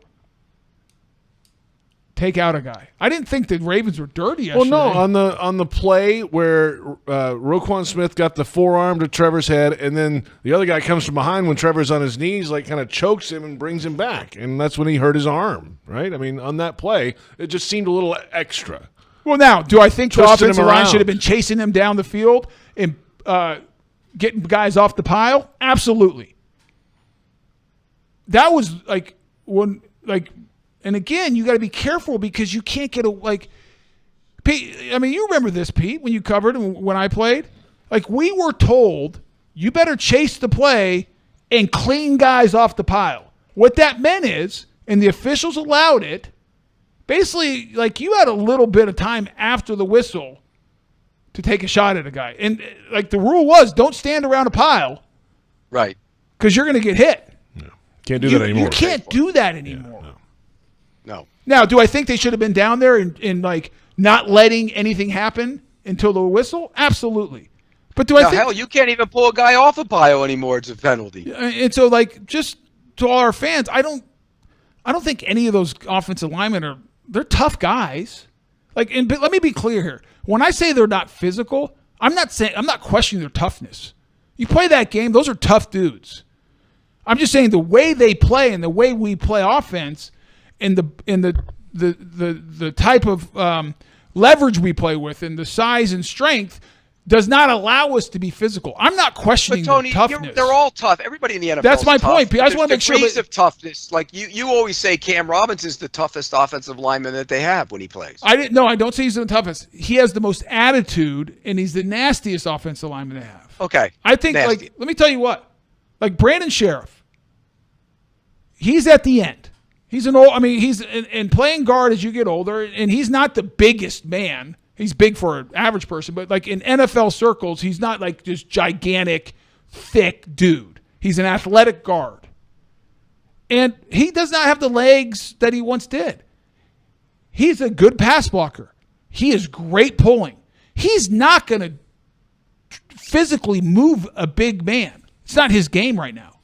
take out a guy? I didn't think the Ravens were dirty yesterday. Well, no, on the play where Roquan Smith got the forearm to Trevor's head, and then the other guy comes from behind when Trevor's on his knees, like kind of chokes him and brings him back, and that's when he hurt his arm, right? I mean, on that play, it just seemed a little extra. Well, now, do I think the offensive line should have been chasing him down the field and getting guys off the pile? Absolutely. That was and again, you got to be careful because you can't get Pete, I mean, you remember this, Pete, when you covered and when I played? Like, we were told you better chase the play and clean guys off the pile. What that meant is, and the officials allowed it, basically, like, you had a little bit of time after the whistle to take a shot at a guy. And, like, the rule was don't stand around a pile. Right. Because you're going to get hit. No. Can't do that anymore. You can't do that anymore. Yeah, no. Now, do I think they should have been down there and like, not letting anything happen until the whistle? Absolutely. But do I think... Hell, you can't even pull a guy off a pile anymore. It's a penalty. And so, like, just to all our fans, I don't think any of those offensive linemen they're tough guys. Like, but let me be clear here. When I say they're not physical, I'm not questioning their toughness. You play that game, those are tough dudes. I'm just saying the way they play and the way we play offense and the type of leverage we play with and the size and strength does not allow us to be physical. I'm not questioning Tony, the toughness. They're all tough. Everybody in the NFL That's my is tough. point. I just want to make sure degrees of toughness. Like you always say, Cam Robinson's the toughest offensive lineman that they have when he plays. I don't say he's the toughest. He has the most attitude, and he's the nastiest offensive lineman they have. Okay. I think, Nasty. let me tell you what. Like Brandon Sheriff, he's at the end. He's he's in playing guard as you get older, and he's not the biggest man. He's big for an average person, but like in NFL circles, he's not like this gigantic, thick dude. He's an athletic guard. And he does not have the legs that he once did. He's a good pass blocker. He is great pulling. He's not going to physically move a big man. It's not his game right now.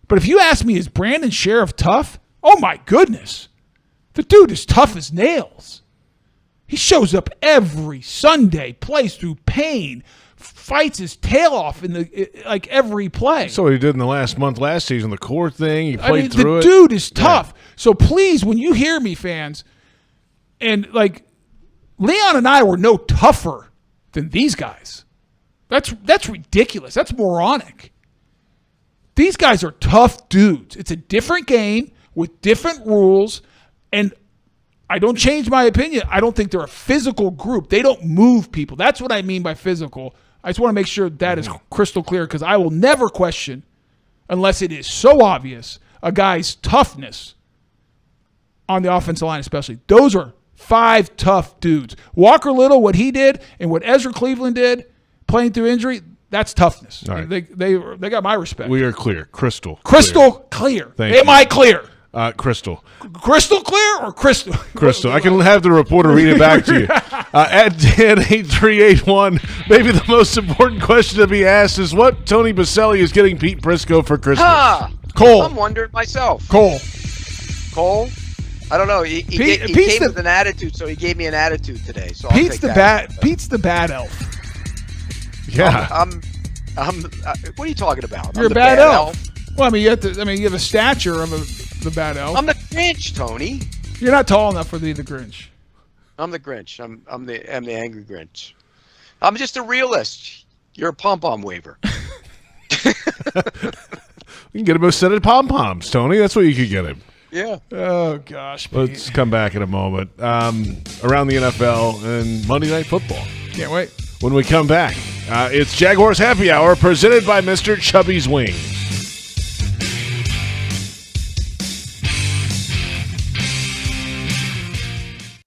But if you ask me, is Brandon Sheriff tough? Oh my goodness. The dude is tough as nails. He shows up every Sunday, plays through pain, fights his tail off in every play. So what he did in the last season, the core thing, he played through it. The dude is tough. Yeah. So please, when you hear me, fans, and like Leon and I were no tougher than these guys. That's ridiculous. That's moronic. These guys are tough dudes. It's a different game with different rules, and I don't change my opinion. I don't think they're a physical group. They don't move people. That's what I mean by physical. I just want to make sure that is crystal clear because I will never question, unless it is so obvious, a guy's toughness on the offensive line especially. Those are 5 tough dudes. Walker Little, what he did, and what Ezra Cleveland did, playing through injury, that's toughness. Right. They got my respect. We are clear. Crystal clear. Thank Am you. I clear? Crystal. Crystal clear or crystal? Crystal. I can have the reporter read it back to you. At Dan8381, maybe the most important question to be asked is what Tony Boselli is getting Pete Prisco for Christmas. Cole. I'm wondering myself. Cole. I don't know. He came with an attitude, so he gave me an attitude today. So Pete's the bad elf. Yeah. What are you talking about? You're a bad elf. Well, you have the stature of the bad elf. I'm the Grinch, Tony. You're not tall enough for the Grinch. I'm the Grinch. I'm the angry Grinch. I'm just a realist. You're a pom-pom waver. You can get him a set of pom-poms, Tony. That's what you could get him. Yeah. Oh, gosh. Pete. Let's come back in a moment. Around the NFL and Monday Night Football. Can't wait. When we come back, it's Jaguars Happy Hour presented by Mr. Chubby's Wings.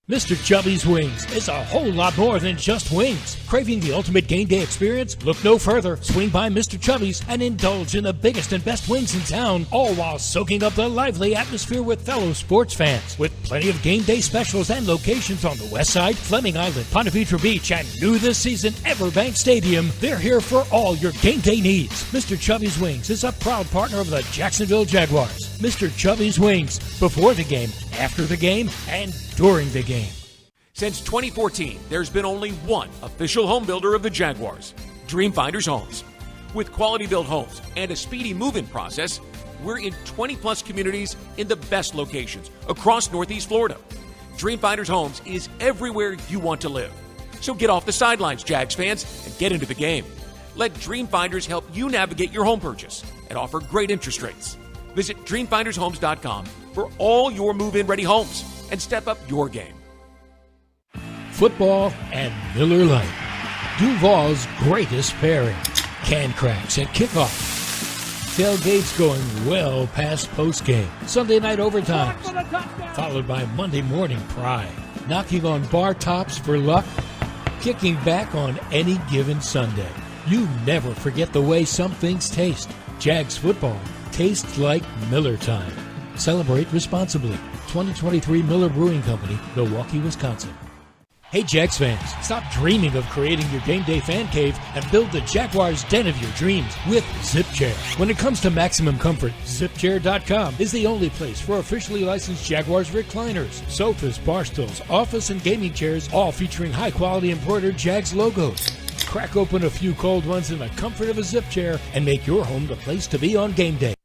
Mr. Chubby's Wings is a whole lot more than just wings. Craving the ultimate game day experience? Look no further. Swing by Mr. Chubby's and indulge in the biggest and best wings in town, all while soaking up the lively atmosphere with fellow sports fans. With plenty of game day specials and locations on the West Side, Fleming Island, Ponte Vedra Beach, and new this season, Everbank Stadium, they're here for all your game day needs. Mr. Chubby's Wings is a proud partner of the Jacksonville Jaguars. Mr. Chubby's Wings, before the game, after the game, and during the game. Since 2014, there's been only one official home builder of the Jaguars, Dream Finders Homes. With quality built homes and a speedy move-in process, we're in 20-plus communities in the best locations across Northeast Florida. Dream Finders Homes is everywhere you want to live. So get off the sidelines, Jags fans, and get into the game. Let Dream Finders help you navigate your home purchase and offer great interest rates. Visit DreamFindersHomes.com for all your move-in ready homes and step up your game. Football and Miller Lite. Duval's greatest pairing. Can cracks at kickoff. Tailgates going well past postgame. Sunday night overtime. Followed by Monday morning pride. Knocking on bar tops for luck. Kicking back on any given Sunday. You never forget the way some things taste. Jags football tastes like Miller time. Celebrate responsibly. 2023 Miller Brewing Company, Milwaukee, Wisconsin. Hey Jags fans, stop dreaming of creating your game day fan cave and build the Jaguars den of your dreams with ZipChair. When it comes to maximum comfort, ZipChair.com is the only place for officially licensed Jaguars recliners, sofas, bar stools, office and gaming chairs, all featuring high quality embroidered Jags logos. Crack open a few cold ones in the comfort of a ZipChair and make your home the place to be on game day.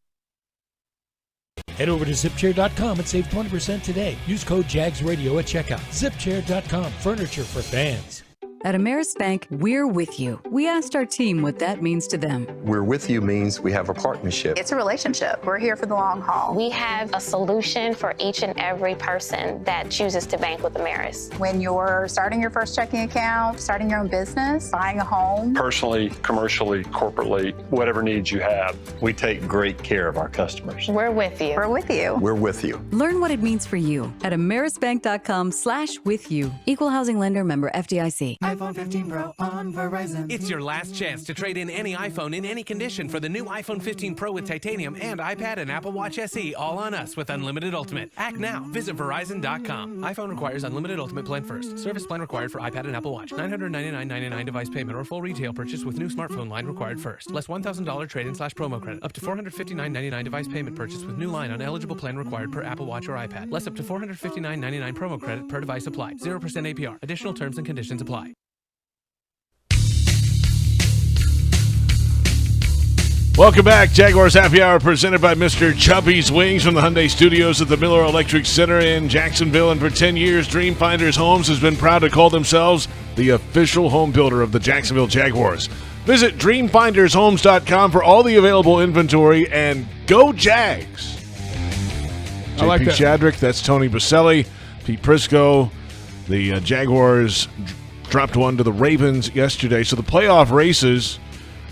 Head over to zipchair.com and save 20% today. Use code JAGSRadio at checkout. Zipchair.com, furniture for fans. At Ameris Bank, we're with you. We asked our team what that means to them. We're with you means we have a partnership. It's a relationship. We're here for the long haul. We have a solution for each and every person that chooses to bank with Ameris. When you're starting your first checking account, starting your own business, buying a home. Personally, commercially, corporately, whatever needs you have, we take great care of our customers. We're with you. We're with you. We're with you. Learn what it means for you at amerisbank.com/withyou. Equal housing lender, member FDIC. iPhone 15 Pro on Verizon. It's your last chance to trade in any iPhone in any condition for the new iPhone 15 Pro with titanium and iPad and Apple Watch SE, all on us with Unlimited Ultimate. Act now. Visit Verizon.com. iPhone requires Unlimited Ultimate plan first. Service plan required for iPad and Apple Watch. $999.99 device payment or full retail purchase with new smartphone line required first. Less $1,000 trade-in/promo credit. Up to $459.99 device payment purchase with new line on eligible plan required per Apple Watch or iPad. Less up to $459.99 promo credit per device applied. 0% APR. Additional terms and conditions apply. Welcome back. Jaguars Happy Hour presented by Mr. Chubby's Wings from the Hyundai Studios at the Miller Electric Center in Jacksonville. And for 10 years, Dreamfinders Homes has been proud to call themselves the official home builder of the Jacksonville Jaguars. Visit dreamfindershomes.com for all the available inventory and go Jags. I like J.P. that. Shadrick, that's Tony Boselli, Pete Prisco. The Jaguars dropped one to the Ravens yesterday. So the playoff races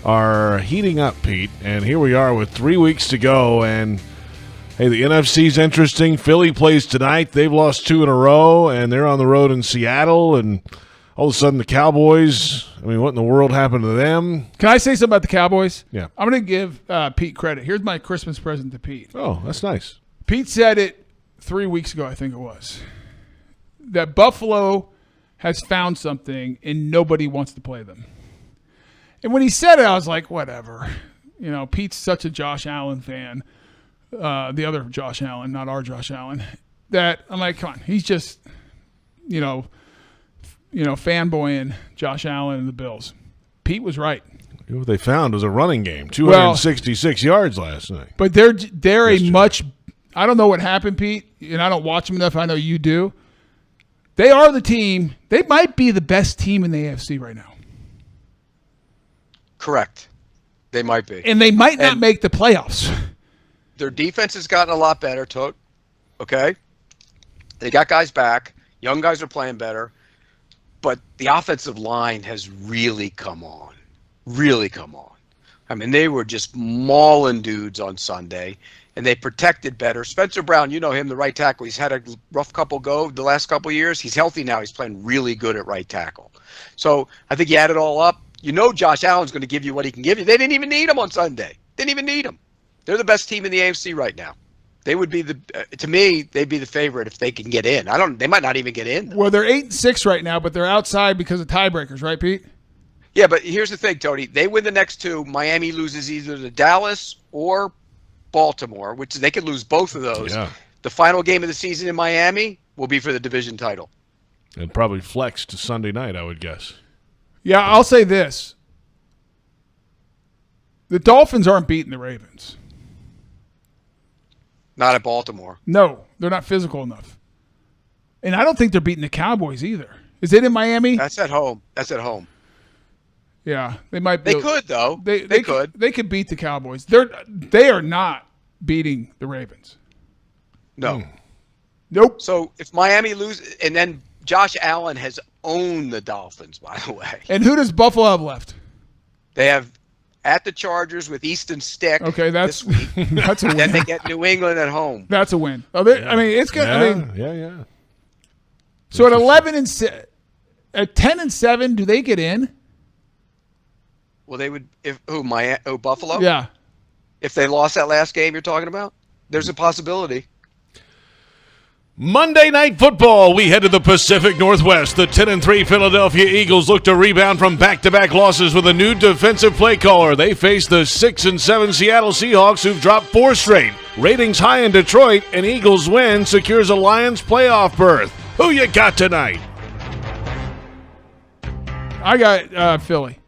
are heating up, Pete, and here we are with 3 weeks to go, and hey, the NFC's interesting. Philly plays tonight. They've lost 2 in a row, and they're on the road in Seattle, and all of a sudden the Cowboys, I mean, what in the world happened to them? Can I say something about the Cowboys? Yeah. I'm going to give Pete credit. Here's my Christmas present to Pete. Oh, that's nice. Pete said it 3 weeks ago, I think it was, that Buffalo has found something and nobody wants to play them. And when he said it, I was like, whatever. You know, Pete's such a Josh Allen fan, the other Josh Allen, not our Josh Allen, that I'm like, come on. He's just, fanboying Josh Allen and the Bills. Pete was right. What they found was a running game, 266 yards last night. But they're a much – I don't know what happened, Pete, and I don't watch them enough. I know you do. They are the team. They might be the best team in the AFC right now. Correct. They might be. And they might not make the playoffs. Their defense has gotten a lot better, Tote. Okay? They got guys back. Young guys are playing better. But the offensive line has really come on. Really come on. I mean, they were just mauling dudes on Sunday, and they protected better. Spencer Brown, you know him, the right tackle. He's had a rough couple go the last couple years. He's healthy now. He's playing really good at right tackle. So I think you add it all up. You know Josh Allen's going to give you what he can give you. They didn't even need him on Sunday. Didn't even need him. They're the best team in the AFC right now. They would be to me, they'd be the favorite if they can get in. They might not even get in. Well, they're 8-6 right now, but they're outside because of tiebreakers, right, Pete? Yeah, but here's the thing, Tony. They win the next 2. Miami loses either to Dallas or Baltimore, which they could lose both of those. Yeah. The final game of the season in Miami will be for the division title. And probably flex to Sunday night, I would guess. Yeah, I'll say this. The Dolphins aren't beating the Ravens. Not at Baltimore. No, they're not physical enough. And I don't think they're beating the Cowboys either. Is it in Miami? That's at home. Yeah, they might be. They could, though. They could. They could beat the Cowboys. They are not beating the Ravens. No. Nope. So if Miami loses, and then Josh Allen has owned the Dolphins, by the way. And who does Buffalo have left? They have at the Chargers with Easton Stick. Okay, that's that's a win. Then they get New England at home. That's a win. Oh, I mean, it's good. Yeah, yeah. So at 11-6, at 10-7, do they get in? Well, they would. Buffalo? Yeah. If they lost that last game you're talking about, there's a possibility. Monday Night Football, we head to the Pacific Northwest. The 10-3 Philadelphia Eagles look to rebound from back-to-back losses with a new defensive play caller. They face the 6-7 Seattle Seahawks, who've dropped 4 straight. Ratings high in Detroit, and Eagles win secures a Lions playoff berth. Who you got tonight? I got Philly.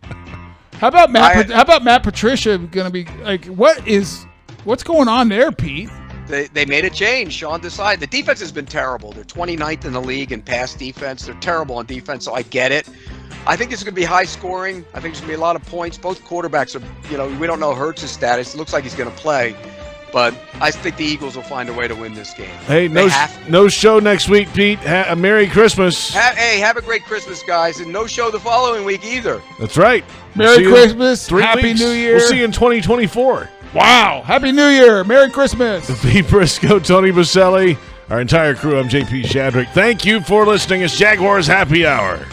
How about Matt? How about Matt Patricia going to be like? What's going on there, Pete? they made a change. Sean decided. The defense has been terrible. They're 29th in the league in pass defense. They're terrible on defense, so I get it. I think this is going to be high scoring. I think there's going to be a lot of points. Both quarterbacks are, we don't know Hurts' status. It looks like he's going to play. But I think the Eagles will find a way to win this game. Hey, no show next week, Pete. A Merry Christmas. Have a great Christmas, guys. And no show the following week either. That's right. Merry Christmas. 3 Happy weeks. New Year. We'll see you in 2024. Wow. Happy New Year. Merry Christmas. Pete Prisco, Tony Boselli, our entire crew. I'm J.P. Shadrick. Thank you for listening. It's Jaguars Happy Hour.